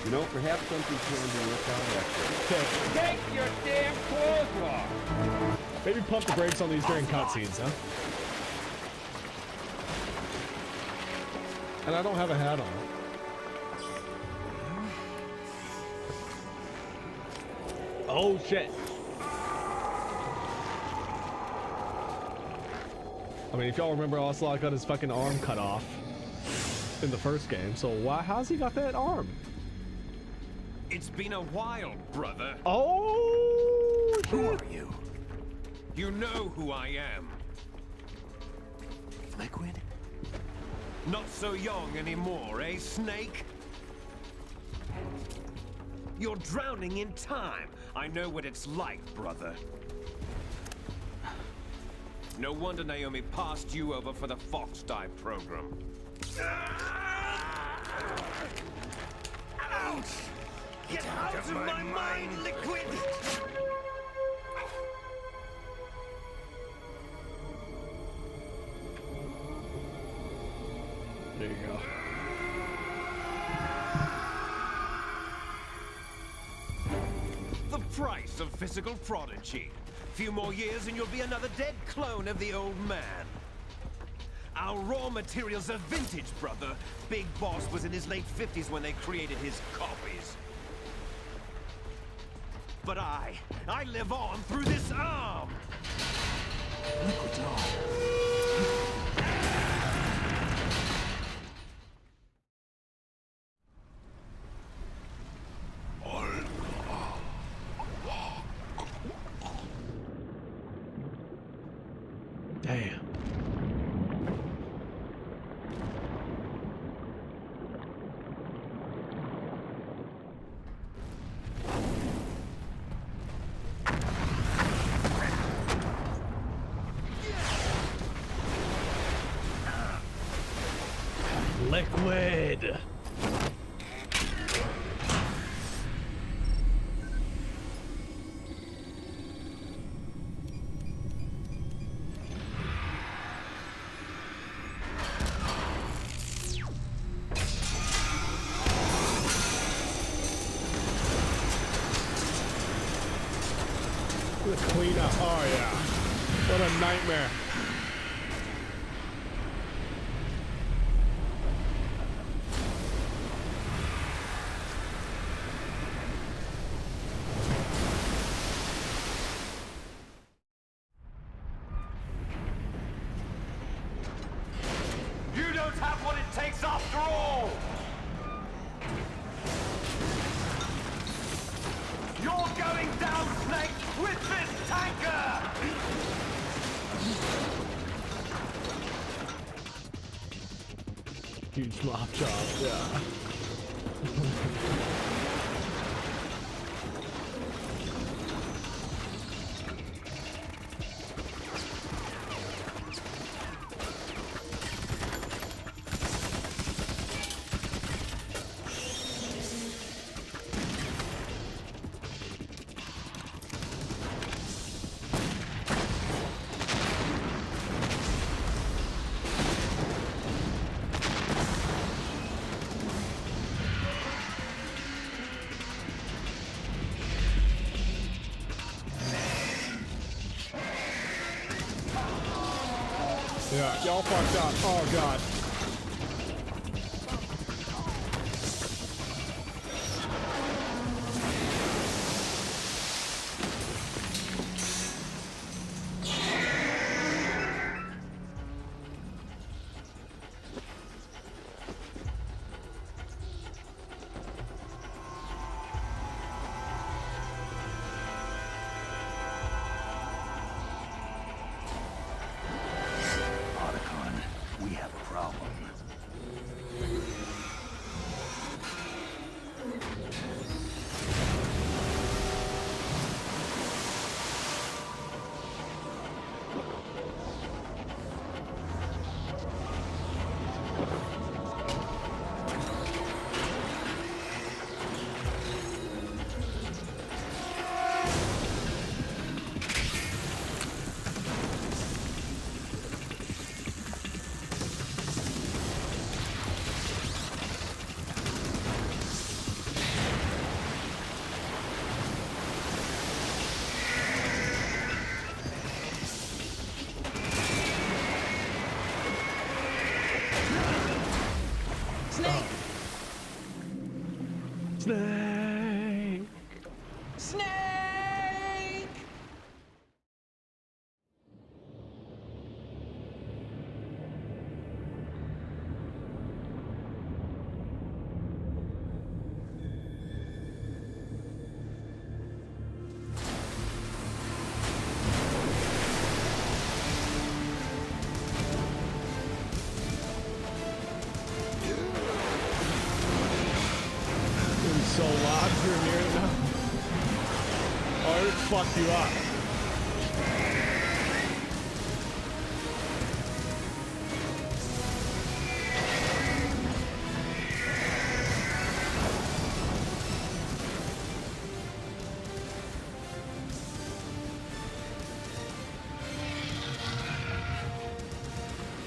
You know, perhaps something can be worked out after. Take your damn clothes off! Maybe pump the brakes on these during cutscenes, huh? And I don't have a hat on. Oh shit. I mean, if y'all remember, Ocelot got his fucking arm cut off in the first game, so how's he got that arm? It's been a while, brother. Oh, who are you? You know who I am. Liquid? Not so young anymore, eh, Snake? You're drowning in time. I know what it's like, brother. No wonder Naomi passed you over for the Fox Dive program. Ouch! Get out of my mind, Liquid! the price of physical prodigy. Few more years and you'll be another dead clone of the old man. Our raw materials are vintage, brother. Big Boss was in his late 50s when they created his copies. But I live on through this arm! Damn. Liquid. The cleanup. Oh yeah. What a nightmare. You don't have what it takes after all! You're going down, Snake, with this tanker! Huge mop job, yeah. Yeah, y'all fucked up. Oh god. We have a problem. Snake! Snake! So loud for a near enough. Oh, it fucked you up.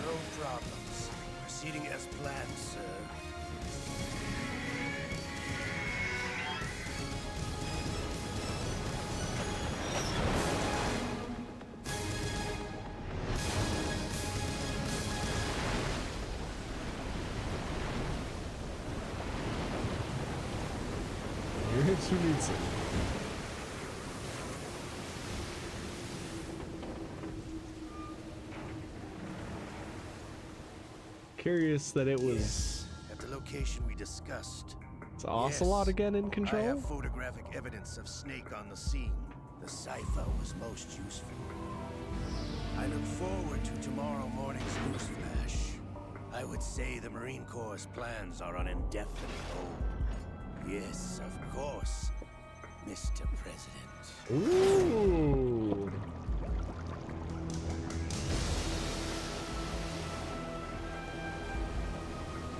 No problems. Proceeding as planned, sir. dudes. Curious that it was... Yes, at the location we discussed. It's Ocelot again in control? I have photographic evidence of Snake on the scene. The cipher was most useful. I look forward to tomorrow morning's news flash. I would say the Marine Corps' plans are on indefinite hold. Yes, of course, Mr. President. Ooh.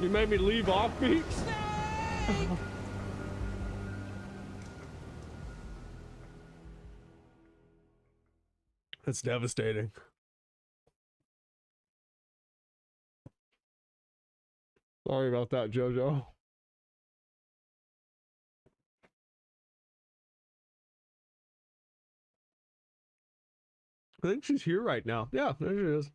You made me leave offbeat? That's devastating. Sorry about that, Jojo. I think she's here right now. Yeah, there she is.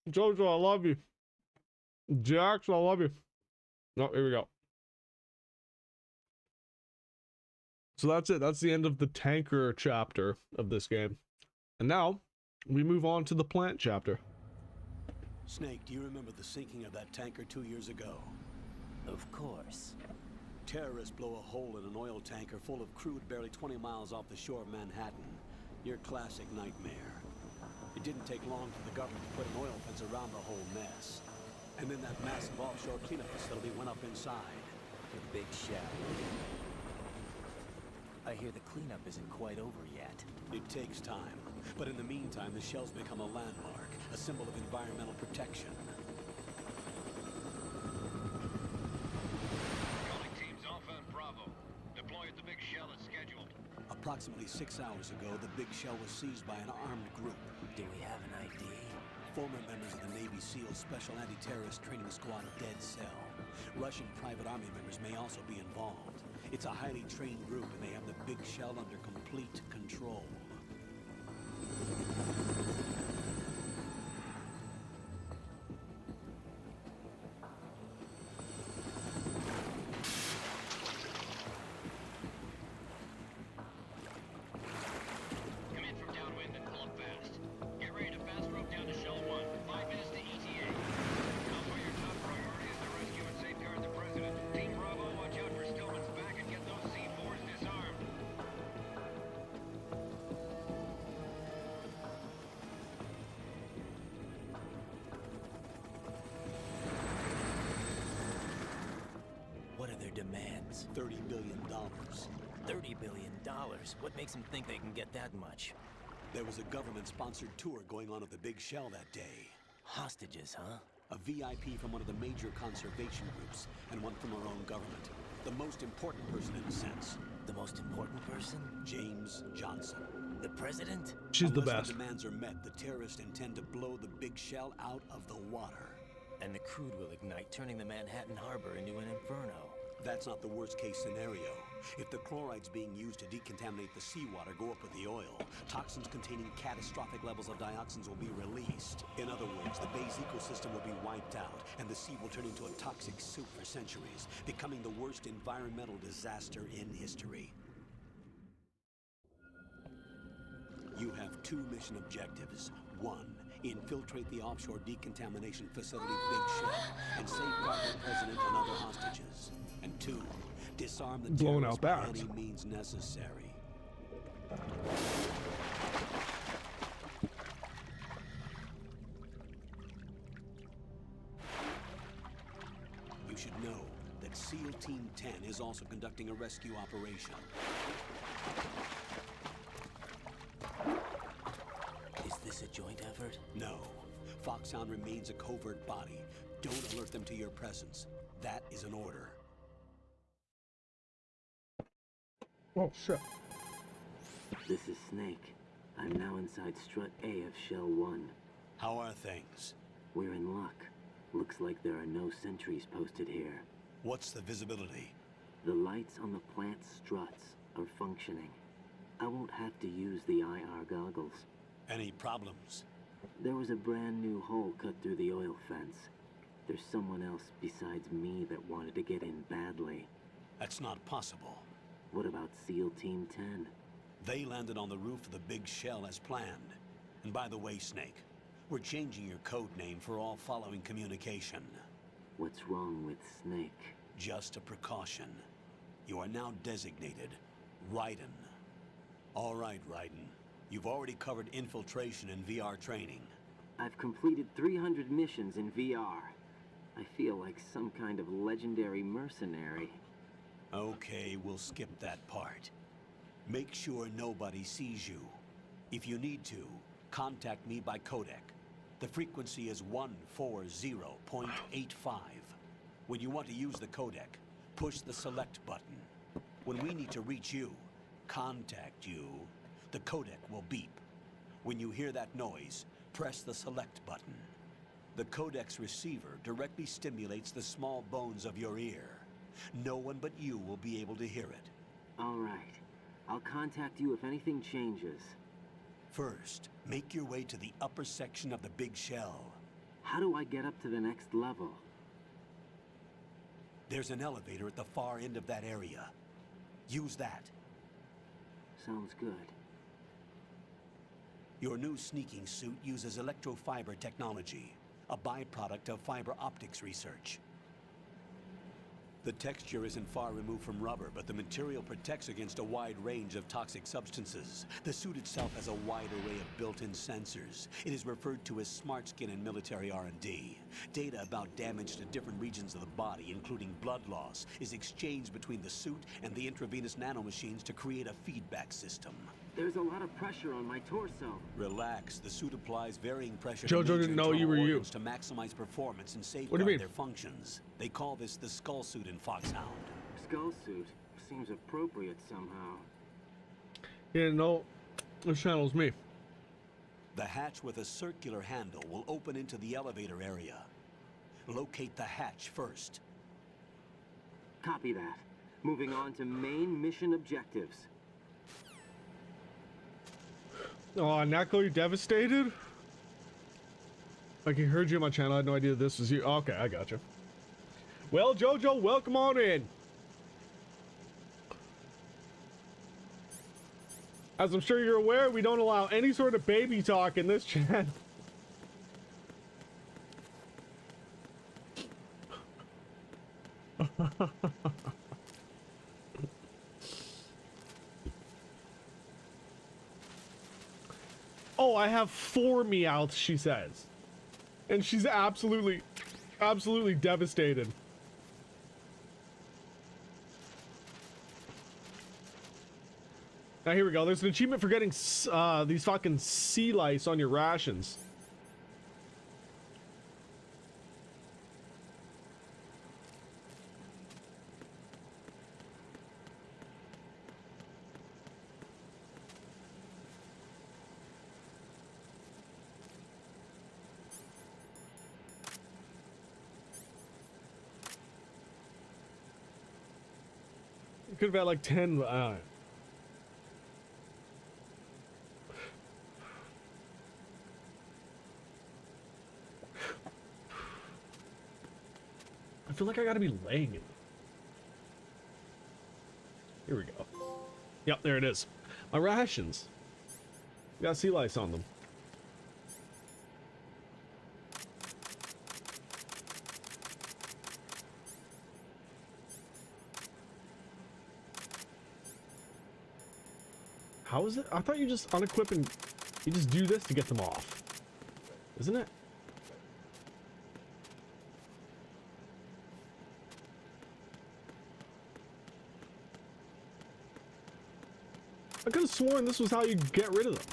Jojo, I love you. Jax, I love you. No, here we go. So that's it. That's the end of the tanker chapter of this game. And now, we move on to the plant chapter. Snake, do you remember the sinking of that tanker 2 years ago? Of course. Terrorists blow a hole in an oil tanker full of crude barely 20 miles off the shore of Manhattan. Your classic nightmare. It didn't take long for the government to put an oil fence around the whole mess. And then that massive offshore cleanup facility went up inside. The big shell. I hear the cleanup isn't quite over yet. It takes time. But in the meantime, the shell's become a landmark, a symbol of environmental protection. Calling teams Alpha and Bravo. Deploy at the big shell as scheduled. Approximately 6 hours ago, the big shell was seized by an armed group. Do we have an ID? Former members of the Navy SEAL Special Anti-Terrorist Training Squad Dead Cell. Russian private army members may also be involved. It's a highly trained group, and they have the big shell under complete control. Come in from downwind and pull up fast. Get ready to fast rope down to Shell 1. 5 minutes to ETA. Also, your top priority is to rescue and safeguard the President. Team Bravo, watch out for Stillman's back and get those C4s disarmed. What are their demands? $30 billion. $30 billion? What makes them think they can get that much? There was a government-sponsored tour going on at the big shell that day. Hostages, huh? A VIP from one of the major conservation groups, and one from our own government. The most important person in a sense. The most important person? James Johnson. The president? She's the Unless best. the demands are met, the terrorists intend to blow the big shell out of the water. And the crude will ignite, turning the Manhattan Harbor into an inferno. That's not the worst-case scenario. If the chlorides being used to decontaminate the seawater go up with the oil, toxins containing catastrophic levels of dioxins will be released. In other words, the bay's ecosystem will be wiped out, and the sea will turn into a toxic soup for centuries, becoming the worst environmental disaster in history. You have 2 mission objectives. 1, infiltrate the offshore decontamination facility Big Shell and safeguard the president and other hostages. And 2, disarm the Blown terrorists out by barracks. any means necessary. You should know that SEAL Team 10 is also conducting a rescue operation. Is this a joint effort? No. Foxhound remains a covert body. Don't alert them to your presence. That is an order. Oh, shit. This is Snake. I'm now inside Strut A of Shell 1. How are things? We're in luck. Looks like there are no sentries posted here. What's the visibility? The lights on the plant struts are functioning. I won't have to use the IR goggles. Any problems? There was a brand new hole cut through the oil fence. There's someone else besides me that wanted to get in badly. That's not possible. What about SEAL Team 10? They landed on the roof of the big shell as planned. And by the way, Snake, we're changing your code name for all following communication. What's wrong with Snake? Just a precaution. You are now designated Raiden. All right, Raiden. You've already covered infiltration and VR training. I've completed 300 missions in VR. I feel like some kind of legendary mercenary. Okay, we'll skip that part. Make sure nobody sees you. If you need to, contact me by codec. The frequency is 140.85. When you want to use the codec, push the select button. When we need to reach you, contact you, the codec will beep. When you hear that noise, press the select button. The codec's receiver directly stimulates the small bones of your ear. No one but you will be able to hear it. All right. I'll contact you if anything changes. First, make your way to the upper section of the big shell. How do I get up to the next level? There's an elevator at the far end of that area. Use that. Sounds good. Your new sneaking suit uses electrofiber technology, a byproduct of fiber optics research. The texture isn't far removed from rubber, but the material protects against a wide range of toxic substances. The suit itself has a wide array of built-in sensors. It is referred to as smart skin in military R&D. Data about damage to different regions of the body, including blood loss, is exchanged between the suit and the intravenous nanomachines to create a feedback system. There's a lot of pressure on my torso. Relax. The suit applies varying pressure Jojo to major didn't know you were internal you. organs to maximize performance and What do you safeguard mean? their functions. They call this the skull suit in Foxhound. Skull suit seems appropriate somehow. Yeah, no, this channel's me. The hatch with a circular handle will open into the elevator area. Locate the hatch first. Copy that. Moving on to main mission objectives. Oh, Nako, you devastated? Like, he heard you on my channel. I had no idea this was you. Okay, I got you. Well, Jojo, welcome on in. As I'm sure you're aware, we don't allow any sort of baby talk in this channel. Oh, I have 4 Meowths, she says. And she's absolutely devastated. Now here we go. There's an achievement for getting these fucking sea lice on your rations. Could have had like 10. I feel like I gotta be laying it. Here we go. Yep, there it is. My rations. Got sea lice on them. How is it? I thought you just unequip and you just do this to get them off. Isn't it? I could have sworn this was how you get rid of them.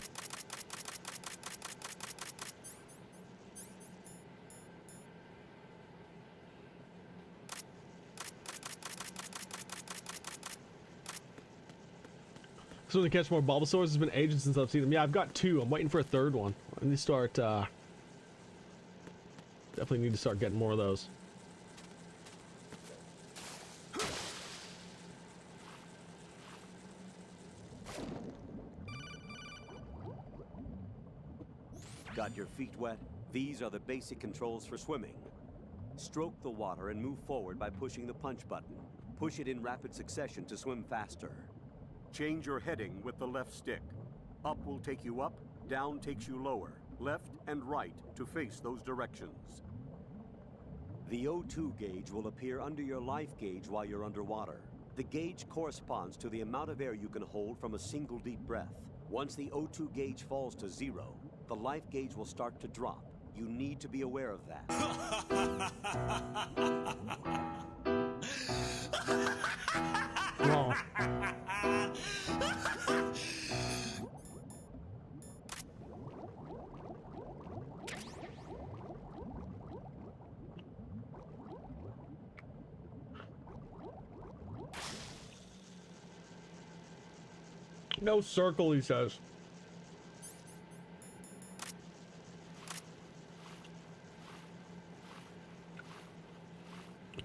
So to catch more Bulbasaurs, it's been ages since I've seen them. Yeah, I've got 2. I'm waiting for a 3rd one. I need to start, definitely need to start getting more of those. Got Got your feet wet? These are the basic controls for swimming. Stroke the water and move forward by pushing the punch button. Push it in rapid succession to swim faster. Change your heading with the left stick. Up will take you up, down takes you lower. Left and right to face those directions. The O2 gauge will appear under your life gauge while you're underwater. The gauge corresponds to the amount of air you can hold from a single deep breath. Once the O2 gauge falls to 0, the life gauge will start to drop. You need to be aware of that. Wrong. No circle, he says.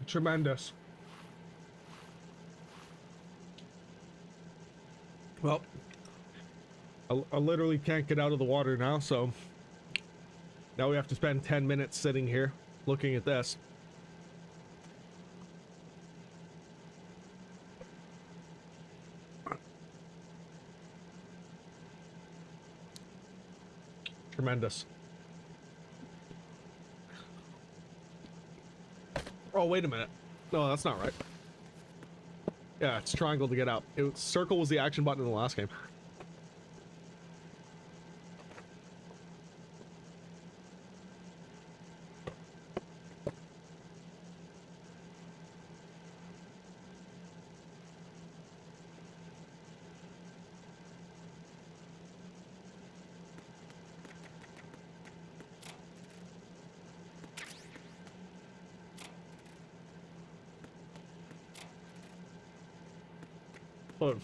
Tremendous. Well, I literally can't get out of the water now, so now we have to spend 10 minutes sitting here looking at this. Tremendous. Oh, wait a minute. No, that's not right. Yeah, it's triangle to get out. Circle was the action button in the last game. Hold.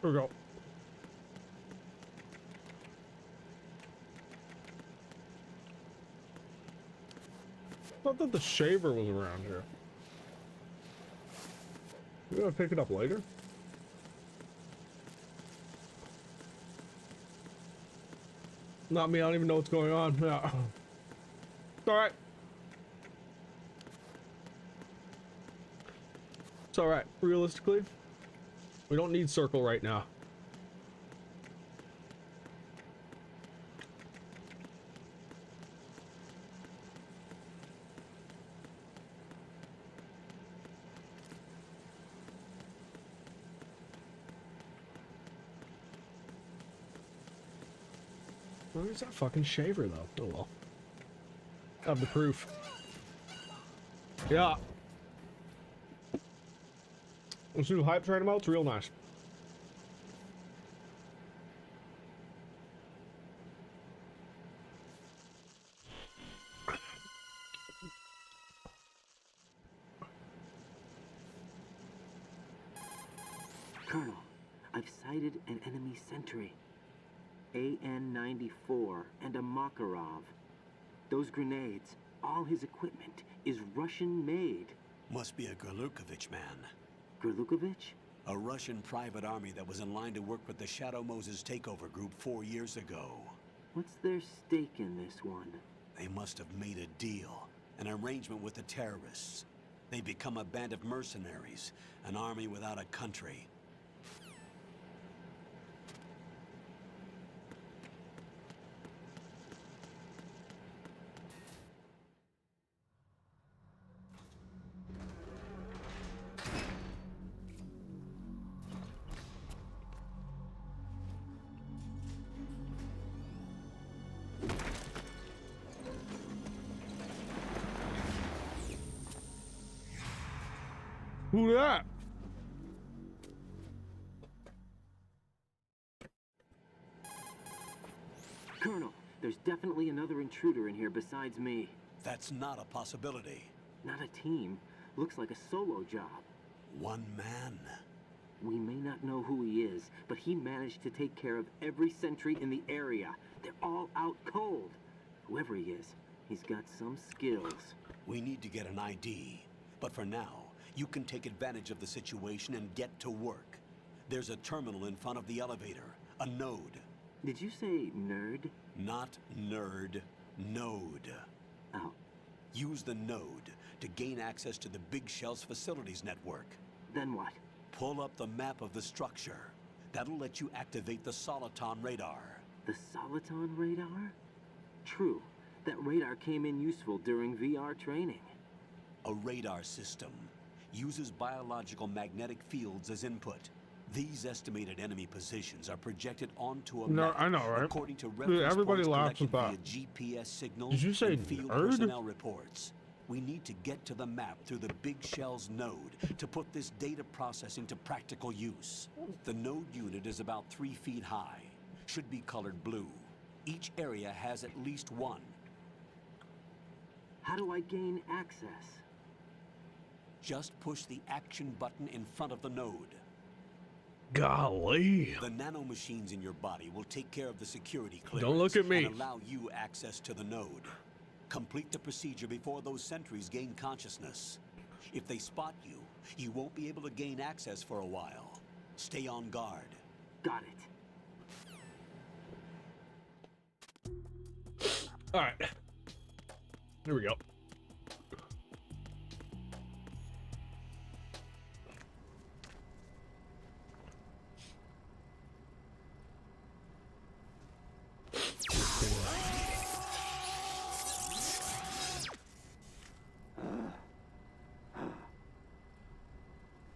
Here we go. I thought that the shaver was around here. You gonna pick it up later? Not me, I don't even know what's going on. Yeah. It's alright. It's alright. Realistically, we don't need circle right now. Where's that fucking shaver, though? Oh well. Have the proof. Yeah. This new hype train emote's real nice. Colonel, I've sighted an enemy sentry. AN-94 and a Makarov. Those grenades, all his equipment, is Russian-made. Must be a Gerlukovich man. Gerlukovich? A Russian private army that was in line to work with the Shadow Moses takeover group 4 years ago. What's their stake in this one? They must have made a deal, an arrangement with the terrorists. They become a band of mercenaries, an army without a country. Who that? Colonel, there's definitely another intruder in here besides me. That's not a possibility. Not a team. Looks like a solo job. One man. We may not know who he is, but he managed to take care of every sentry in the area. They're all out cold. Whoever he is, he's got some skills. We need to get an ID. But for now, You can take advantage of the situation and get to work. There's a terminal in front of the elevator, a node. Did you say nerd? Not nerd, node. Oh. Use the node to gain access to the Big Shell's facilities network. Then what? Pull up the map of the structure. That'll let you activate the Soliton radar. The Soliton radar? True. That radar came in useful during VR training. A radar system uses biological magnetic fields as input. These estimated enemy positions are projected onto a map I know, right? according to Dude, reference everybody points laughs collected at that. via GPS signals Did you say and field nerd? personnel reports. We need to get to the map through the Big Shell's node to put this data processing to practical use. The node unit is about 3 feet high. Should be colored blue. Each area has at least one. How do I gain access? Just push the action button in front of the node. Golly. The nanomachines in your body will take care of the security clearance. Don't look at me. And allow you access to the node. Complete the procedure before those sentries gain consciousness. If they spot you, you won't be able to gain access for a while. Stay on guard. Got it. All right. Here we go.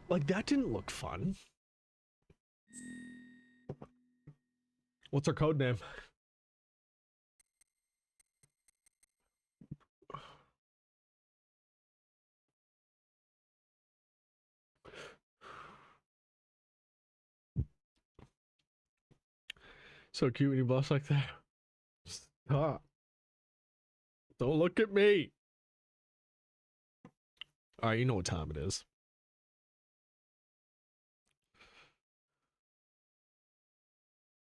Like, that didn't look fun. What's our code name? So cute when you bust like that. Stop. Don't look at me. All right, you know what time it is.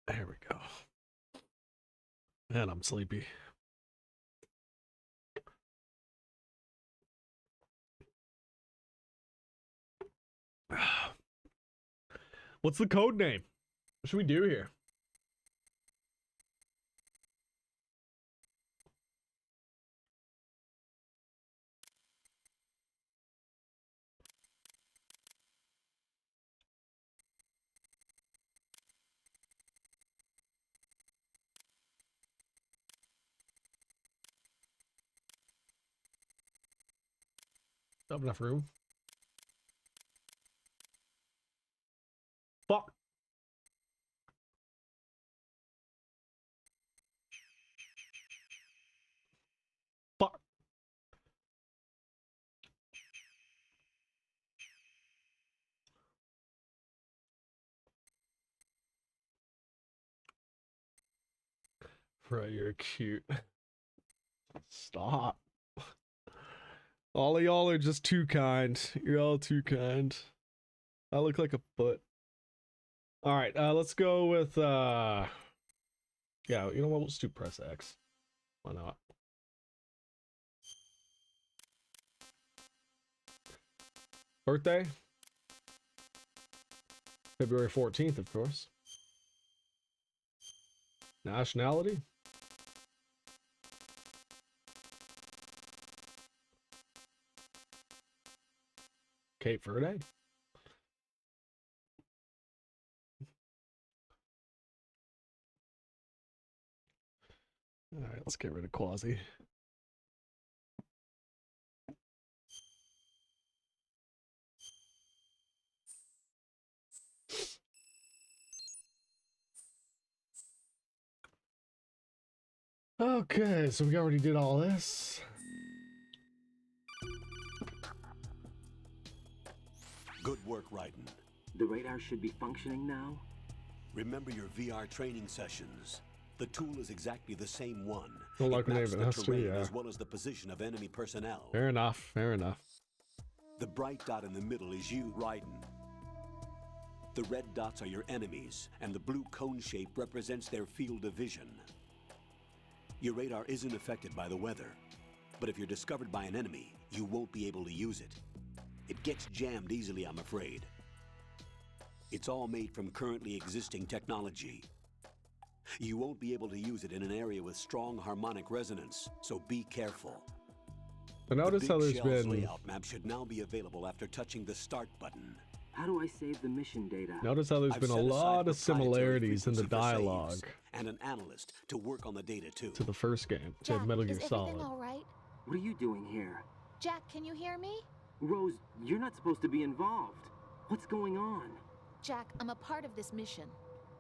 There we go. Man, I'm sleepy. What's the code name? What should we do here? Not enough room. Fuck. Fuck. Bro, you're cute. Stop. All of y'all are just too kind. You're all too kind. I look like a foot. All right, let's go with yeah, you know what? Let's do press X. Why not? Birthday? February 14th, of course. Nationality? Cape Verde? All right, let's get rid of Quasi. Okay, so we already did all this. Good work, Raiden. The radar should be functioning now? Remember your VR training sessions. The tool is exactly the same one. Don't like It the name maps of the it, has to, terrain yeah. as well as the position of enemy personnel. Fair enough, fair enough. The bright dot in the middle is you, Raiden. The red dots are your enemies, and the blue cone shape represents their field of vision. Your radar isn't affected by the weather, but if you're discovered by an enemy, you won't be able to use it. It gets jammed easily, I'm afraid. It's all made from currently existing technology. You won't be able to use it in an area with strong harmonic resonance, so be careful. I notice how there's been... layout map should now be available after touching the start button. How do I save the mission data? Notice how there's been a lot of similarities in the dialogue. And an analyst to work on the data too. To the first game, to Jack, Metal Gear is Solid. everything all right? What are you doing here? Jack, can you hear me? Rose, you're not supposed to be involved. What's going on? Jack, I'm a part of this mission.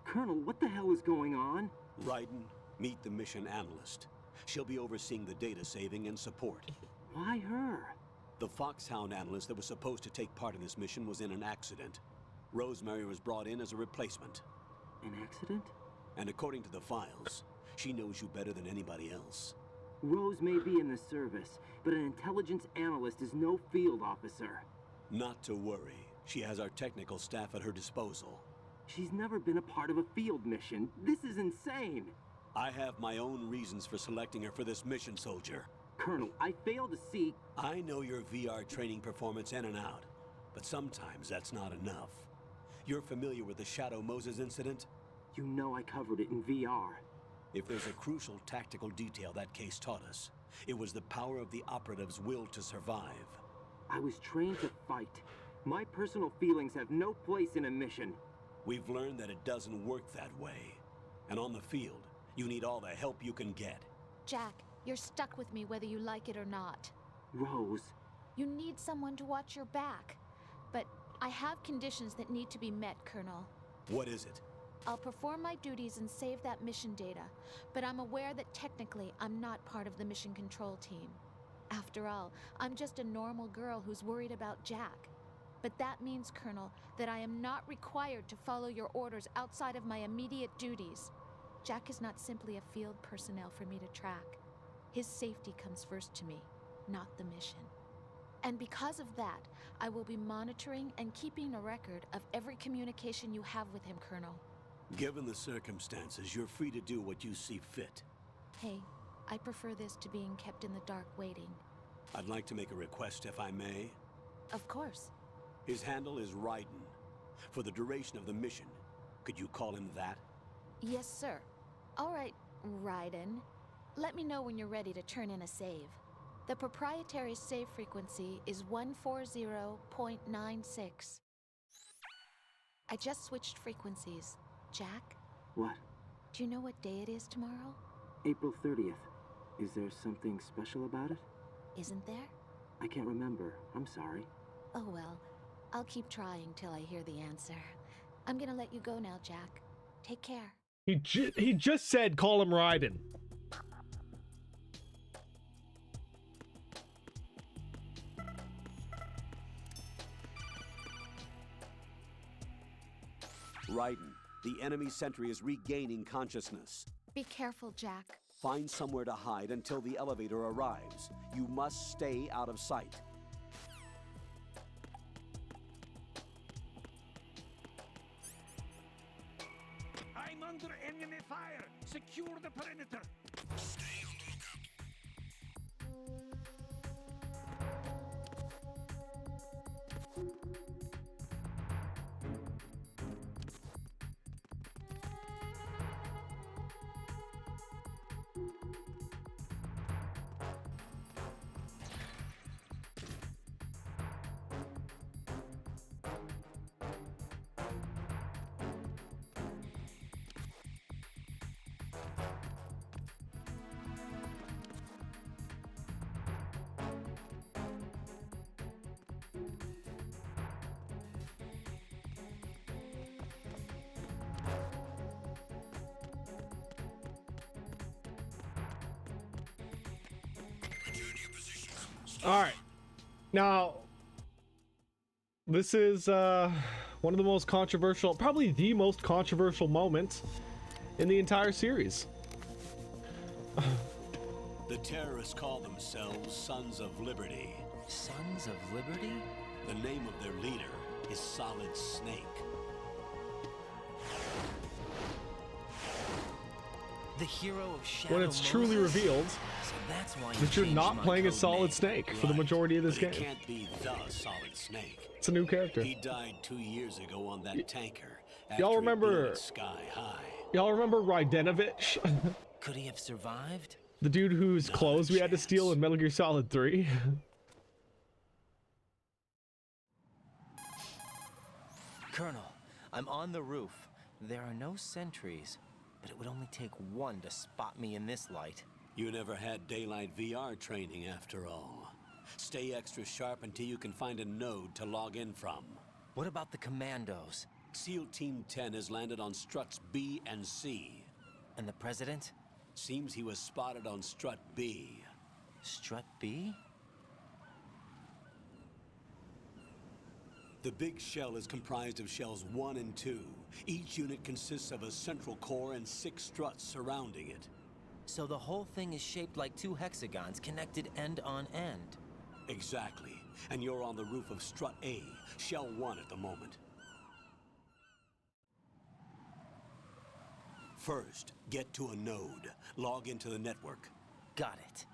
Colonel, what the hell is going on? Raiden, meet the mission analyst. She'll be overseeing the data saving and support. Why her? The Foxhound analyst that was supposed to take part in this mission was in an accident. Rosemary was brought in as a replacement. An accident? And according to the files, she knows you better than anybody else. Rose may be in the service, but an intelligence analyst is no field officer. Not to worry. She has our technical staff at her disposal. She's never been a part of a field mission. This is insane. I have my own reasons for selecting her for this mission, soldier. Colonel, I fail to see... I know your VR training performance in and out, but sometimes that's not enough. You're familiar with the Shadow Moses incident? You know I covered it in VR. If there's a crucial tactical detail that case taught us, it was the power of the operative's will to survive. I was trained to fight. My personal feelings have no place in a mission. We've learned that it doesn't work that way. And on the field, you need all the help you can get. Jack, you're stuck with me whether you like it or not. Rose. You need someone to watch your back. But I have conditions that need to be met, Colonel. What is it? I'll perform my duties and save that mission data, but I'm aware that technically I'm not part of the mission control team. After all, I'm just a normal girl who's worried about Jack. But that means, Colonel, that I am not required to follow your orders outside of my immediate duties. Jack is not simply a field personnel for me to track. His safety comes first to me, not the mission. And because of that, I will be monitoring and keeping a record of every communication you have with him, Colonel. Given the circumstances, you're free to do what you see fit. Hey, I prefer this to being kept in the dark waiting. I'd like to make a request, if I may. Of course. His handle is Raiden. For the duration of the mission, could you call him that? Yes, sir. All right, Raiden. Let me know when you're ready to turn in a save. The proprietary save frequency is 140.96. I just switched frequencies. Jack? What? Do you know what day it is tomorrow? April 30th. Is there something special about it? Isn't there? I can't remember. I'm sorry. Oh well. I'll keep trying till I hear the answer. I'm gonna let you go now, Jack. Take care. He just said call him Raiden. Raiden, the enemy sentry is regaining consciousness. Be careful, Jack. Find somewhere to hide until the elevator arrives. You must stay out of sight. I'm under enemy fire! Secure the perimeter! Stay on the lookout. All right. Now, this is one of the most controversial, probably the most controversial moment in the entire series. The terrorists call themselves Sons of Liberty. Sons of Liberty? The name of their leader is Solid Snake. The hero of Shadow when it's truly Moses? revealed So that's why that you're changed not my playing as code Solid name. Snake for the majority of this But game. He can't be the Solid Snake. It's a new character. He died 2 years ago on that tanker. Y'all after he blew remember? it sky high. Y'all remember Rydenovich? Could he have survived? The dude whose clothes we had to steal in Metal Gear Solid 3? Colonel, I'm on the roof. There are no sentries, but it would only take one to spot me in this light. You never had daylight VR training after all. Stay extra sharp until you can find a node to log in from. What about the commandos? SEAL Team 10 has landed on struts B and C. And the president? Seems he was spotted on strut B. Strut B? The big shell is comprised of shells 1 and 2. Each unit consists of a central core and 6 struts surrounding it. So the whole thing is shaped like 2 hexagons connected end on end. Exactly. And you're on the roof of strut A, shell 1 at the moment. First, get to a node. Log into the network. Got it.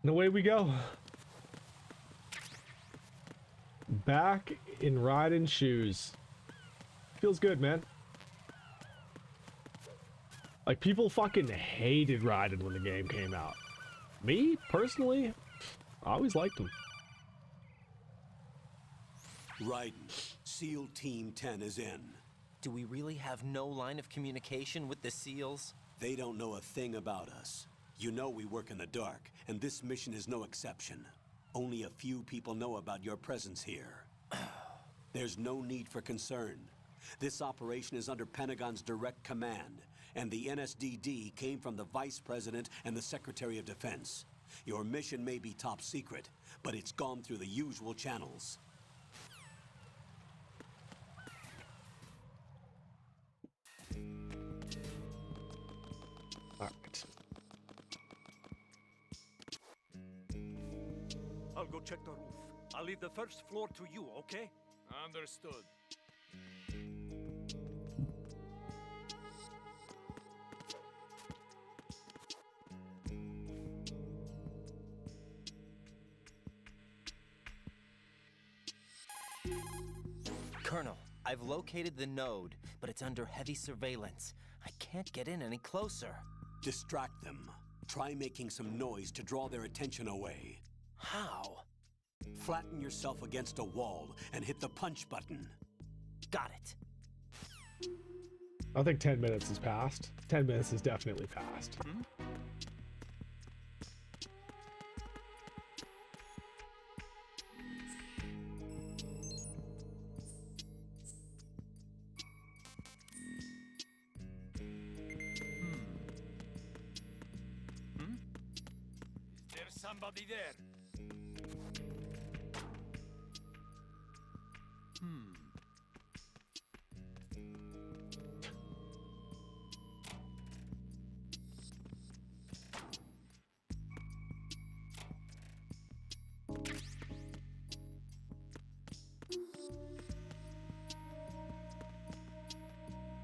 And away we go. Back in Raiden's shoes. Feels good, man. Like, people fucking hated Raiden when the game came out. Me, personally, I always liked him. Raiden, SEAL Team 10 is in. Do we really have no line of communication with the SEALs? They don't know a thing about us. You know we work in the dark, and this mission is no exception. Only a few people know about your presence here. There's no need for concern. This operation is under Pentagon's direct command, and the NSDD came from the Vice President and the Secretary of Defense. Your mission may be top secret, but it's gone through the usual channels. All right. I'll go check the roof. I'll leave the first floor to you, okay? Understood. Colonel, I've located the node, but it's under heavy surveillance. I can't get in any closer. Distract them. Try making some noise to draw their attention away. How? Flatten yourself against a wall and hit the punch button. Got it. I think 10 minutes has passed. 10 minutes has definitely passed. There's somebody there.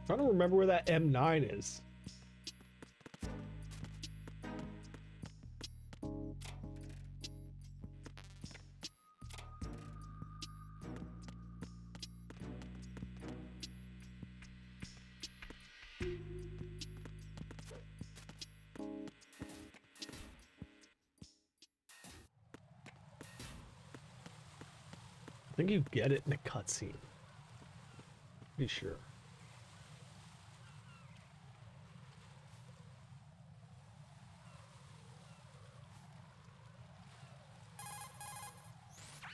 Trying to remember where that M9 is. I think you get it in a cutscene. Be sure.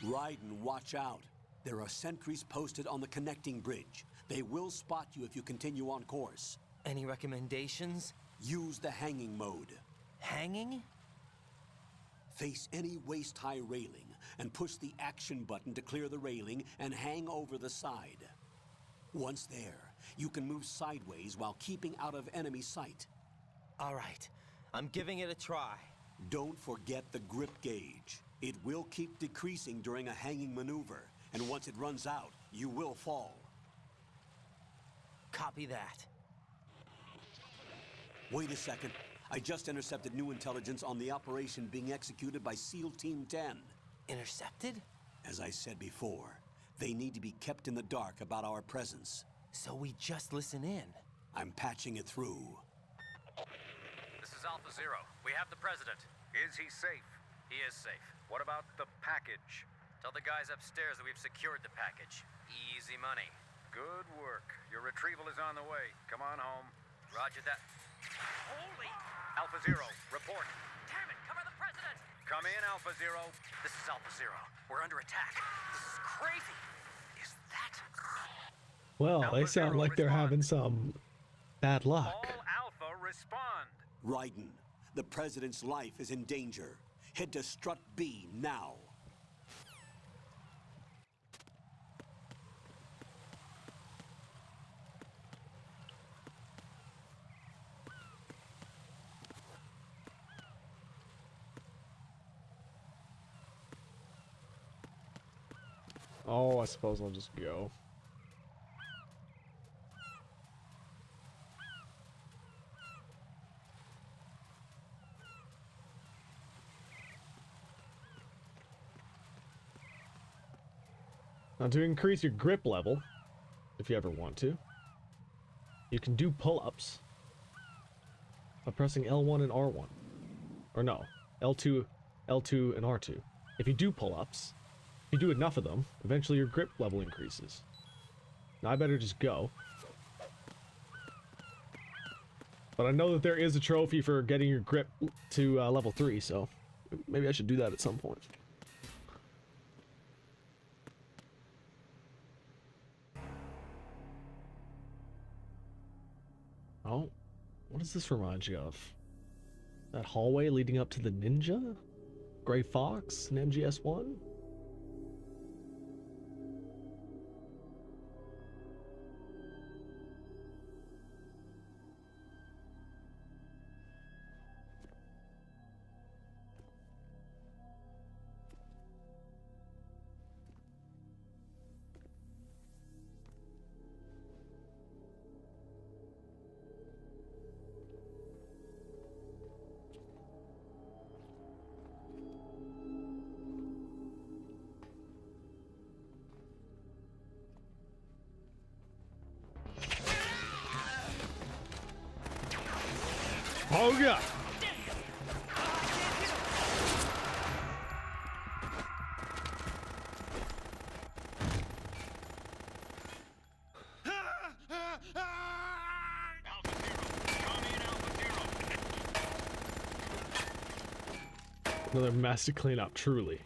Raiden, watch out. There are sentries posted on the connecting bridge. They will spot you if you continue on course. Any recommendations? Use the hanging mode. Hanging? Face any waist-high railing and push the action button to clear the railing and hang over the side. Once there, you can move sideways while keeping out of enemy sight. All right, I'm giving it a try. Don't forget the grip gauge. It will keep decreasing during a hanging maneuver, and once it runs out, you will fall. Copy that. Wait a second. I just intercepted new intelligence on the operation being executed by SEAL Team 10. Intercepted? As I said before, they need to be kept in the dark about our presence. So we just listen in. I'm patching it through. This is Alpha Zero. We have the president. Is he safe? He is safe. What about the package? Tell the guys upstairs that we've secured the package. Easy money. Good work. Your retrieval is on the way. Come on home. Roger that. Holy! Alpha Zero, report. Damn it, cover the president! Come in, Alpha Zero. This is Alpha Zero. We're under attack. This is crazy. Is that... Well, they sound like they're having some bad luck. All Alpha, respond. Raiden, the president's life is in danger. Head to Strut B now. Oh, I suppose I'll just go. Now, to increase your grip level, if you ever want to, you can do pull-ups by pressing L1 and R1. Or no, L2 and R2. If you do pull-ups, if you do enough of them, eventually your grip level increases. Now I better just go. But I know that there is a trophy for getting your grip to level 3, so maybe I should do that at some point. Oh, what does this remind you of? That hallway leading up to the ninja? Gray Fox and MGS1? Oh god! Another mess to clean up, truly.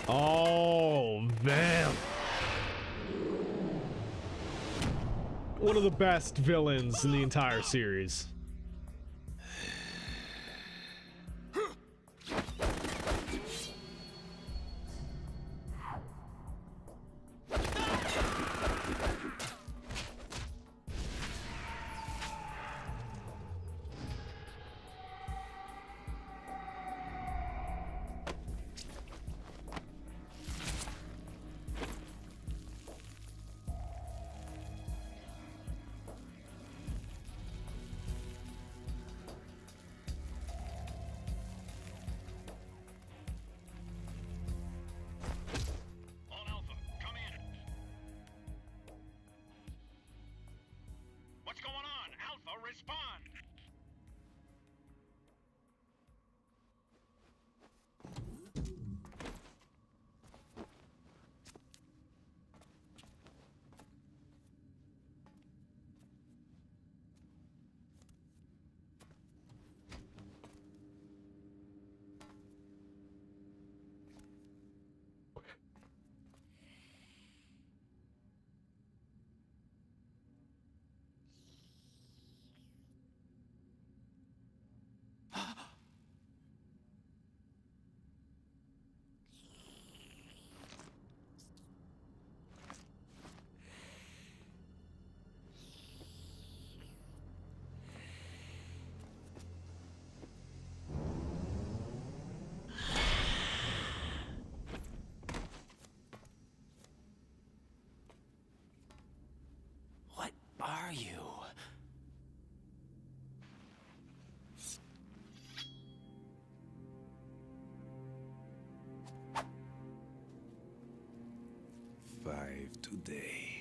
Oh, man. One of the best villains in the entire series. survive today.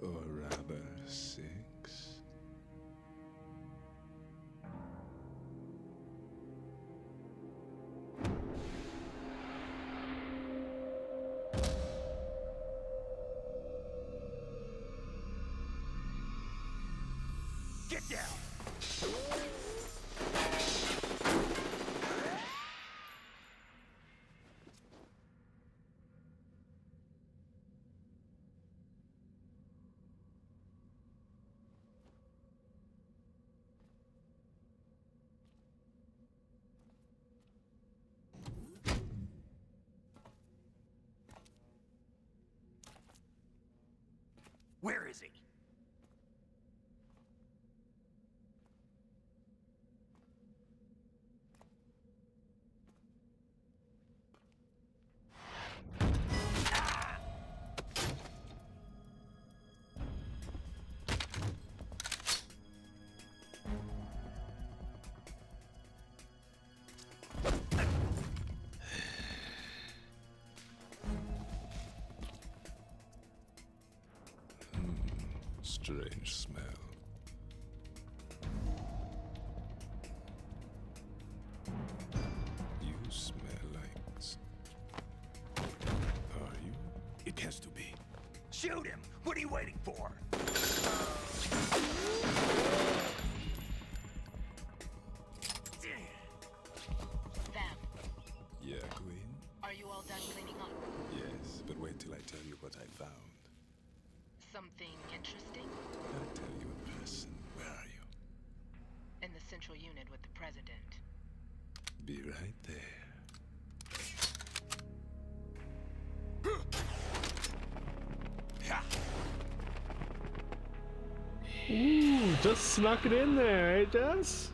Or rather, 6. Get down! Where is he? Strange smell. You smell like... Are you? It has to be. Shoot him! What are you waiting for? Them. Yeah, Queen? Are you all done cleaning up? Yes, but wait till I tell you what I found. Something interesting? I'll tell you in person. Where are you? In the central unit with the president. Be right there. Ooh, just snuck it in there, eh, Jess?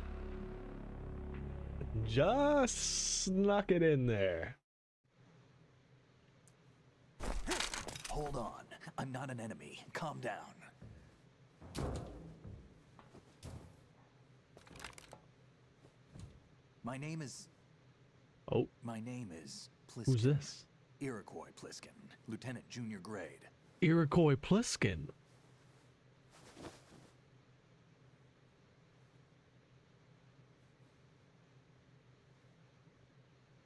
Just snuck it in there. Hold on. I'm not an enemy. Calm down. My name is... Oh. My name is Pliskin. Who's this? Iroquois Pliskin. Lieutenant Junior Grade. Iroquois Pliskin.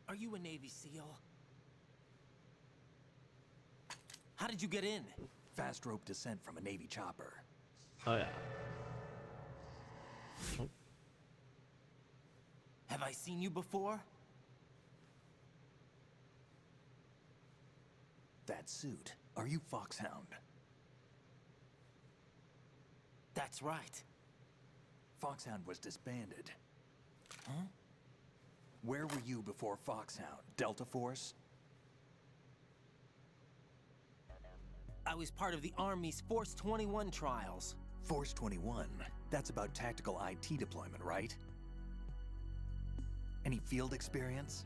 Are you a Navy SEAL? How did you get in? Fast rope descent from a Navy chopper. Oh, yeah. Oh. Have I seen you before? That suit. Are you Foxhound? That's right. Foxhound was disbanded. Huh? Where were you before Foxhound? Delta Force? I was part of the Army's Force 21 trials. Force 21? That's about tactical IT deployment, right? Any field experience?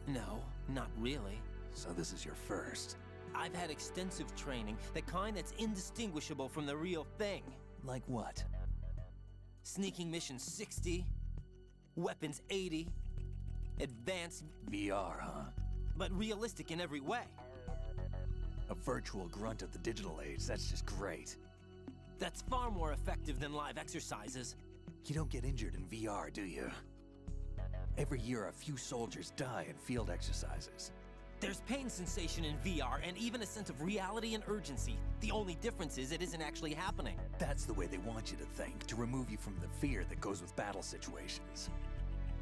No, not really. So this is your first. I've had extensive training, the kind that's indistinguishable from the real thing. Like what? Sneaking mission 60, weapons 80, advanced... VR, huh? But realistic in every way. A virtual grunt of the digital age, that's just great. That's far more effective than live exercises. You don't get injured in VR, do you? Every year, a few soldiers die in field exercises. There's pain sensation in VR and even a sense of reality and urgency. The only difference is it isn't actually happening. That's the way they want you to think, to remove you from the fear that goes with battle situations.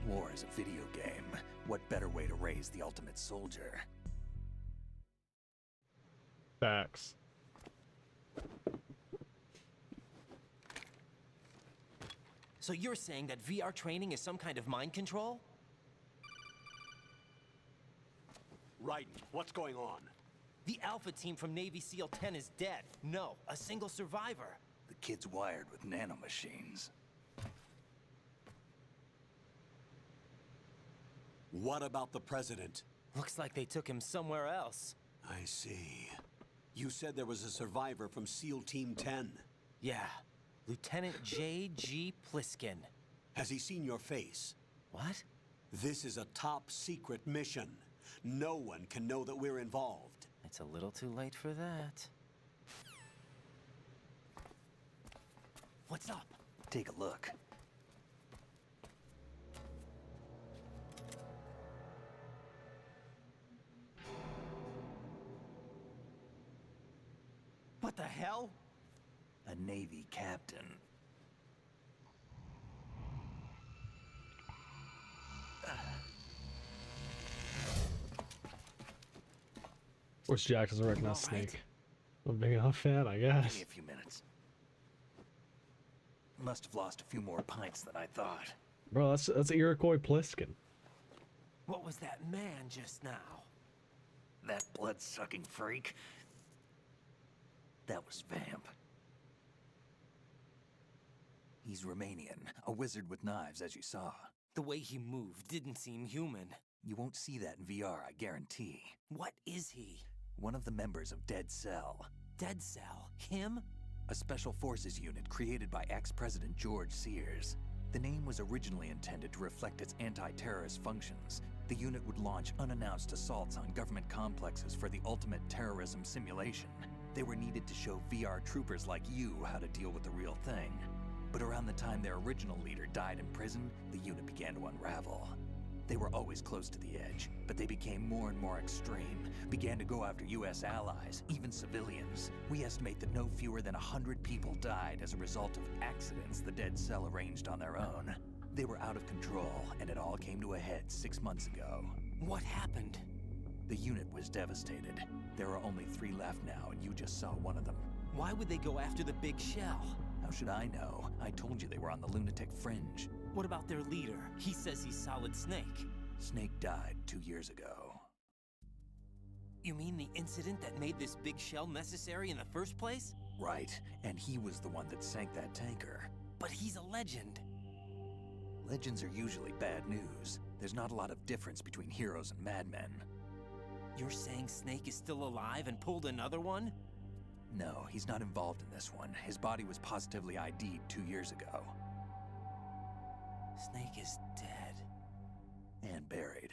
War is a video game. What better way to raise the ultimate soldier? Facts. So you're saying that VR training is some kind of mind control? Raiden, what's going on? The Alpha team from Navy SEAL 10 is dead. No, a single survivor. The kid's wired with nanomachines. What about the president? Looks like they took him somewhere else. I see. You said there was a survivor from SEAL Team 10. Yeah, Lieutenant J.G. Pliskin. Has he seen your face? What? This is a top secret mission. No one can know that we're involved. It's a little too late for that. What's up? Take a look. What the hell? A Navy captain. Of course, Jack doesn't recognize Snake. I'm a big enough fan, I guess. Give me a few minutes. Must have lost a few more pints than I thought. Bro, that's Iroquois Pliskin. What was that man just now? That blood-sucking freak. That was Vamp. He's Romanian, a wizard with knives, as you saw. The way he moved didn't seem human. You won't see that in VR, I guarantee. What is he? One of the members of Dead Cell. Dead Cell? Him? A special forces unit created by ex-President George Sears. The name was originally intended to reflect its anti-terrorist functions. The unit would launch unannounced assaults on government complexes for the ultimate terrorism simulation. They were needed to show VR troopers like you how to deal with the real thing. But around the time their original leader died in prison, the unit began to unravel. They were always close to the edge, but they became more and more extreme, began to go after US allies, even civilians. We estimate that no fewer than 100 people died as a result of accidents the Dead Cell arranged on their own. They were out of control, and it all came to a head 6 months ago. What happened? The unit was devastated. There are only 3 left now, and you just saw one of them. Why would they go after the big shell? How should I know? I told you they were on the lunatic fringe. What about their leader? He says he's Solid Snake. Snake died 2 years ago. You mean the incident that made this big shell necessary in the first place? Right, and he was the one that sank that tanker. But he's a legend. Legends are usually bad news. There's not a lot of difference between heroes and madmen. You're saying Snake is still alive and pulled another one? No, he's not involved in this one. His body was positively ID'd 2 years ago. Snake is dead. And buried.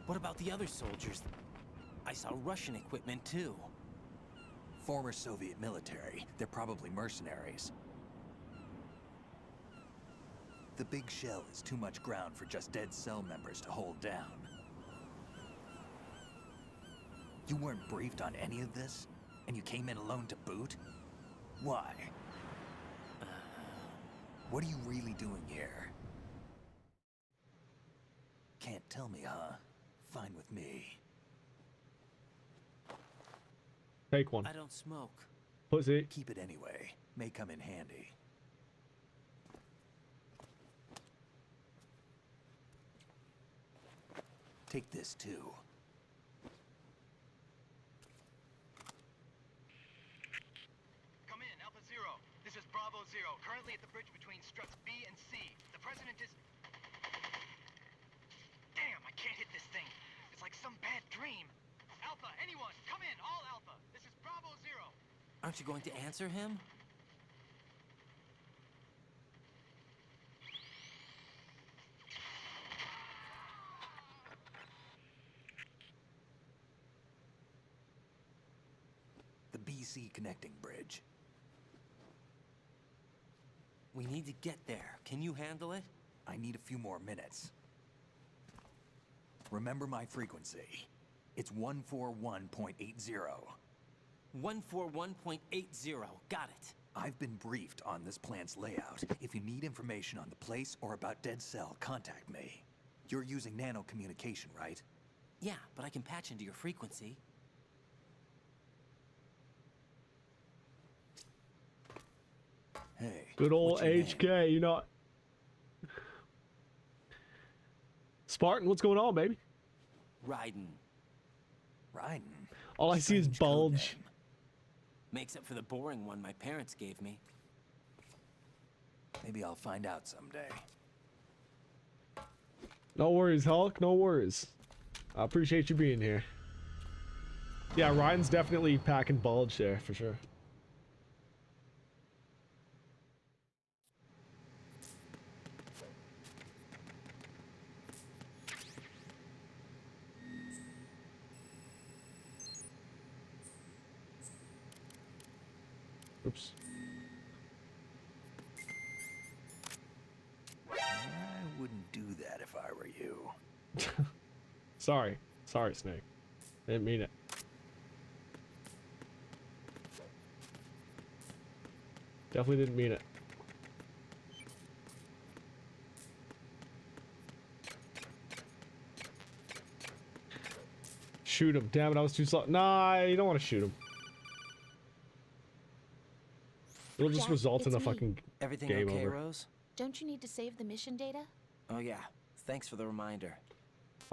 What about the other soldiers? I saw Russian equipment too. Former Soviet military. They're probably mercenaries. The big shell is too much ground for just Dead Cell members to hold down. You weren't briefed on any of this? And you came in alone to boot? Why? What are you really doing here? Can't tell me, huh? Fine with me. Take one. I don't smoke. Pussy. Keep it anyway. May come in handy. Take this too. Come in, Alpha Zero. This is Bravo Zero, currently at the bridge between struts B and C. The president is... Damn, I can't hit this thing. It's like some bad dream. Alpha, anyone, come in, all Alpha. This is Bravo Zero. Aren't you going to answer him? The BC connecting bridge. We need to get there. Can you handle it? I need a few more minutes. Remember my frequency. It's 141.80. 141.80. Got it. I've been briefed on this plant's layout. If you need information on the place or about Dead Cell, contact me. You're using nano communication, right? Yeah, but I can patch into your frequency. Hey. Good old HK, you know. Spartan, what's going on, baby? Raiden. Raiden? All I see is bulge. Makes up for the boring one my parents gave me. Maybe I'll find out someday. No worries, Hulk. No worries. I appreciate you being here. Yeah, Ryan's definitely packing bulge there for sure. Oops. I wouldn't do that if I were you. Sorry. Sorry, Snake. Didn't mean it. Definitely didn't mean it. Shoot him. Damn it, I was too slow. Nah, you don't want to shoot him. It'll just Jack, result in a it's me. fucking Everything game okay, over. Rose? Don't you need to save the mission data? Oh yeah. Thanks for the reminder.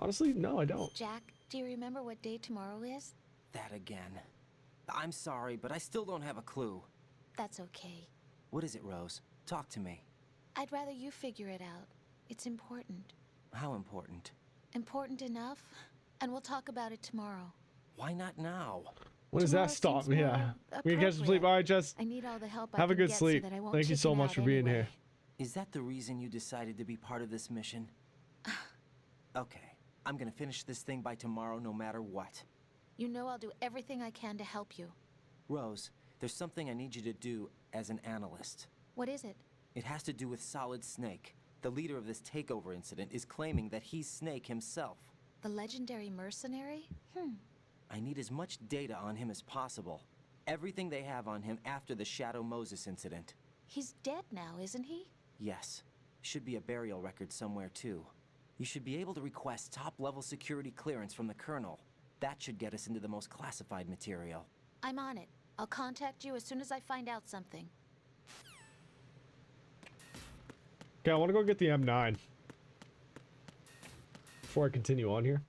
Honestly, no, I don't. Jack, do you remember what day tomorrow is? That again. I'm sorry, but I still don't have a clue. That's okay. What is it, Rose? Talk to me. I'd rather you figure it out. It's important. How important? Important enough? And we'll talk about it tomorrow. Why not now? When does that stop? Yeah. We can get some sleep. All right, Jess. I need all the help Have I a can good get sleep. so that I won't Thank you so chicken much out for being anyway. here. Is that the reason you decided to be part of this mission? Okay. I'm gonna finish this thing by tomorrow no matter what. You know I'll do everything I can to help you. Rose, there's something I need you to do as an analyst. What is it? It has to do with Solid Snake. The leader of this takeover incident is claiming that he's Snake himself. The legendary mercenary? I need as much data on him as possible. Everything they have on him after the Shadow Moses incident. He's dead now, isn't he? Yes. Should be a burial record somewhere too. You should be able to request top-level security clearance from the Colonel. That should get us into the most classified material. I'm on it. I'll contact you as soon as I find out something. Okay, I want to go get the M9 before I continue on here.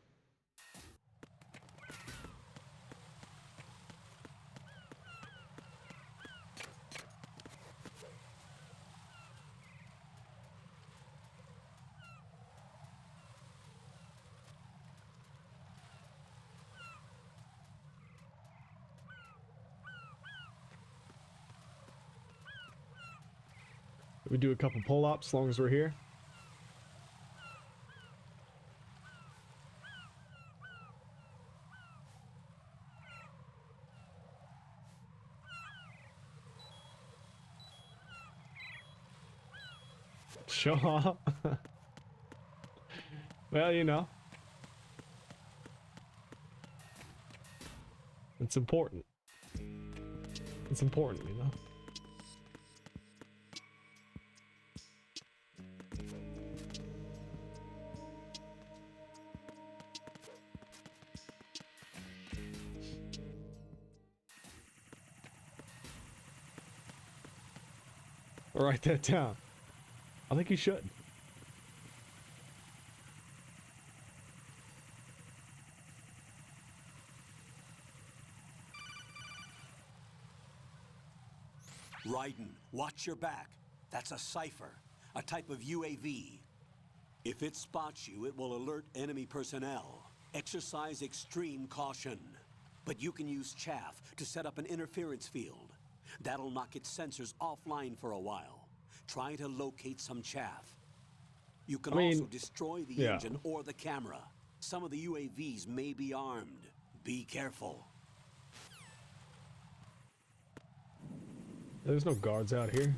We do a couple pull-ups as long as we're here. Sure. Well, you know. It's important. It's important, you know. I'll write that down. I think you should. Raiden, watch your back. That's a cipher, a type of UAV. If it spots you, it will alert enemy personnel. Exercise extreme caution. But you can use chaff to set up an interference field. That'll knock its sensors offline for a while. Try to locate some chaff. You can also destroy the engine or the camera. Some of the UAVs may be armed. Be careful. There's no guards out here.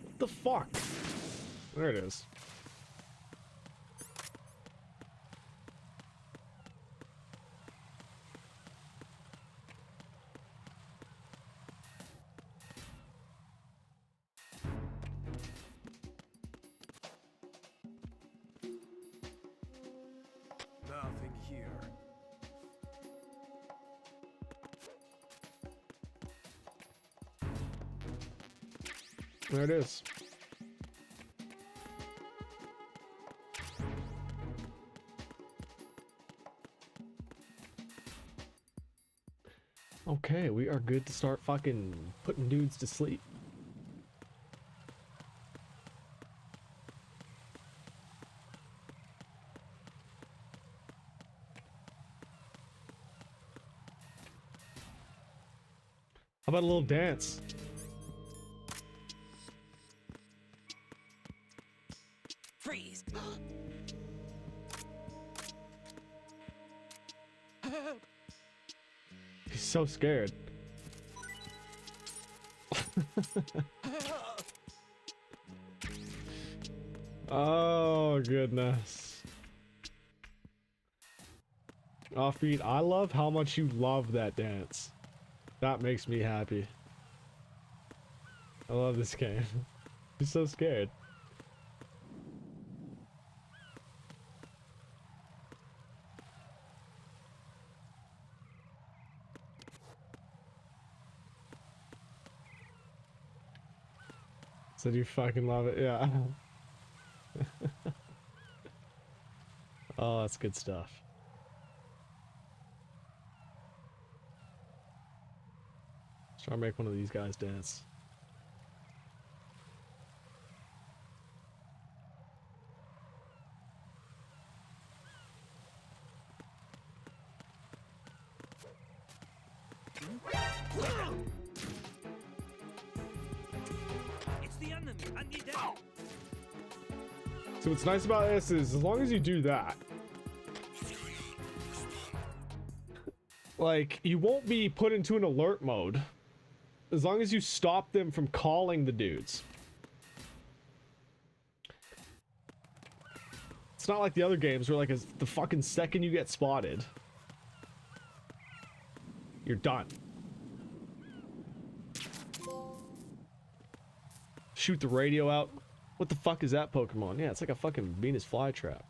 What the fuck? There it is. Nothing here. There it is. Okay, we are good to start fucking putting dudes to sleep. How about a little dance? Freeze! He's so scared. Oh, goodness. Offbeat, I love how much you love that dance. That makes me happy. I love this game. He's so scared. Said you fucking love it, yeah. Oh, that's good stuff. Let's try to make one of these guys dance. It's the enemy. I need that. So what's nice about this is as long as you do that, like, you won't be put into an alert mode as long as you stop them from calling the dudes. It's not like the other games where, like, the fucking second you get spotted, you're done. Shoot the radio out. What the fuck is that Pokemon? Yeah, it's like a fucking Venus flytrap.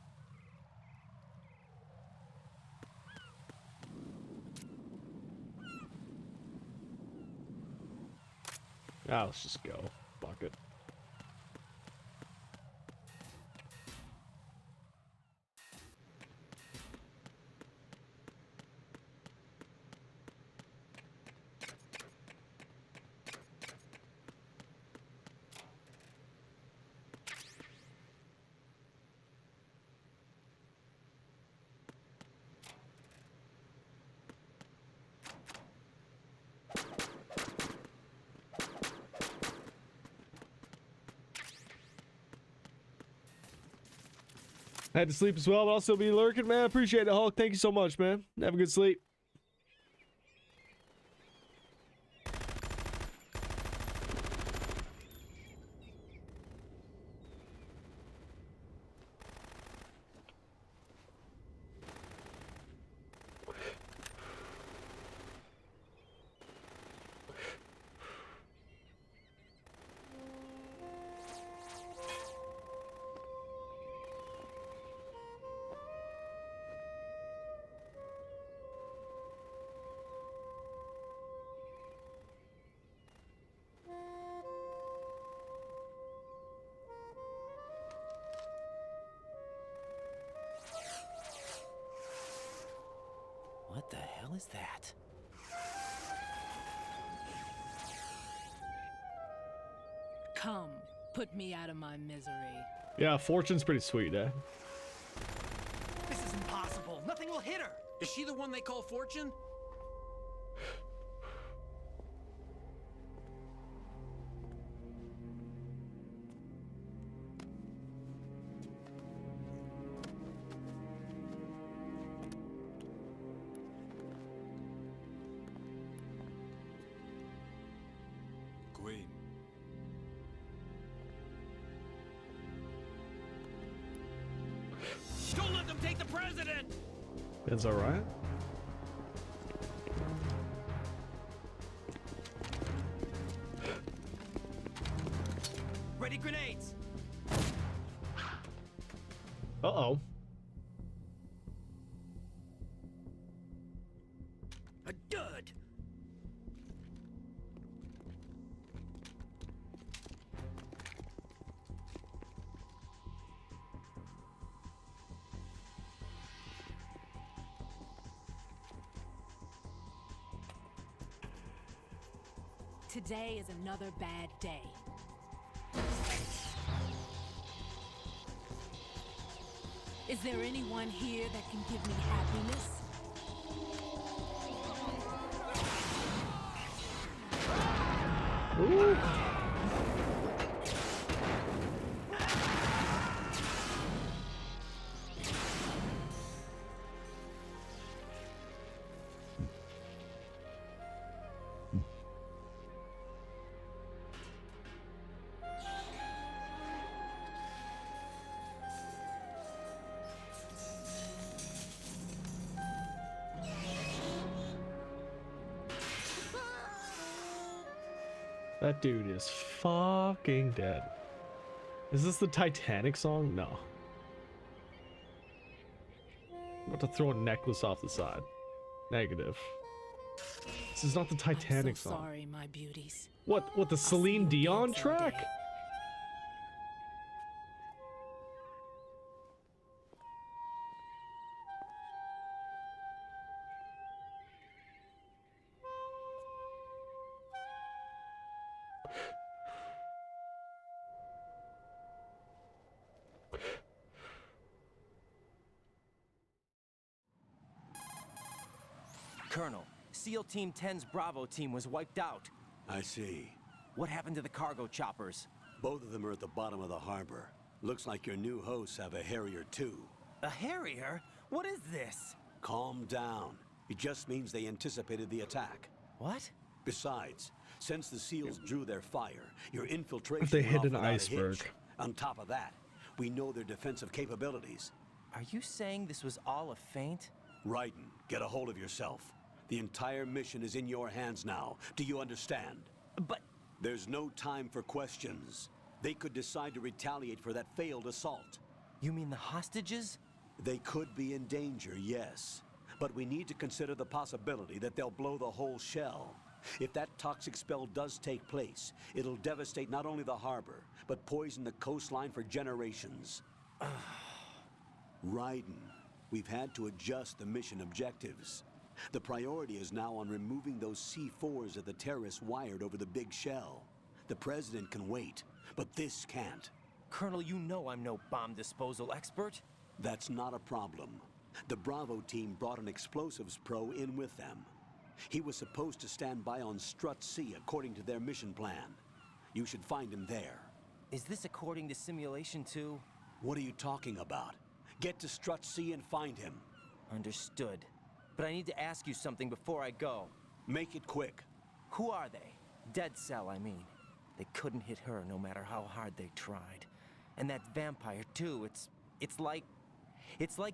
Ah, let's just go. Fuck it. I had to sleep as well, but I'll still be lurking, man. Appreciate it, Hulk. Thank you so much, man. Have a good sleep. What the hell is that? Come, put me out of my misery. Yeah, Fortune's pretty sweet, eh? This is impossible. Nothing will hit her. Is she the one they call Fortune? Queen. Don't let them take the president! It's alright. Ready grenades! Uh-oh. A dud! Today is another bad day. Is there anyone here that can give me happiness? Ooh. That dude is fucking dead. Is this the Titanic song? No. I'm about to throw a necklace off the side. Negative. This is not the Titanic I'm so song. sorry, my beauties. What the Celine Dion track? Colonel, SEAL Team 10's Bravo team was wiped out. I see. What happened to the cargo choppers? Both of them are at the bottom of the harbor. Looks like your new hosts have a Harrier too. A Harrier? What is this? Calm down. It just means they anticipated the attack. What? Besides, since the SEALs drew their fire, your infiltration They went hit off an without a iceberg. hitch. On top of that, we know their defensive capabilities. Are you saying this was all a feint? Raiden, get a hold of yourself. The entire mission is in your hands now. Do you understand? But... There's no time for questions. They could decide to retaliate for that failed assault. You mean the hostages? They could be in danger, yes. But we need to consider the possibility that they'll blow the whole shell. If that toxic spell does take place, it'll devastate not only the harbor, but poison the coastline for generations. Raiden, we've had to adjust the mission objectives. The priority is now on removing those C4s that the terrorists wired over the big shell. The president can wait, but this can't. Colonel, you know I'm no bomb disposal expert. That's not a problem. The Bravo team brought an explosives pro in with them. He was supposed to stand by on Strut C according to their mission plan. You should find him there. Is this according to Simulation 2? What are you talking about? Get to Strut C and find him. Understood. But I need to ask you something before I go. Make it quick. Who are they? Dead Cell, I mean. They couldn't hit her no matter how hard they tried. And that vampire, too, it's like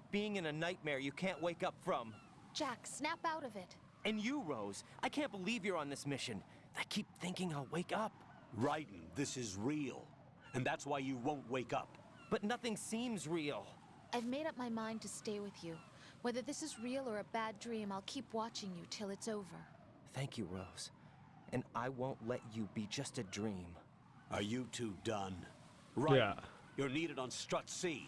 being in a nightmare you can't wake up from. Jack, snap out of it. And you, Rose, I can't believe you're on this mission. I keep thinking I'll wake up. Raiden, this is real. And that's why you won't wake up. But nothing seems real. I've made up my mind to stay with you. Whether this is real or a bad dream, I'll keep watching you till it's over. Thank you, Rose. And I won't let you be just a dream. Are you two done? Right. Yeah. You're needed on Strut C.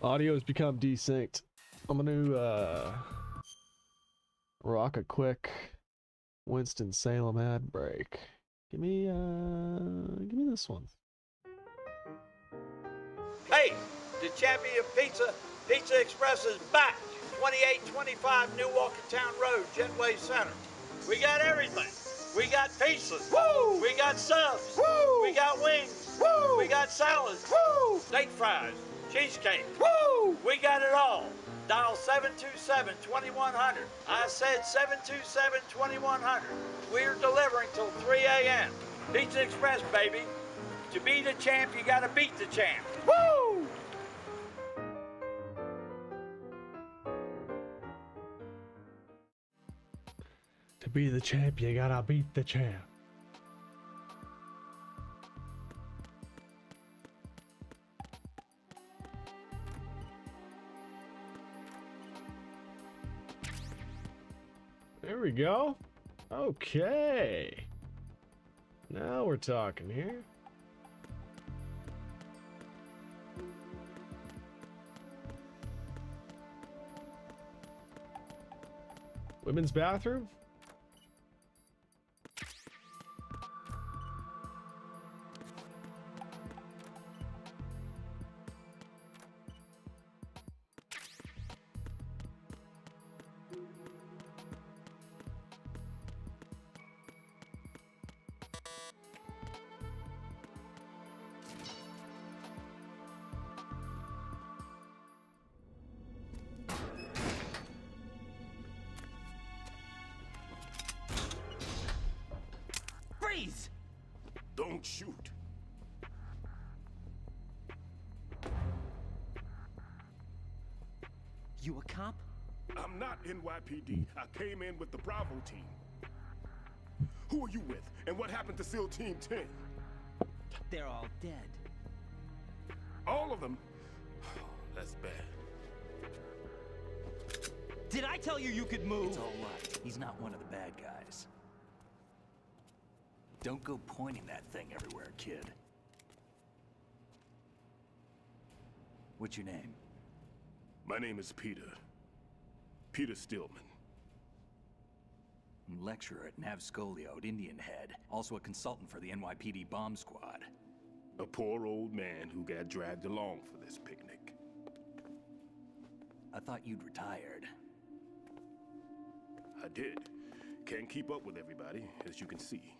Audio has become desynced. I'm gonna rock a quick Winston-Salem ad break. Give me this one. Hey, the champion Pizza Express is back. 2825 New Walkertown Road, Jetway Center. We got everything. We got pizzas. Woo! We got subs. Woo! We got wings. Woo! We got salads. Woo! Steak fries. Cheesecake. Woo! We got it all. Dial 727-2100. I said 727-2100. We're delivering till 3 a.m. Pizza Express, baby. To be the champ, you gotta beat the champ. Woo! To be the champ, you gotta beat the champ. There we go. Okay. Now we're talking here. Women's bathroom? Don't shoot. You a cop? I'm not NYPD. I came in with the Bravo team. Who are you with? And what happened to SEAL Team 10? They're all dead. All of them? That's bad. Did I tell you you could move? It's all right. He's not one of the bad guys. Don't go pointing that thing everywhere, kid. What's your name? My name is Peter. Peter Stillman. Lecturer at Nav Scolio at Indian Head. Also a consultant for the NYPD bomb squad. A poor old man who got dragged along for this picnic. I thought you'd retired. I did. Can't keep up with everybody, as you can see.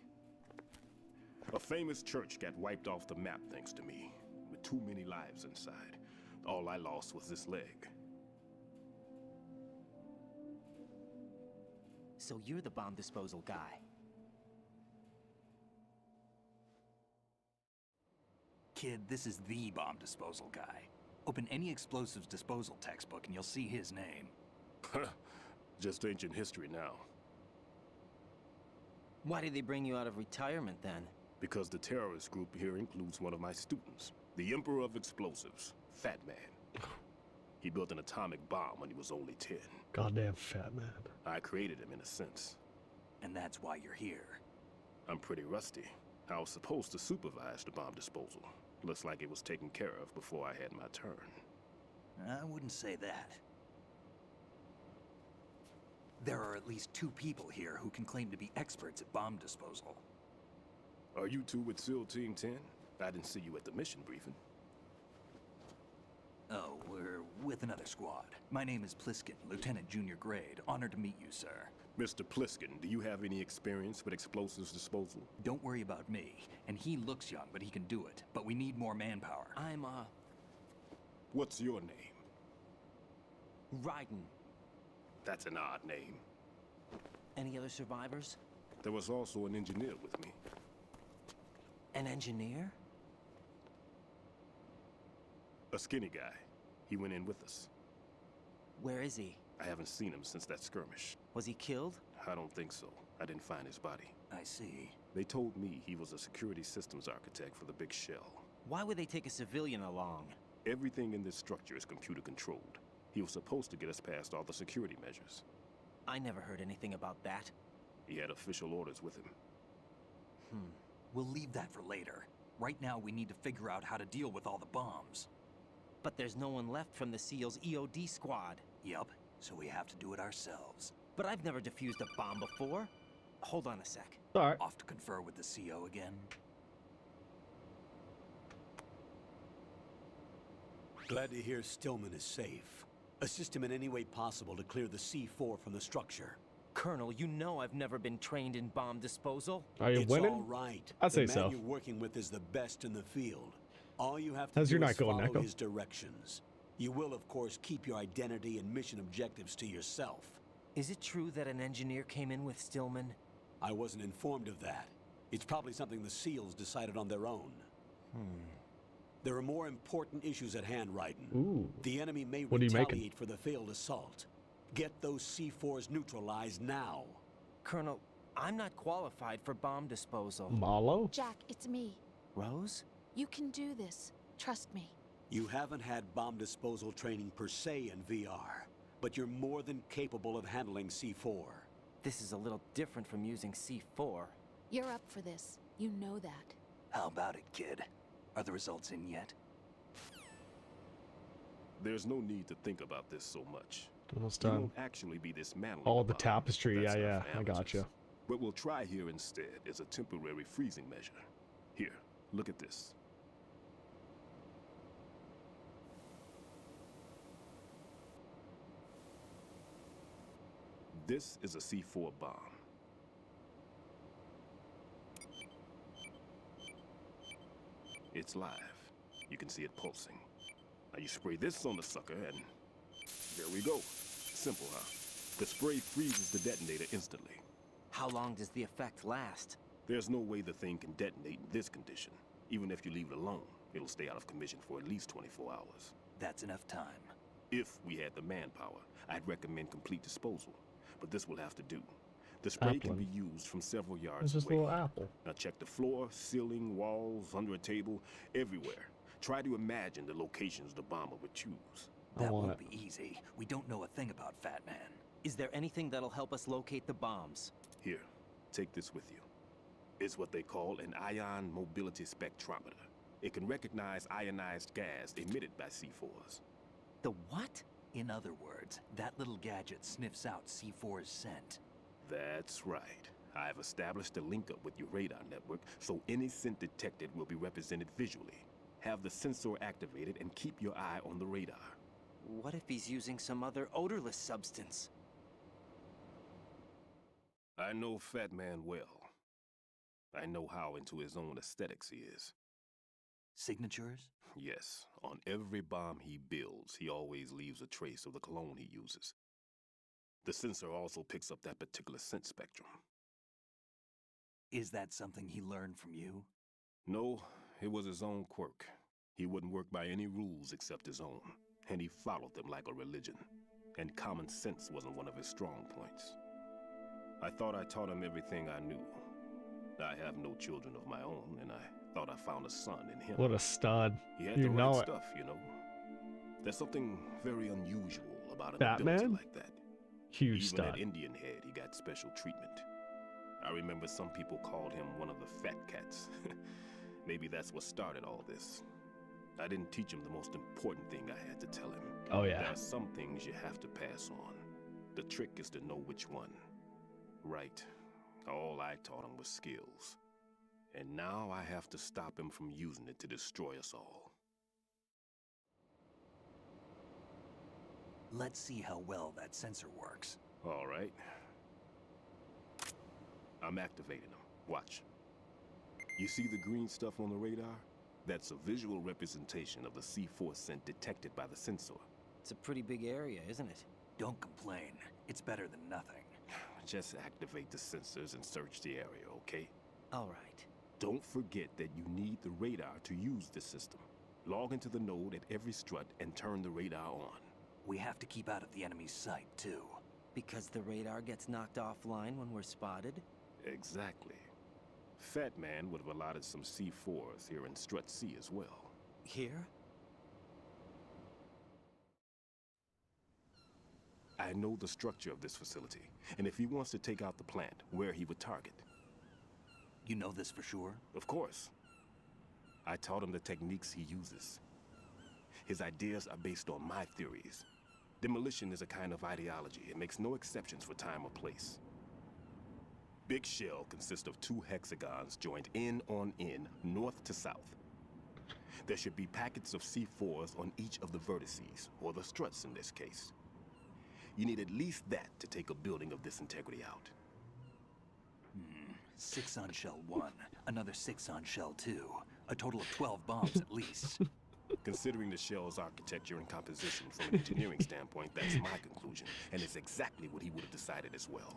A famous church got wiped off the map thanks to me, with too many lives inside. All I lost was this leg. So you're the bomb disposal guy. Kid, this is the bomb disposal guy. Open any explosives disposal textbook and you'll see his name. Just ancient history now. Why did they bring you out of retirement then? Because the terrorist group here includes one of my students, the Emperor of Explosives, Fat Man. He built an atomic bomb when he was only 10. Goddamn fat man. I created him in a sense. And that's why you're here. I'm pretty rusty. I was supposed to supervise the bomb disposal. Looks like it was taken care of before I had my turn. I wouldn't say that. There are at least 2 people here who can claim to be experts at bomb disposal. Are you two with SEAL Team 10? I didn't see you at the mission briefing. Oh, we're with another squad. My name is Pliskin, Lieutenant Junior Grade. Honored to meet you, sir. Mr. Pliskin, do you have any experience with explosives disposal? Don't worry about me. And he looks young, but he can do it. But we need more manpower. I'm, What's your name? Raiden. That's an odd name. Any other survivors? There was also an engineer with me. An engineer? A skinny guy. He went in with us. Where is he? I haven't seen him since that skirmish. Was he killed? I don't think so. I didn't find his body. I see. They told me he was a security systems architect for the big shell. Why would they take a civilian along? Everything in this structure is computer controlled. He was supposed to get us past all the security measures. I never heard anything about that. He had official orders with him. We'll leave that for later. Right now, we need to figure out how to deal with all the bombs. But there's no one left from the SEAL's EOD squad. Yup, so we have to do it ourselves. But I've never defused a bomb before. Hold on a sec. All right. Off to confer with the CO again. Glad to hear Stillman is safe. Assist him in any way possible to clear the C4 from the structure. Colonel, you know I've never been trained in bomb disposal. Are you It's winning? all right. I'd say the man so. you're working with is the best in the field. All you have to How's do your is night going, follow Echo? his directions. You will, of course, keep your identity and mission objectives to yourself. Is it true that an engineer came in with Stillman? I wasn't informed of that. It's probably something the SEALs decided on their own. There are more important issues at hand, Raiden. Ooh. The enemy may What are you making? retaliate for the failed assault. Get those C4s neutralized now. Colonel, I'm not qualified for bomb disposal. Malo? Jack, it's me. Rose? You can do this. Trust me. You haven't had bomb disposal training per se in VR, but you're more than capable of handling C4. This is a little different from using C4. You're up for this. You know that. How about it, kid? Are the results in yet? There's no need to think about this so much. Almost You done. won't actually be dismantling All a the bomb. tapestry. That's Yeah, not for I got you. amateurs. What we'll try here instead is a temporary freezing measure. Here, look at this. This is a C4 bomb. It's live. You can see it pulsing. Now you spray this on the sucker and there we go. Simple, huh? The spray freezes the detonator instantly. How long does the effect last? There's no way the thing can detonate in this condition. Even if you leave it alone, it'll stay out of commission for at least 24 hours. That's enough time. If we had the manpower, I'd recommend complete disposal. But this will have to do. The spray can be used from several yards It's just away. a little apple. Now check the floor, ceiling, walls, under a table, everywhere. Try to imagine the locations the bomber would choose. That won't be easy. We don't know a thing about Fat Man. Is there anything that'll help us locate the bombs? Here, take this with you. It's what they call an ion mobility spectrometer. It can recognize ionized gas emitted by C4s. The what? In other words, that little gadget sniffs out C4's scent. That's right. I've established a link up with your radar network, so any scent detected will be represented visually. Have the sensor activated and keep your eye on the radar. What if he's using some other odorless substance? I know Fat Man well. I know how into his own aesthetics he is. Signatures? Yes. On every bomb he builds, he always leaves a trace of the cologne he uses. The sensor also picks up that particular scent spectrum. Is that something he learned from you? No, it was his own quirk. He wouldn't work by any rules except his own, and he followed them like a religion. And common sense wasn't one of his strong points. I thought I taught him everything I knew. I have no children of my own, and I thought I found a son in him. What a stud. He had You the right know it. stuff, you know. There's something very unusual about an Batman? ability like that. Huge Even stud. at Indian Head, he got special treatment. I remember some people called him one of the fat cats. Maybe that's what started all this. I didn't teach him the most important thing I had to tell him. Oh, yeah. There are some things you have to pass on. The trick is to know which one. Right. All I taught him was skills. And now I have to stop him from using it to destroy us all. Let's see how well that sensor works. All right. I'm activating them. Watch. You see the green stuff on the radar? That's a visual representation of the C4 scent detected by the sensor. It's a pretty big area, isn't it? Don't complain. It's better than nothing. Just activate the sensors and search the area, okay? All right. Don't forget that you need the radar to use the system. Log into the node at every strut and turn the radar on. We have to keep out of the enemy's sight, too. Because the radar gets knocked offline when we're spotted? Exactly. Fat Man would have allotted some C4s here in Strut C as well. Here? I know the structure of this facility, and if he wants to take out the plant, where he would target. You know this for sure? Of course. I taught him the techniques he uses. His ideas are based on my theories. Demolition is a kind of ideology. It makes no exceptions for time or place. Big shell consists of 2 hexagons joined end on end, north to south. There should be packets of C4s on each of the vertices, or the struts in this case. You need at least that to take a building of this integrity out. 6 on shell 1, another 6 on shell 2. A total of 12 bombs at least. Considering the shell's architecture and composition from an engineering standpoint, that's my conclusion, and it's exactly what he would have decided as well.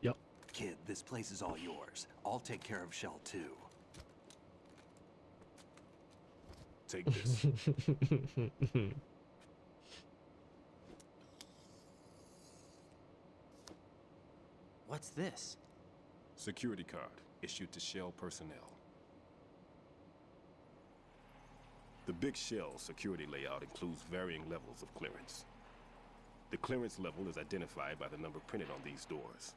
Yep. Kid, this place is all yours. I'll take care of shell 2. Take this. What's this? Security card issued to Shell personnel. The Big Shell security layout includes varying levels of clearance. The clearance level is identified by the number printed on these doors.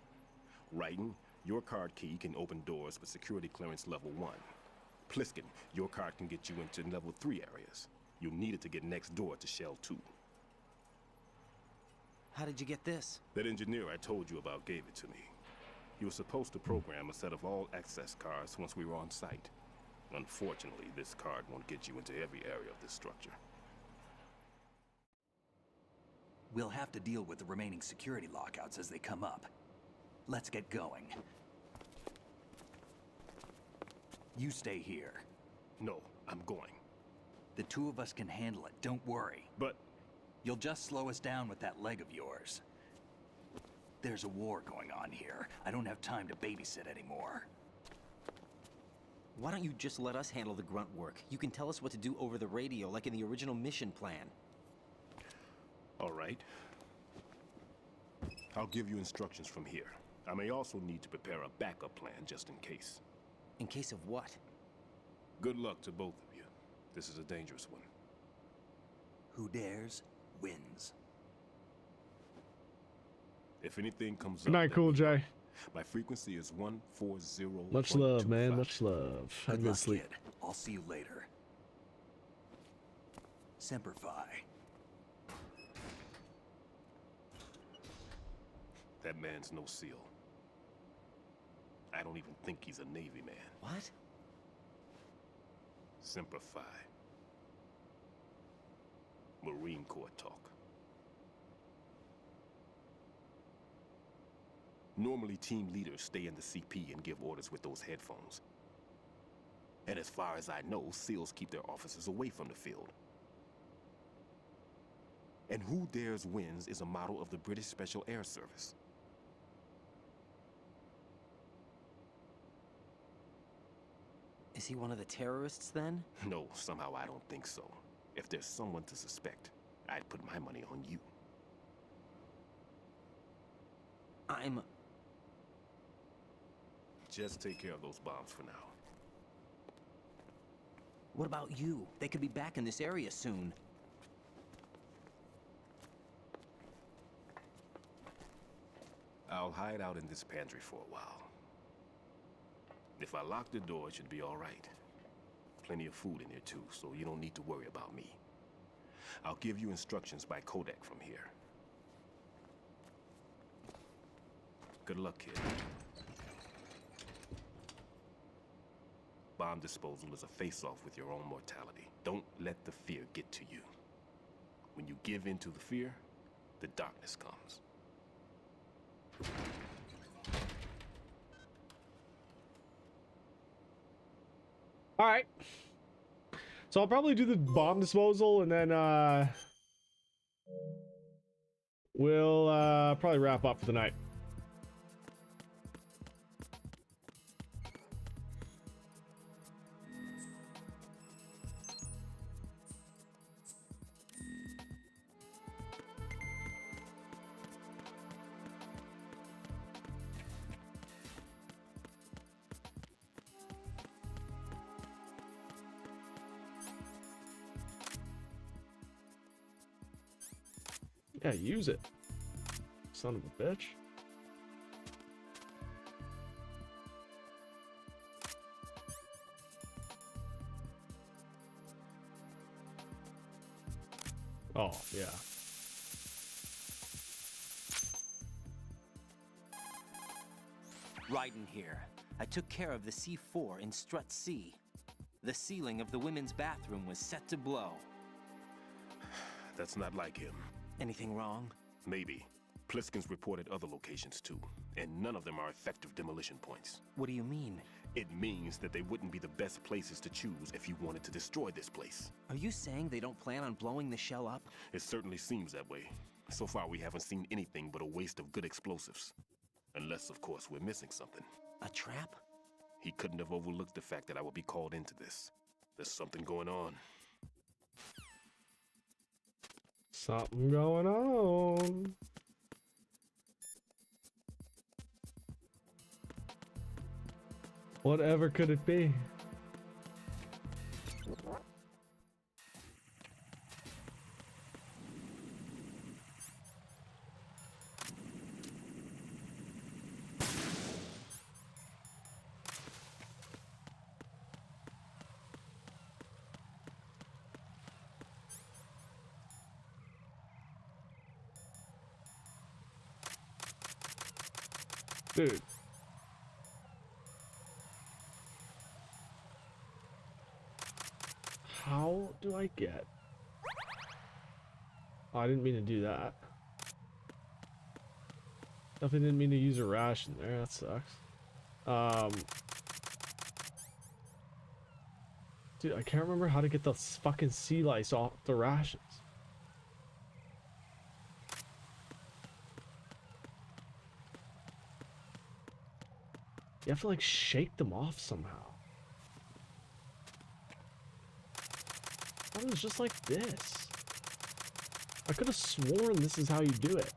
Writing, your card key can open doors with security clearance level 1. Pliskin, your card can get you into level 3 areas. You'll need it to get next door to Shell 2. How did you get this? That engineer I told you about gave it to me. He was supposed to program a set of all access cards once we were on site. Unfortunately, this card won't get you into every area of this structure. We'll have to deal with the remaining security lockouts as they come up. Let's get going. You stay here. No, I'm going. The 2 of us can handle it, don't worry. But You'll just slow us down with that leg of yours. There's a war going on here. I don't have time to babysit anymore. Why don't you just let us handle the grunt work? You can tell us what to do over the radio, like in the original mission plan. All right. I'll give you instructions from here. I may also need to prepare a backup plan just in case. In case of what? Good luck to both of you. This is a dangerous one. Who dares, wins. If anything comes up... Good night, Cool J. My frequency is 140. Much love, man. Much love. Have a good sleep. Kid. I'll see you later. Semper Fi. That man's no SEAL. I don't even think he's a Navy man. What? Semper Fi. Marine Corps talk. Normally, team leaders stay in the CP and give orders with those headphones. And as far as I know, SEALs keep their officers away from the field. And Who Dares Wins is a motto of the British Special Air Service. Is he one of the terrorists, then? No, somehow I don't think so. If there's someone to suspect, I'd put my money on you. Just take care of those bombs for now. What about you? They could be back in this area soon. I'll hide out in this pantry for a while. If I lock the door, it should be all right. Plenty of food in here too, so you don't need to worry about me. I'll give you instructions by Kodak from here. Good luck, kid. Bomb disposal is a face-off with your own mortality. Don't let the fear get to you. When you give in to the fear, the darkness comes. All right. So I'll probably do the bomb disposal and then we'll probably wrap up for the night. Yeah, use it. Son of a bitch. Oh, yeah. Raiden here. I took care of the C4 in Strut C. The ceiling of the women's bathroom was set to blow. That's not like him. Anything wrong? Maybe. Pliskin's reported other locations too, and none of them are effective demolition points. What do you mean? It means that they wouldn't be the best places to choose if you wanted to destroy this place. Are you saying they don't plan on blowing the shell up? It certainly seems that way. So far, we haven't seen anything but a waste of good explosives. Unless, of course, we're missing something. A trap? He couldn't have overlooked the fact that I would be called into this. There's something going on. Something going on. Whatever could it be? Dude. How do I get? Oh, I didn't mean to do that. Definitely didn't mean to use a ration there. That sucks. Dude, I can't remember how to get the fucking sea lice off the rations. You have to like shake them off somehow. I thought it was just like this. I could have sworn this is how you do it.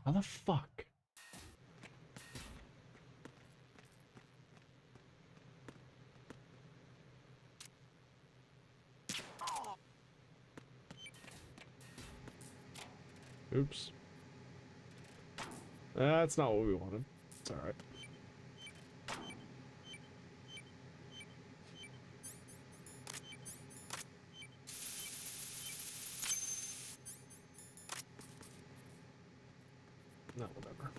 How the fuck? Oops. That's not what we wanted. It's alright. No, whatever.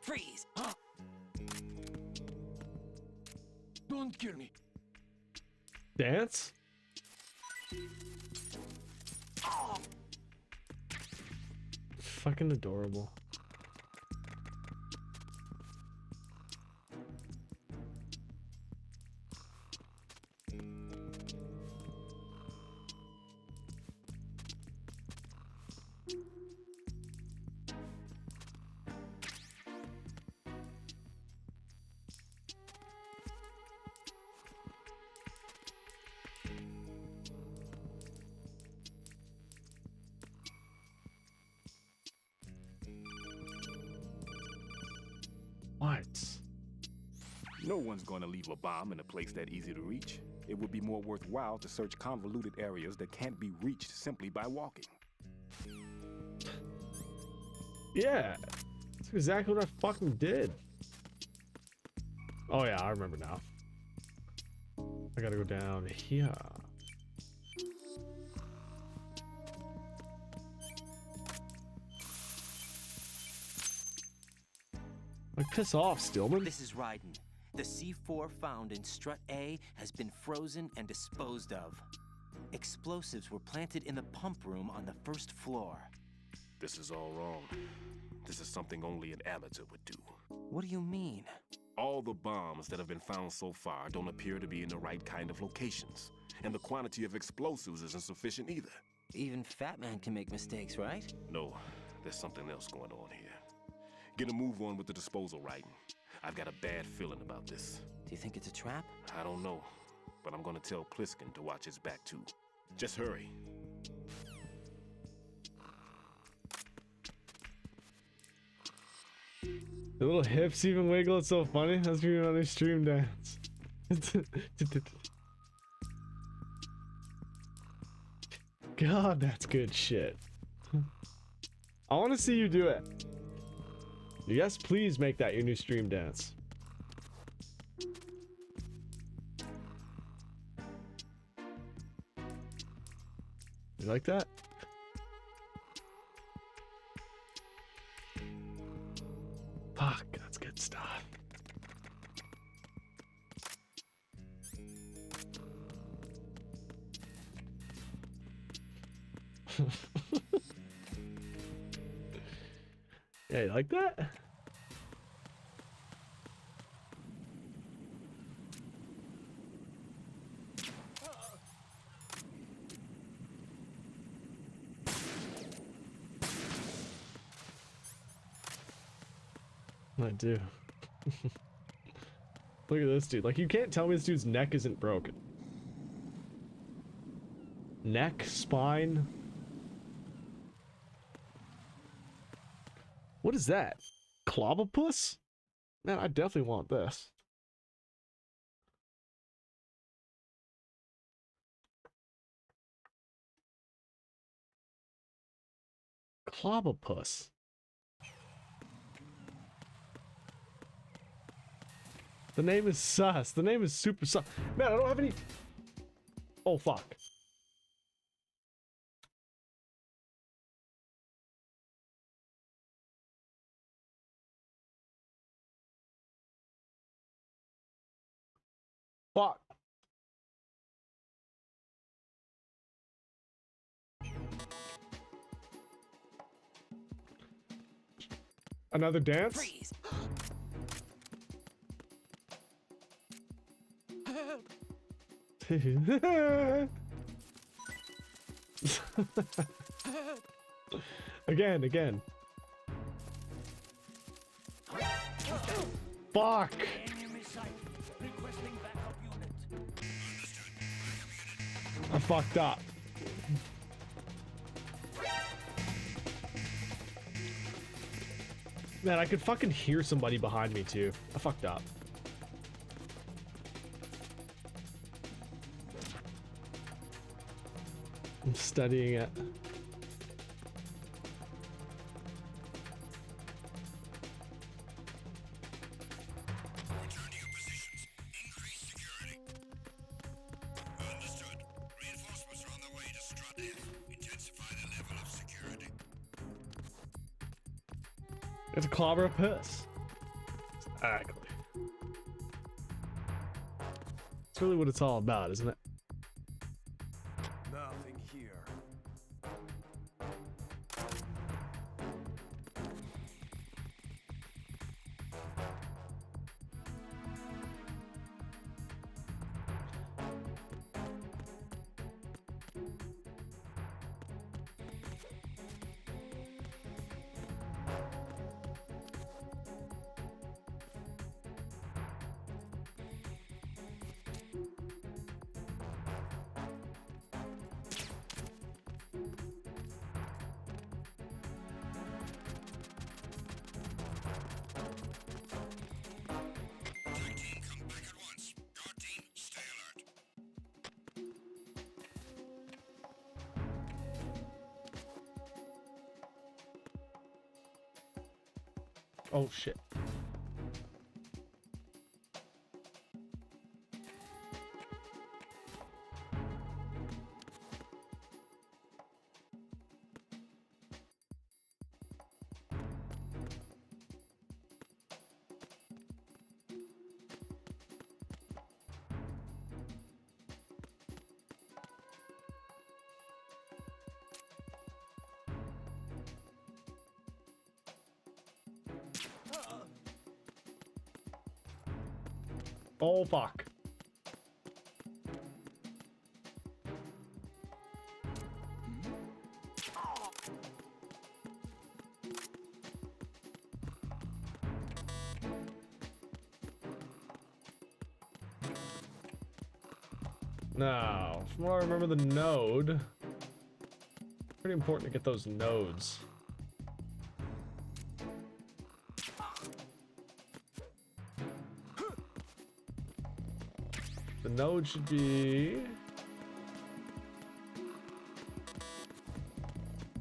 Freeze! Don't kill me. Dance? Fucking adorable. What? No one's going to leave a bomb in a place that easy to reach. It would be more worthwhile to search convoluted areas that can't be reached simply by walking. Yeah, that's exactly what I fucking did. Oh yeah, I remember now. I gotta go down here. Like, piss off, Stillman. This is Ryden. The C4 found in Strut A has been frozen and disposed of. Explosives were planted in the pump room on the first floor. This is all wrong. This is something only an amateur would do. What do you mean? All the bombs that have been found so far don't appear to be in the right kind of locations. And the quantity of explosives isn't sufficient either. Even Fat Man can make mistakes, right? No, there's something else going on here. Get a move on with the disposal, Ryden. I've got a bad feeling about this. Do you think it's a trap? I don't know, but I'm gonna tell Pliskin to watch his back too. Just hurry. The little hips even wiggle, it's so funny. That's me on their stream dance. God, that's good shit. I want to see you do it. Yes, please make that your new stream dance. You like that? Fuck, that's good stuff. Yeah, you like that? I do. Look at this dude. Like, you can't tell me this dude's neck isn't broken. Neck, spine. What is that? Clobopus? Man, I definitely want this. Clobopus. The name is sus. The name is super sus. Man, I don't have any... Oh, fuck. Fuck. Another dance? Freeze. Again. Fuck. I fucked up. Man, I could fucking hear somebody behind me too. I fucked up. I'm studying it. It's a clobber of piss. Exactly. That's really what it's all about, isn't it? Nothing here. Oh shit. Oh fuck. Now, from what I remember, the node. Pretty important to get those nodes. The node should be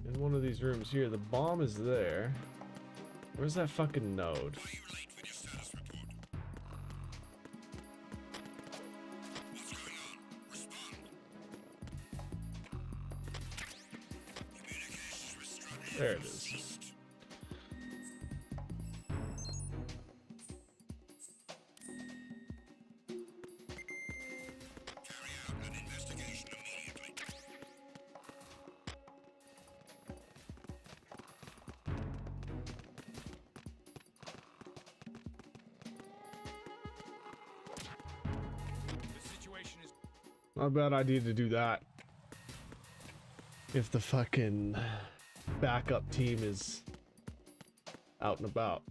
in one of these rooms here. The bomb is there. Where's that fucking node? There it is. Not a bad idea to do that. If the fucking backup team is out and about.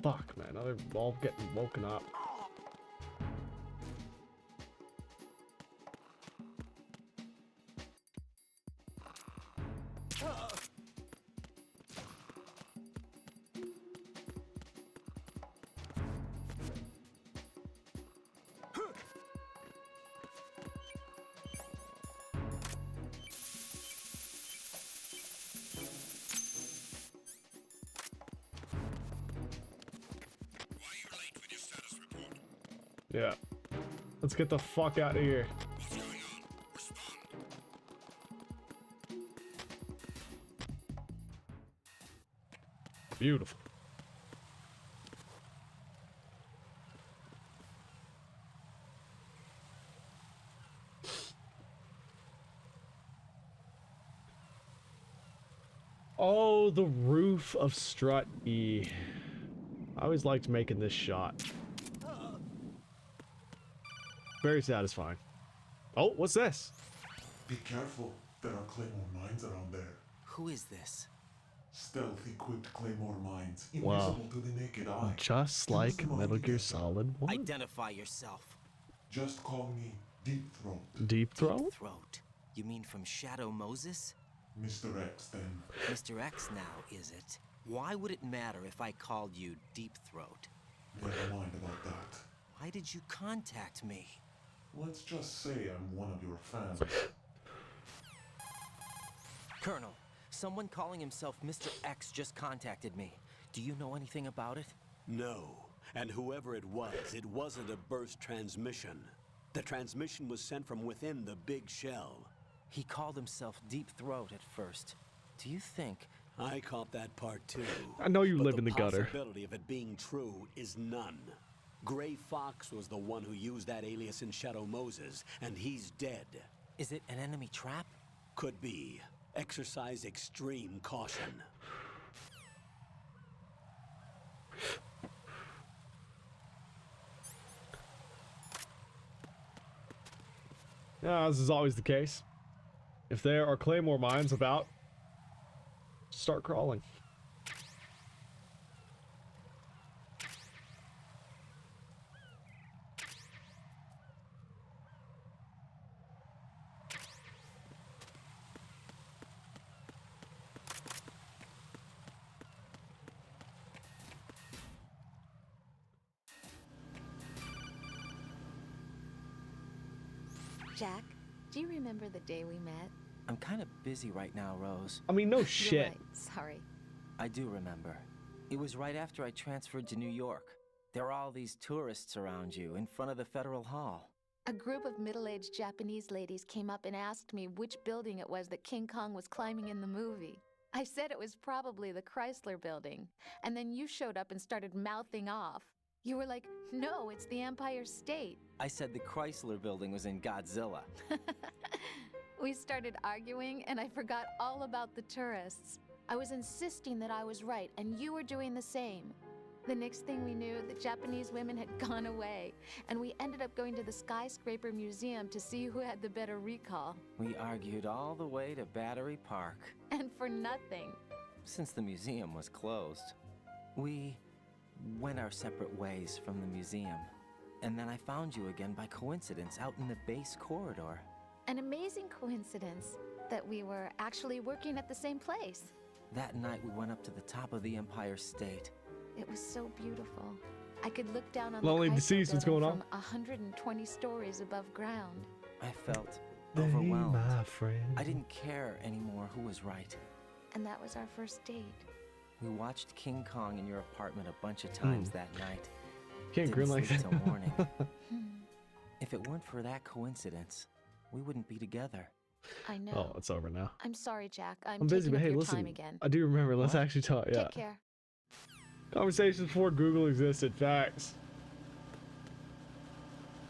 Fuck, man. Now they're all getting woken up. Yeah. Let's get the fuck out of here. Beautiful. Oh, the roof of Strut E. I always liked making this shot. Very satisfying. Oh, what's this? Be careful. There are Claymore mines around there. Who is this? Stealth-equipped Claymore mines, Wow. invisible to the naked eye. Just like Metal Gear Solid 1. Identify yourself. Just call me Deep Throat. Deep Throat? Deep Throat. You mean from Shadow Moses? Mr. X, then. Mr. X now, is it? Why would it matter if I called you Deep Throat? Never mind about that. Why did you contact me? Let's just say I'm one of your fans. Colonel, someone calling himself Mr. X just contacted me. Do you know anything about it? No. And whoever it wasn't a burst transmission. The transmission was sent from within the big shell. He called himself Deep Throat at first. Do you think... I caught that part too. I know you live in the gutter. The possibility of it being true is none. Gray Fox was the one who used that alias in Shadow Moses, and he's dead. Is it an enemy trap? Could be. Exercise extreme caution. Yeah, this is always the case. If there are Claymore mines about, start crawling. Jack, do you remember the day we met? I'm kind of busy right now, Rose. I mean, no You're shit. right. Sorry. I do remember. It was right after I transferred to New York. There are all these tourists around you in front of the Federal Hall. A group of middle-aged Japanese ladies came up and asked me which building it was that King Kong was climbing in the movie. I said it was probably the Chrysler Building, and then you showed up and started mouthing off. You were like, no, it's the Empire State. I said the Chrysler Building was in Godzilla. We started arguing, and I forgot all about the tourists. I was insisting that I was right, and you were doing the same. The next thing we knew, the Japanese women had gone away, and we ended up going to the Skyscraper Museum to see who had the better recall. We argued all the way to Battery Park. And for nothing. Since the museum was closed, we went our separate ways from the museum. And then I found you again by coincidence out in the base corridor. An amazing coincidence that we were actually working at the same place. That night we went up to the top of the Empire State. It was so beautiful. I could look down on Lonely the Chrysler Deceased, what's Building going on? from 120 stories above ground. I felt Hey, overwhelmed. my friend. I didn't care anymore who was right. And that was our first date. We watched King Kong in your apartment a bunch of times that night. Can't grin like sleep that. till morning. If it weren't for that coincidence, we wouldn't be together. I know. Oh, it's over now. I'm sorry, Jack. I'm busy, taking but up hey, your listen. time again. I do remember. Let's actually talk. Yeah. Take care. Conversations before Google existed. Facts.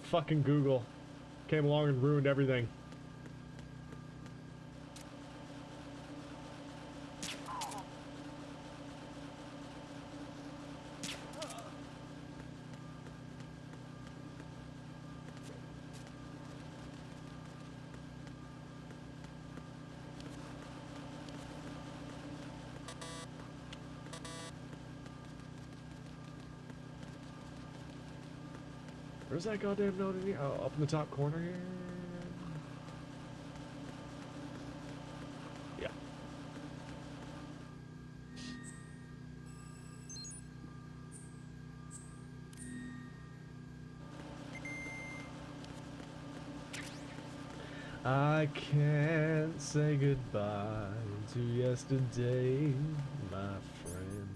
Fucking Google came along and ruined everything. Where's that goddamn note in here? Oh, up in the top corner here. Yeah. I can't say goodbye to yesterday, my friend.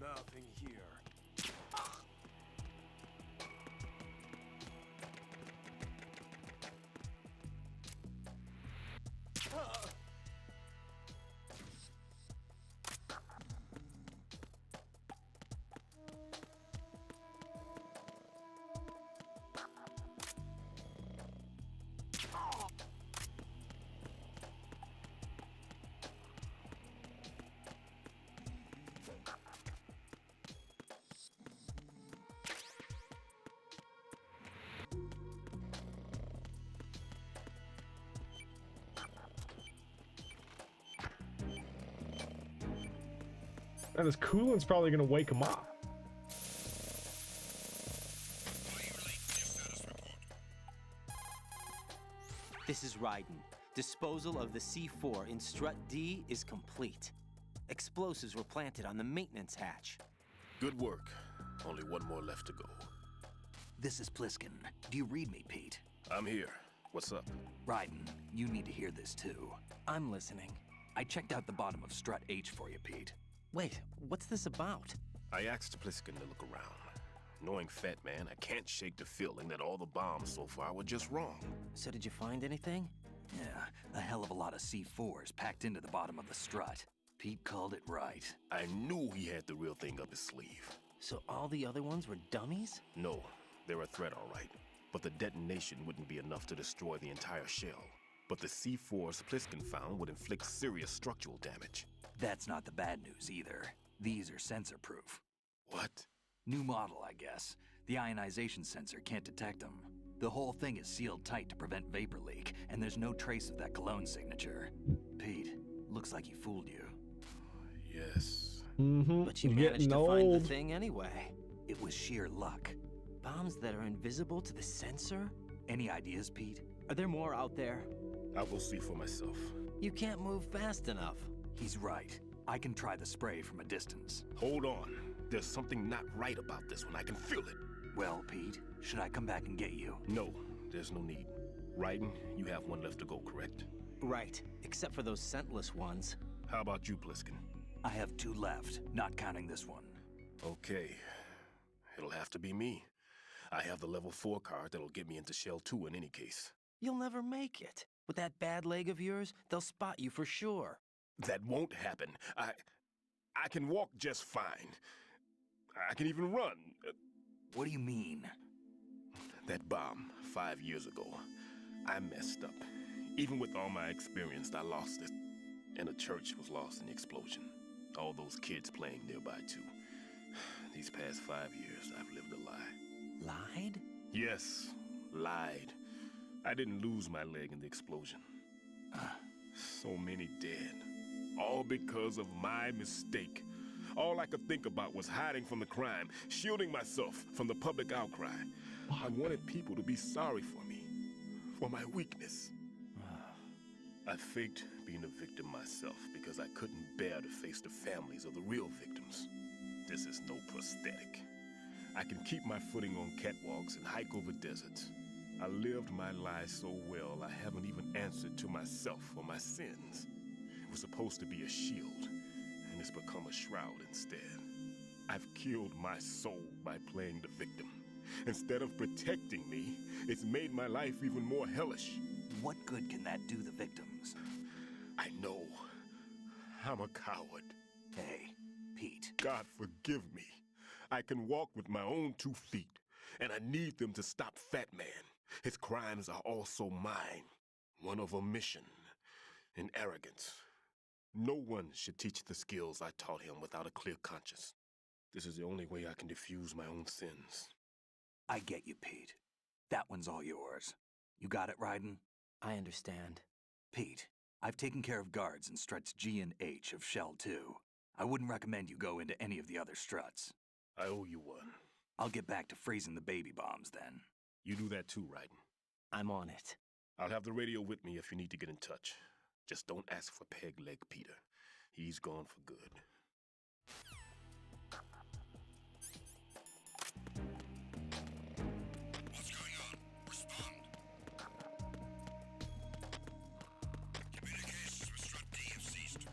Nothing here. And this coolant's probably gonna wake him up. This is Raiden. Disposal of the C4 in Strut D is complete. Explosives were planted on the maintenance hatch. Good work. Only one more left to go. This is Pliskin. Do you read me, Pete? I'm here. What's up? Raiden, you need to hear this too. I'm listening. I checked out the bottom of Strut H for you, Pete. Wait, what's this about? I asked Pliskin to look around. Knowing Fat Man, I can't shake the feeling that all the bombs so far were just wrong. So did you find anything? Yeah, a hell of a lot of C4s packed into the bottom of the strut. Pete called it right. I knew he had the real thing up his sleeve. So all the other ones were dummies? No, they're a threat, all right. But the detonation wouldn't be enough to destroy the entire shell. But the C4s Pliskin found would inflict serious structural damage. That's not the bad news either. These are sensor-proof. What? New model, I guess. The ionization sensor can't detect them. The whole thing is sealed tight to prevent vapor leak, and there's no trace of that cologne signature. Pete, looks like he fooled you. Yes. But you managed to find the thing anyway. It was sheer luck. Bombs that are invisible to the sensor? Any ideas, Pete? Are there more out there? I'll go see for myself. You can't move fast enough. He's right. I can try the spray from a distance. Hold on. There's something not right about this one. I can feel it. Well, Pete, should I come back and get you? No, there's no need. Raiden, you have one left to go, correct? Right, except for those scentless ones. How about you, Pliskin? I have 2 left, not counting this one. Okay. It'll have to be me. I have the level 4 card that'll get me into Shell 2 in any case. You'll never make it. With that bad leg of yours, they'll spot you for sure. That won't happen. I can walk just fine. I can even run. What do you mean? That bomb 5 years ago, I messed up. Even with all my experience, I lost it. And the church was lost in the explosion. All those kids playing nearby, too. These past 5 years, I've lived a lie. Lied? Yes, lied. I didn't lose my leg in the explosion. So many dead. All because of my mistake. All I could think about was hiding from the crime, shielding myself from the public outcry. I wanted people to be sorry for me, for my weakness. I faked being a victim myself because I couldn't bear to face the families of the real victims. This is no prosthetic. I can keep my footing on catwalks and hike over deserts. I lived my life so well, I haven't even answered to myself for my sins. It was supposed to be a shield, and it's become a shroud instead. I've killed my soul by playing the victim. Instead of protecting me, it's made my life even more hellish. What good can that do the victims? I know. I'm a coward. Hey, Pete. God forgive me. I can walk with my own 2 feet, and I need them to stop Fat Man. His crimes are also mine. One of omission and arrogance. No one should teach the skills I taught him without a clear conscience. This is the only way I can diffuse my own sins. I get you, Pete. That one's all yours. You got it, Raiden? I understand. Pete, I've taken care of guards in struts G and H of Shell 2. I wouldn't recommend you go into any of the other struts. I owe you one. I'll get back to freezing the baby bombs then. You do that too, Raiden. I'm on it. I'll have the radio with me if you need to get in touch. Just don't ask for Peg Leg Peter. He's gone for good. What's going on? Respond. Communications with Strut D have ceased.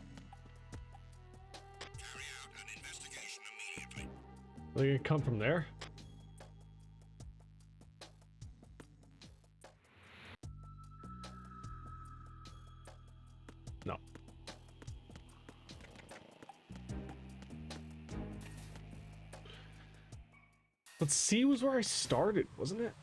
Carry out an investigation immediately. Are they gonna come from there? No. But C was where I started, wasn't it?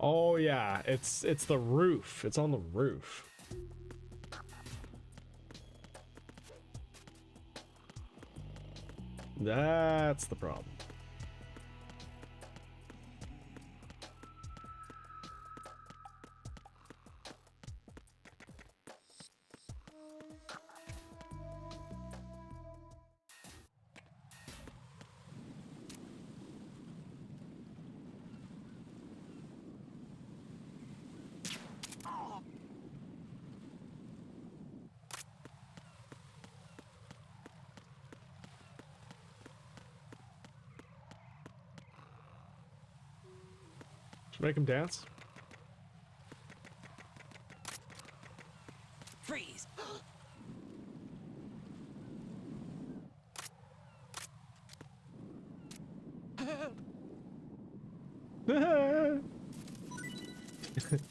Oh yeah, it's the roof. It's on the roof. That's the problem. Make him dance. Freeze.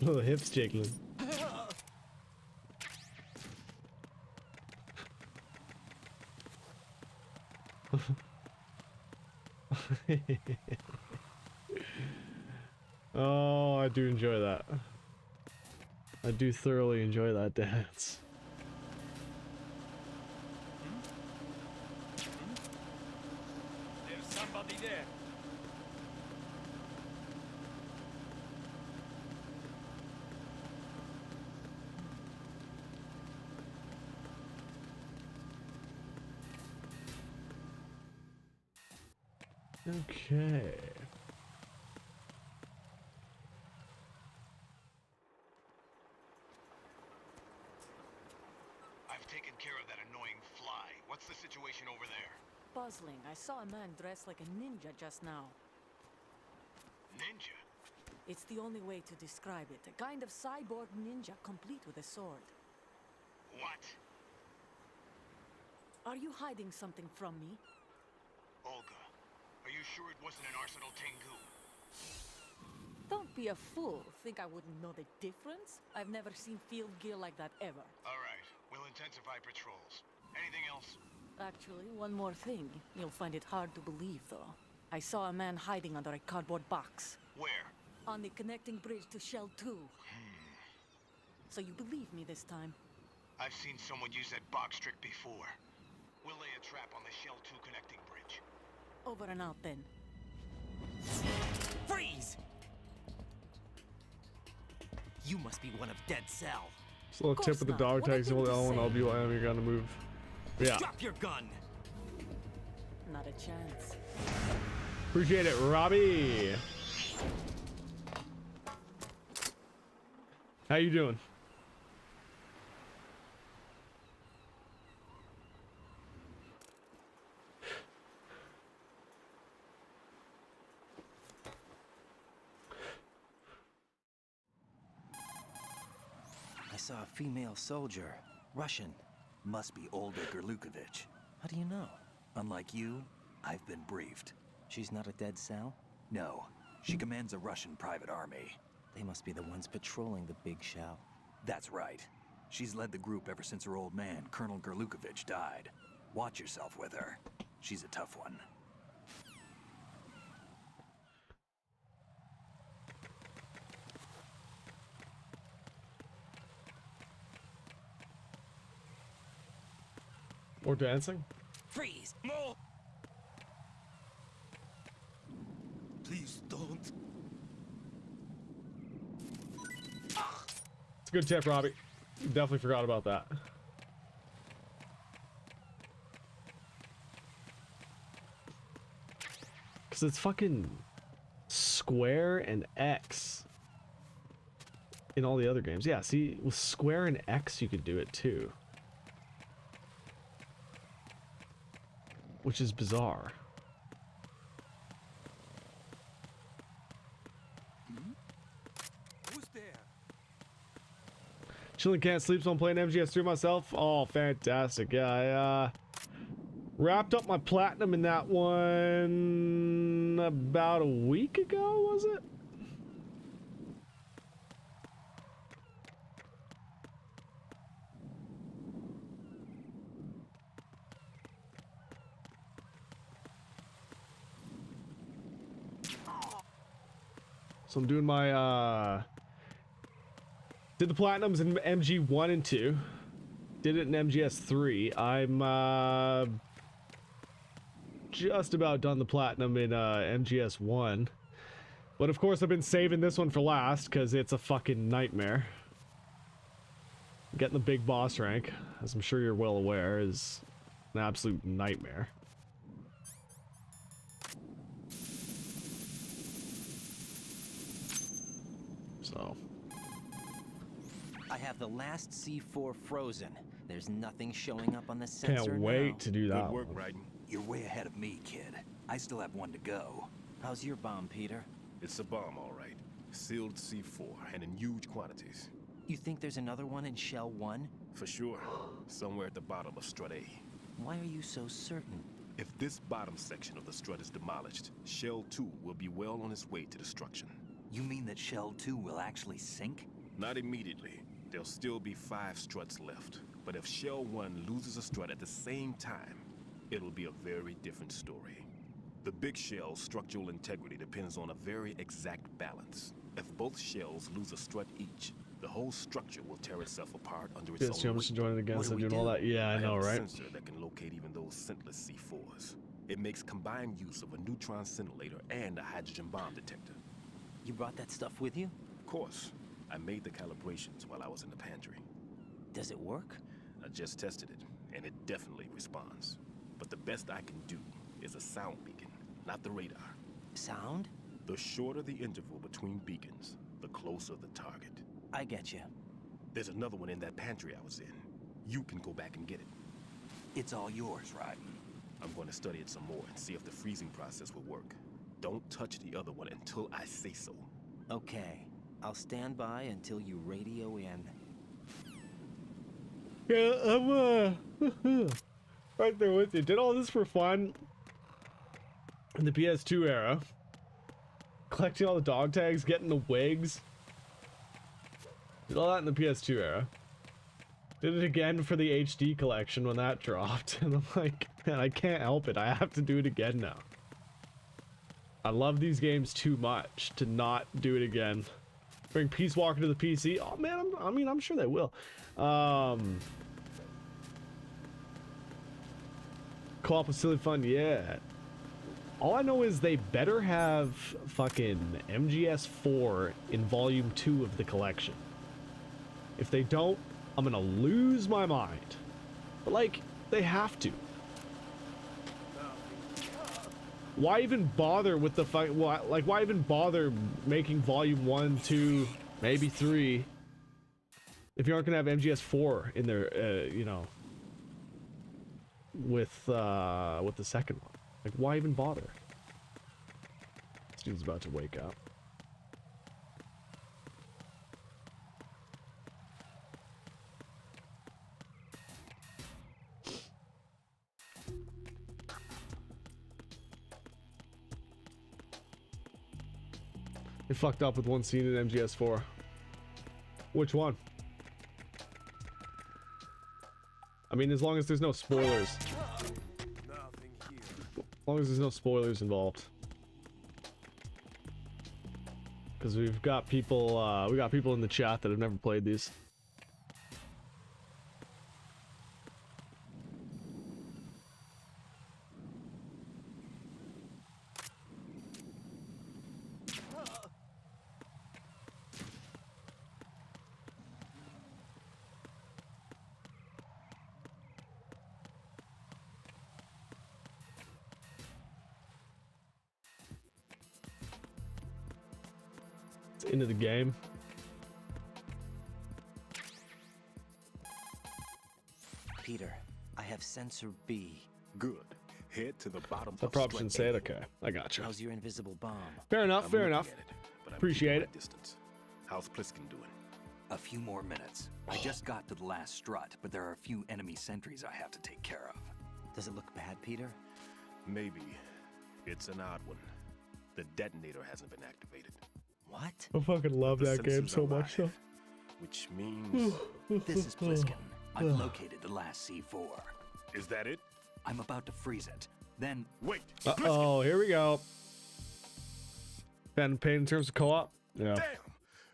Little hips jiggling. Oh, I do enjoy that. I do thoroughly enjoy that dance. There's somebody there. Okay. I've taken care of that annoying fly. What's the situation over there? Puzzling. I saw a man dressed like a ninja just now. Ninja? It's the only way to describe it. A kind of cyborg ninja complete with a sword. What? Are you hiding something from me? Olga, are you sure it wasn't an Arsenal Tengu? Don't be a fool. Think I wouldn't know the difference? I've never seen field gear like that ever. All right, we'll intensify patrols. Anything else? Actually, one more thing. You'll find it hard to believe, though. I saw a man hiding under a cardboard box. Where? On the connecting bridge to Shell 2. So you believe me this time? I've seen someone use that box trick before. We'll lay a a trap on the Shell 2 connecting bridge. Over and out then. Freeze! You must be one of Dead Cell. Just a little tip with the dog tags. You hold L1, LB1, you're gonna move. Yeah. Drop your gun. Not a chance. Appreciate it, Robbie. How you doing? I saw a female soldier. Russian. Must be Olga Gerlukovich. How do you know? Unlike you, I've been briefed. She's not a Dead Cell? No. She commands a Russian private army. They must be the ones patrolling the Big Shell. That's right. She's led the group ever since her old man, Colonel Gerlukovich, died. Watch yourself with her. She's a tough one. More dancing? Freeze! No! Please don't. It's a good tip, Robbie. Definitely forgot about that. Because it's fucking square and X in all the other games. Yeah, see, with square and X you could do it too. Which is bizarre. Who's there? Chilling can't sleep, so I'm playing MGS3 myself. Oh, fantastic. Yeah, I wrapped up my platinum in that one about a week ago, was it? So I'm doing my, did the platinums in MG 1 and 2. Did it in MGS 3. I'm, just about done the platinum in, MGS 1. But of course I've been saving this one for last, because it's a fucking nightmare. Getting the big boss rank, as I'm sure you're well aware, is an absolute nightmare. So I have the last C4 frozen. There's nothing showing up on the sensor can't wait now. to do that. Good work, Raiden. You're way ahead of me, kid. I still have one to go. How's your bomb, Peter? It's a bomb, all right. Sealed C4, and in huge quantities. You think there's another one in Shell 1? For sure. Somewhere at the bottom of Strut A. Why are you so certain? If this bottom section of the strut is demolished, Shell 2 will be well on its way to destruction. You mean that Shell 2 will actually sink? Not immediately. There'll still be 5 struts left. But if Shell 1 loses a strut at the same time, it'll be a very different story. The big shell's structural integrity depends on a very exact balance. If both shells lose a strut each, the whole structure will tear itself apart under its Yes, own I'm weight. just enjoying it again, What so do we doing do? all that. Yeah, I know, have a right? sensor that can locate even those scentless C4s. It makes combined use of a neutron scintillator and a hydrogen bomb detector. You brought that stuff with you? Of course. I made the calibrations while I was in the pantry. Does it work? I just tested it, and it definitely responds. But the best I can do is a sound beacon, not the radar. Sound? The shorter the interval between beacons, the closer the target. I get you. There's another one in that pantry I was in. You can go back and get it. It's all yours, Raiden. I'm going to study it some more and see if the freezing process will work. Don't touch the other one until I say so. Okay. I'll stand by until you radio in. Yeah, I'm right there with you. Did all this for fun in the PS2 era. Collecting all the dog tags, getting the wigs. Did all that in the PS2 era. Did it again for the HD collection when that dropped. And I'm like, man, I can't help it. I have to do it again now. I love these games too much to not do it again. Bring Peace Walker to the PC. Oh man, I'm sure they will. co-op was silly fun, yeah. All I know is they better have fucking MGS4 in Volume 2 of the collection. If they don't, I'm gonna lose my mind. But, like, they have to. Why even bother with the why even bother making Volume 1, 2, maybe 3 if you aren't gonna have MGS4 in there, you know, with the second one? Like, why even bother? This dude's about to wake up. They fucked up with one scene in MGS4. Which one? I mean, as long as there's no spoilers. As long as there's no spoilers involved. Because we've got people, in the chat that have never played these. Into the game. Peter, I have sensor B. Good. Head to the bottom. I probably shouldn't say it. Okay, I gotcha. How's your invisible bomb? Fair enough. Fair enough. Appreciate it. Distance. How's Pliskin doing? A few more minutes. I just got to the last strut, but there are a few enemy sentries I have to take care of. Does it look bad, Peter? Maybe. It's an odd one. The detonator hasn't been activated. What? I fucking love that game so much, though. Which means... This is Pliskin. I've located the last C4. Is that it? I'm about to freeze it. Then... Wait! Uh-oh, here we go. Been paid in terms of co-op? Yeah. Damn!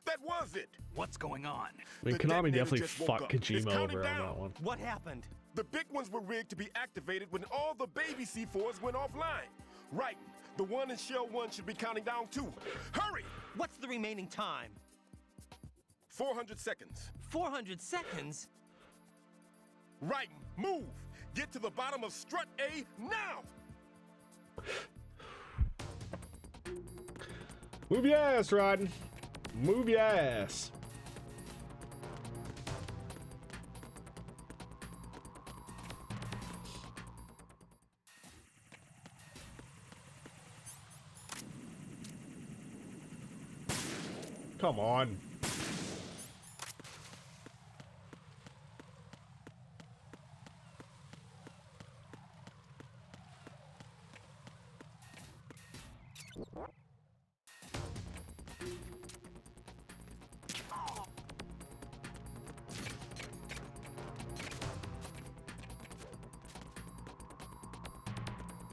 That was it! What's going on? I mean, Konami definitely fucked Kojima over on that one. What happened? The big ones were rigged to be activated when all the baby C4s went offline. Right. The one in Shell 1 should be counting down too. Hurry! What's the remaining time? 400 seconds. 400 seconds? Right. Move! Get to the bottom of strut A now! Move your ass, Rodden. Move your ass. Come on.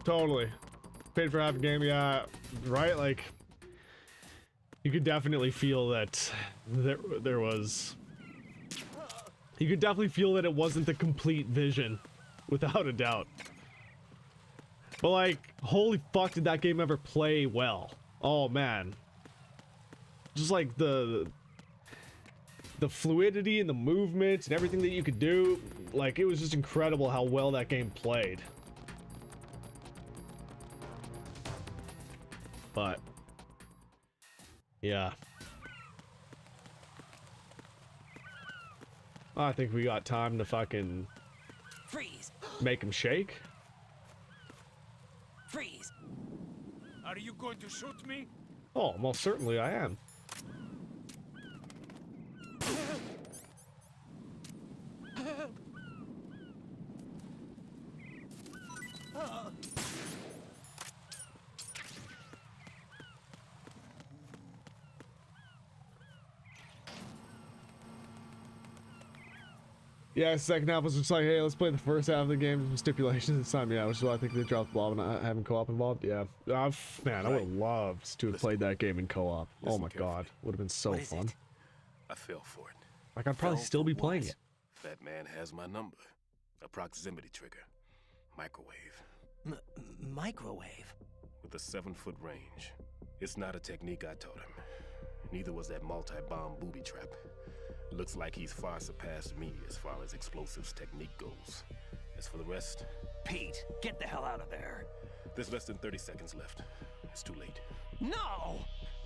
Totally. Paid for half a game, yeah, right? Like, you could definitely feel that there was... You could definitely feel that it wasn't the complete vision, without a doubt. But like, holy fuck, did that game ever play well? Oh man. Just like the fluidity and the movement and everything that you could do, like, it was just incredible how well that game played. But yeah, I think we got time to fucking freeze. Make him shake. Freeze. Are you going to shoot me? Oh, most certainly I am. Yeah, second half was just like, hey, let's play the first half of the game with stipulations this time. Yeah, which is why I think they dropped the ball and not having co-op involved. Yeah, man, I would have loved to have played that game in co-op. Oh my god, would have been so fun. I fell for it. Like, I'd probably still be playing it. That man has my number. A proximity trigger. Microwave. Microwave? With a 7-foot range. It's not a technique I taught him. Neither was that multi-bomb booby trap. Looks like he's far surpassed me as far as explosives technique goes. As for the rest... Pete, get the hell out of there. There's less than 30 seconds left. It's too late. No!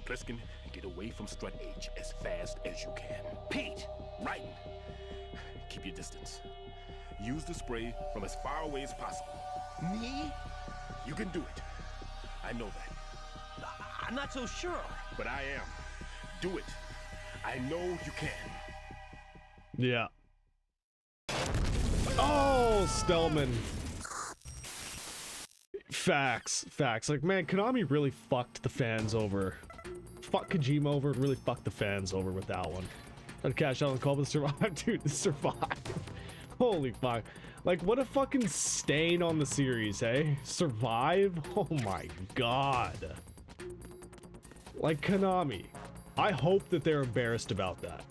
Pliskin, get away from Strut H as fast as you can. Pete! Raiden, keep your distance. Use the spray from as far away as possible. Me? You can do it. I know that. I'm not so sure. But I am. Do it. I know you can. Yeah. Oh, Stellman. Facts. Like, man, Konami really fucked the fans over. Fuck Kojima over, really fucked the fans over with that one. I'd cash out on the call, but survive, dude. Survive. Holy fuck. Like, what a fucking stain on the series, hey? Survive? Oh my god. Like, Konami. I hope that they're embarrassed about that.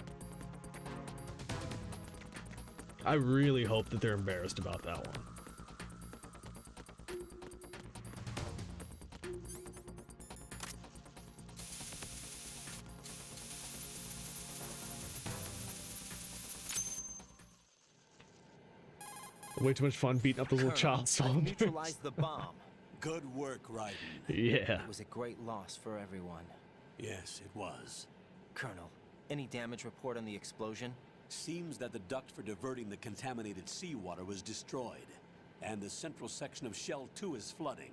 I really hope that they're embarrassed about that one. Way too much fun beating up those little child soldiers. Neutralize the bomb. Good work, Raiden. Yeah. It was a great loss for everyone. Yes, it was. Colonel, any damage report on the explosion? Seems that the duct for diverting the contaminated seawater was destroyed, and the central section of Shell 2 is flooding.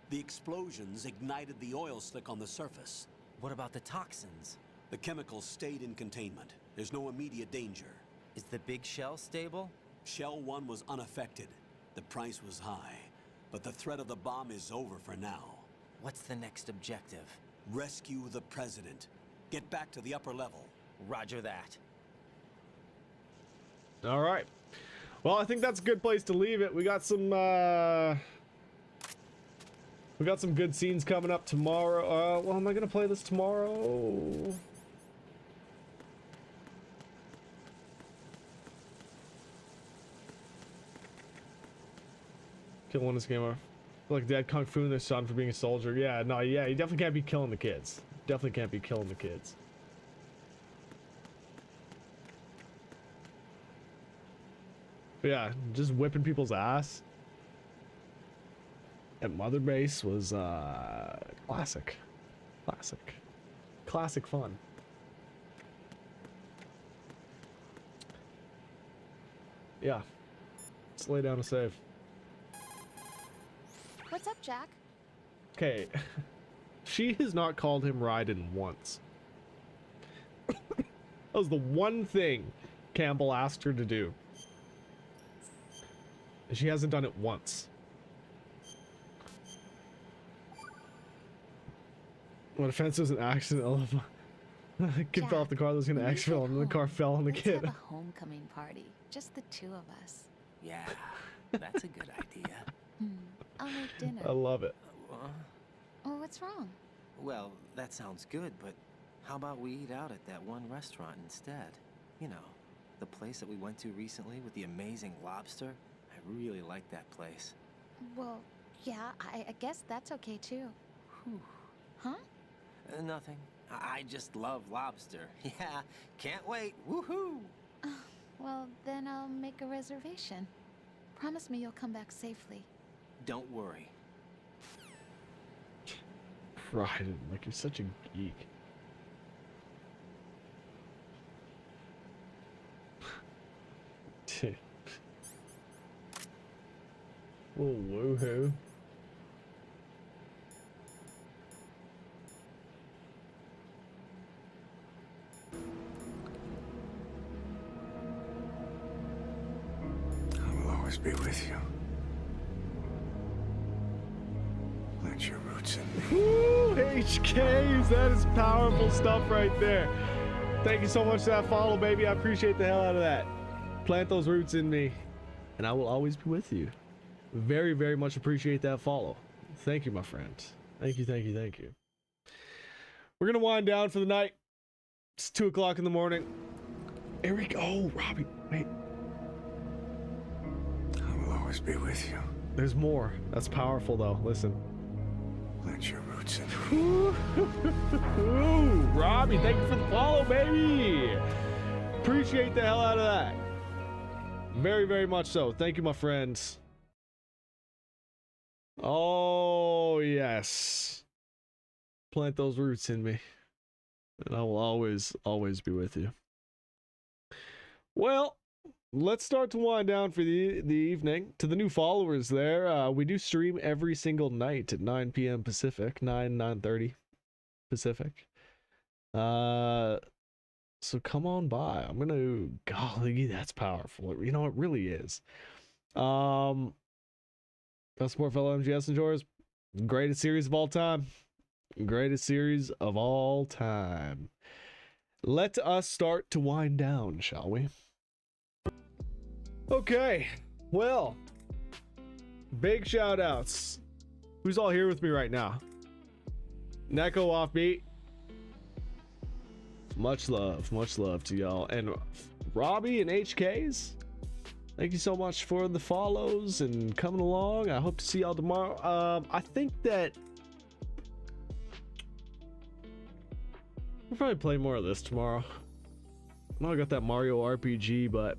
The explosions ignited the oil slick on the surface. What about the toxins? The chemicals stayed in containment. There's no immediate danger. Is the big shell stable? Shell 1 was unaffected. The price was high, but the threat of the bomb is over for now. What's the next objective? Rescue the President. Get back to the upper level. Roger that. All right. Well, I think that's a good place to leave it. We got some good scenes coming up tomorrow. Well, am I gonna play this tomorrow? Kill one this game off. Like Dad Kung Fu their son for being a soldier. Yeah, no, yeah, you definitely can't be killing the kids. Definitely can't be killing the kids. But yeah, just whipping people's ass at Mother Base was classic. Classic fun. Yeah. Let's lay down a save. What's up, Jack? Okay. She has not called him Raiden once. That was the one thing Campbell asked her to do. She hasn't done it once. When a fence was an accident, the kid fell off the car that was gonna exfil and the car fell on the kid. Let's have a homecoming party. Just the two of us. Yeah, that's a good idea. I'll make dinner. I love it. Oh, what's wrong? Well, that sounds good, but how about we eat out at that one restaurant instead? You know, the place that we went to recently with the amazing lobster. I really like that place. Well, yeah, I guess that's okay too. Whew. Huh? Nothing. I just love lobster. Yeah, can't wait. Woohoo! Well, then I'll make a reservation. Promise me you'll come back safely. Don't worry. Raiden, like you're such a geek. Oh, woohoo. I will always be with you. Plant your roots in me. Woo, HKs, that is powerful stuff right there. Thank you so much for that follow, baby. I appreciate the hell out of that. Plant those roots in me, and I will always be with you. Very, very much appreciate that follow. Thank you, my friend. Thank you, thank you, thank you. We're gonna wind down for the night. It's 2 o'clock in the morning. Here we go, Robbie. Wait. I will always be with you. There's more. That's powerful, though. Listen. Plant your roots in. Ooh, Robbie, thank you for the follow, baby. Appreciate the hell out of that. Very, very much so. Thank you, my friends. Oh, yes. Plant those roots in me. And I will always, always be with you. Well, let's start to wind down for the evening. To the new followers there, we do stream every single night at 9 p.m. Pacific, 9:30 Pacific. So come on by. I'm gonna, golly, that's powerful. You know, it really is. Best support fellow MGS enjoyers. Greatest series of all time. Greatest series of all time. Let us start to wind down, shall we? Okay, well, big shout outs. Who's all here with me right now? Neko Offbeat. Much love to y'all. And Robbie and HKs, thank you so much for the follows and coming along. I hope to see y'all tomorrow. I think that we'll probably play more of this tomorrow. I know I got that Mario RPG, but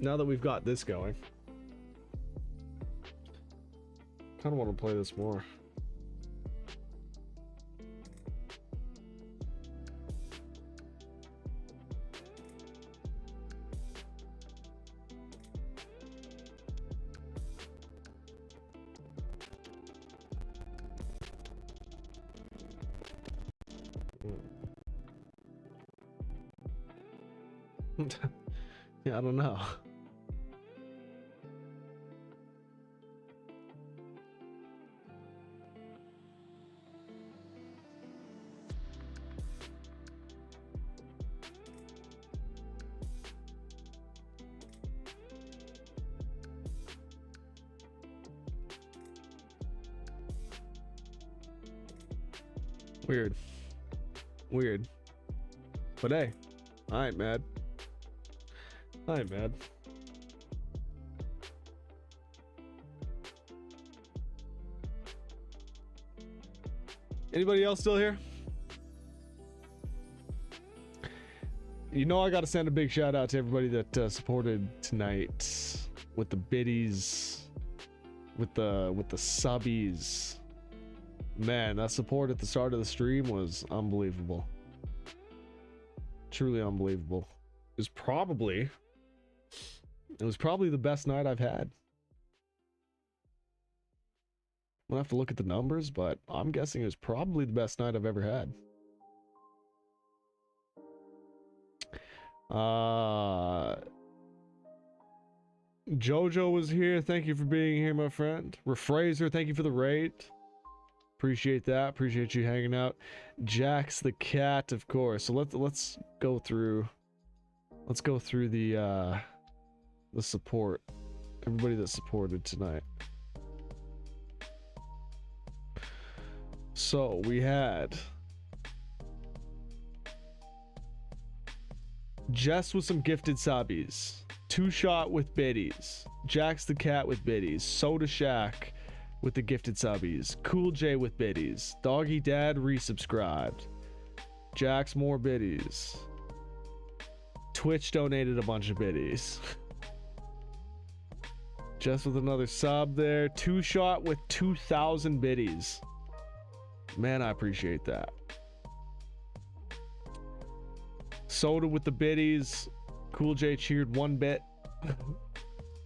now that we've got this going, kind of want to play this more. Yeah, I don't know. Weird. But hey, I ain't mad. Anybody else still here? You know I gotta send a big shout out to everybody that supported tonight with the biddies, with the subbies. Man, that support at the start of the stream was unbelievable. Truly unbelievable. It was probably the best night I've had. I'll have to look at the numbers, but I'm guessing it was probably the best night I've ever had. Jojo was here. Thank you for being here, my friend. Refraser, thank you for the raid. Appreciate that. Appreciate you hanging out. Jax the cat, of course. So let's go through. Let's go through the support. Everybody that supported tonight. So we had Jess with some gifted subbies. Two Shot with biddies. Jax the cat with biddies. Soda Shack with the gifted subbies. Cool J with biddies. Doggy Dad resubscribed. Jax more biddies. Twitch donated a bunch of biddies. Just with another sub there. Two Shot with 2,000 biddies. Man, I appreciate that. Soda with the biddies. Cool J cheered 1 bit.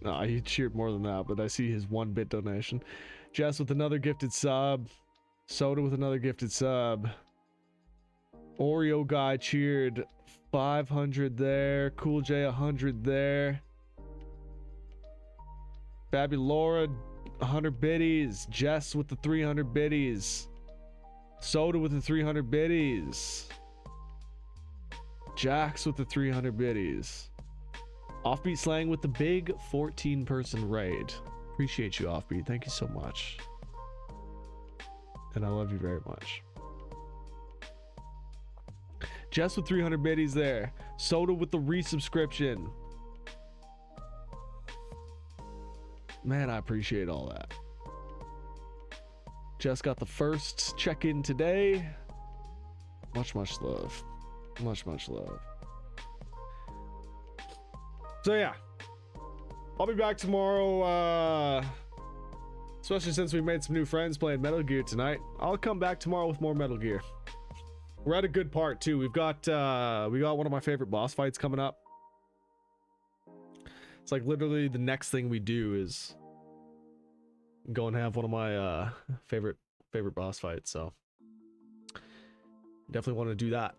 No, he cheered more than that, but I see his 1 bit donation. Jess with another gifted sub. Soda with another gifted sub. Oreo guy cheered 500 there. Cool J 100 there. Babby Laura 100 biddies. Jess with the 300 biddies. Soda with the 300 biddies. Jax with the 300 biddies. Offbeat Slang with the big 14-person raid. Appreciate you, Offbeat. Thank you so much. And I love you very much. Jess with 300 biddies there. Soda with the resubscription. Man, I appreciate all that. Just got the first check-in today. Much love. Much love. So yeah, I'll be back tomorrow, especially since we made some new friends playing Metal Gear tonight. I'll come back tomorrow with more Metal Gear. We're at a good part too. We got one of my favorite boss fights coming up. It's like literally the next thing we do is go and have one of my favorite boss fights, so definitely want to do that.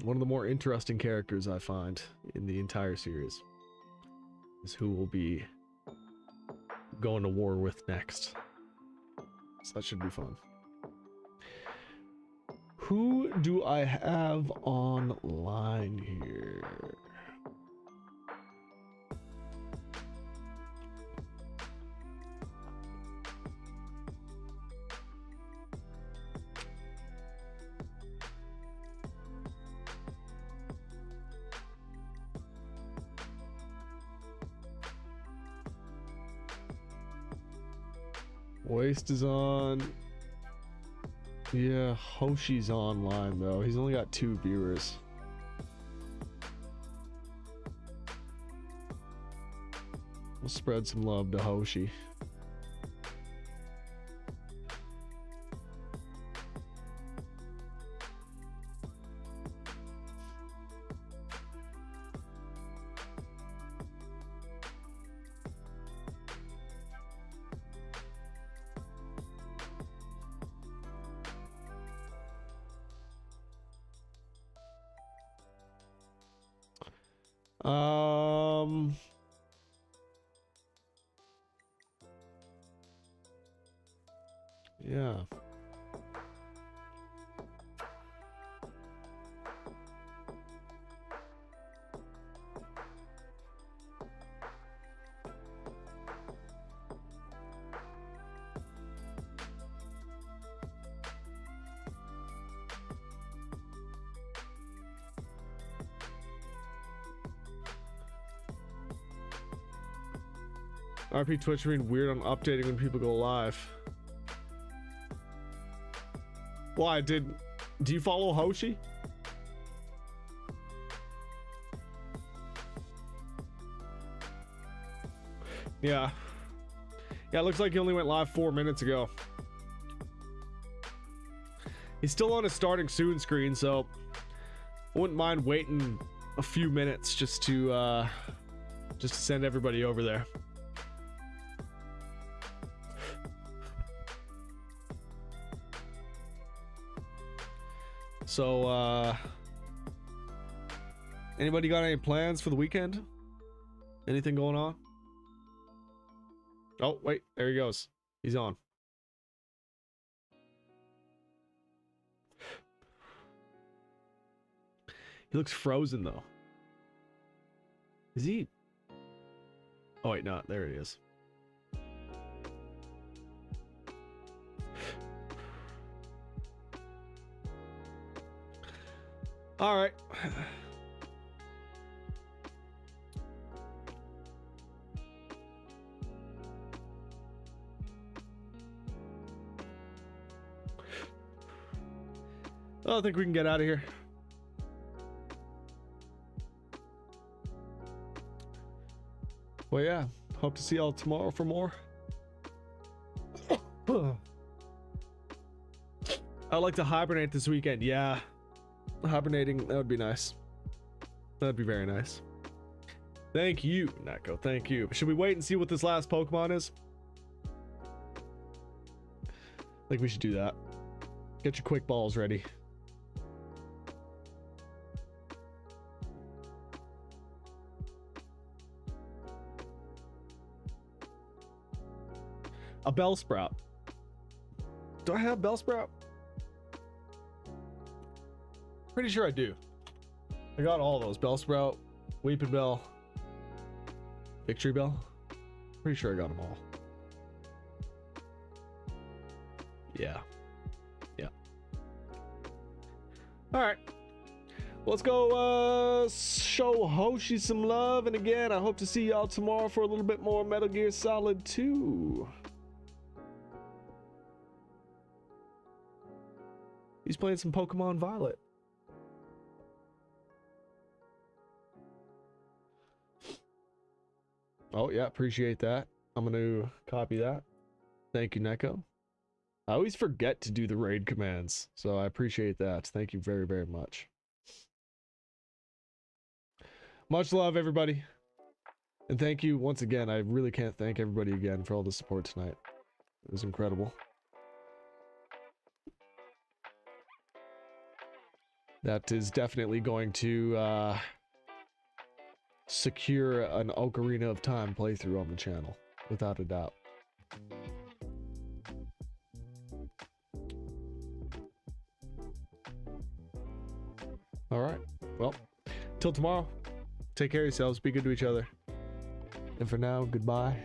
One of the more interesting characters I find in the entire series is who we'll be going to war with next. So that should be fun. Who do I have online here? Waste is on. Yeah, Hoshi's online though. He's only got 2 viewers. We'll spread some love to Hoshi. Yeah. RP Twitch being weird on updating when people go live. Why do you follow Hoshi? Yeah. Yeah, it looks like he only went live 4 minutes ago. He's still on his starting soon screen, so I wouldn't mind waiting a few minutes just to send everybody over there. So, anybody got any plans for the weekend? Anything going on? Oh, wait, there he goes. He's on. He looks frozen, though. Is he? Oh, wait, no, there it is. All right. I think we can get out of here. Well, yeah. Hope to see y'all tomorrow for more. I'd like to hibernate this weekend. Yeah. Hibernating, that would be nice. That'd be very nice. Thank you, Neko. Thank you. Should we wait and see what this last Pokemon is? I think we should do that. Get your quick balls ready. A Bellsprout. Do I have Bellsprout? Pretty sure I do. I got all those. Bellsprout, Weeping Bell, Victory Bell. Pretty sure I got them all. Yeah. Yeah. Alright. Let's go show Hoshi some love. And again, I hope to see y'all tomorrow for a little bit more Metal Gear Solid 2. He's playing some Pokemon Violet. Oh, yeah, appreciate that. I'm going to copy that. Thank you, Neko. I always forget to do the raid commands, so I appreciate that. Thank you very, very much. Much love, everybody. And thank you once again. I really can't thank everybody again for all the support tonight. It was incredible. That is definitely going to secure an Ocarina of Time playthrough on the channel, without a doubt. All right. Well, till tomorrow. Take care of yourselves. Be good to each other. And for now, goodbye.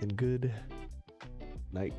And good night.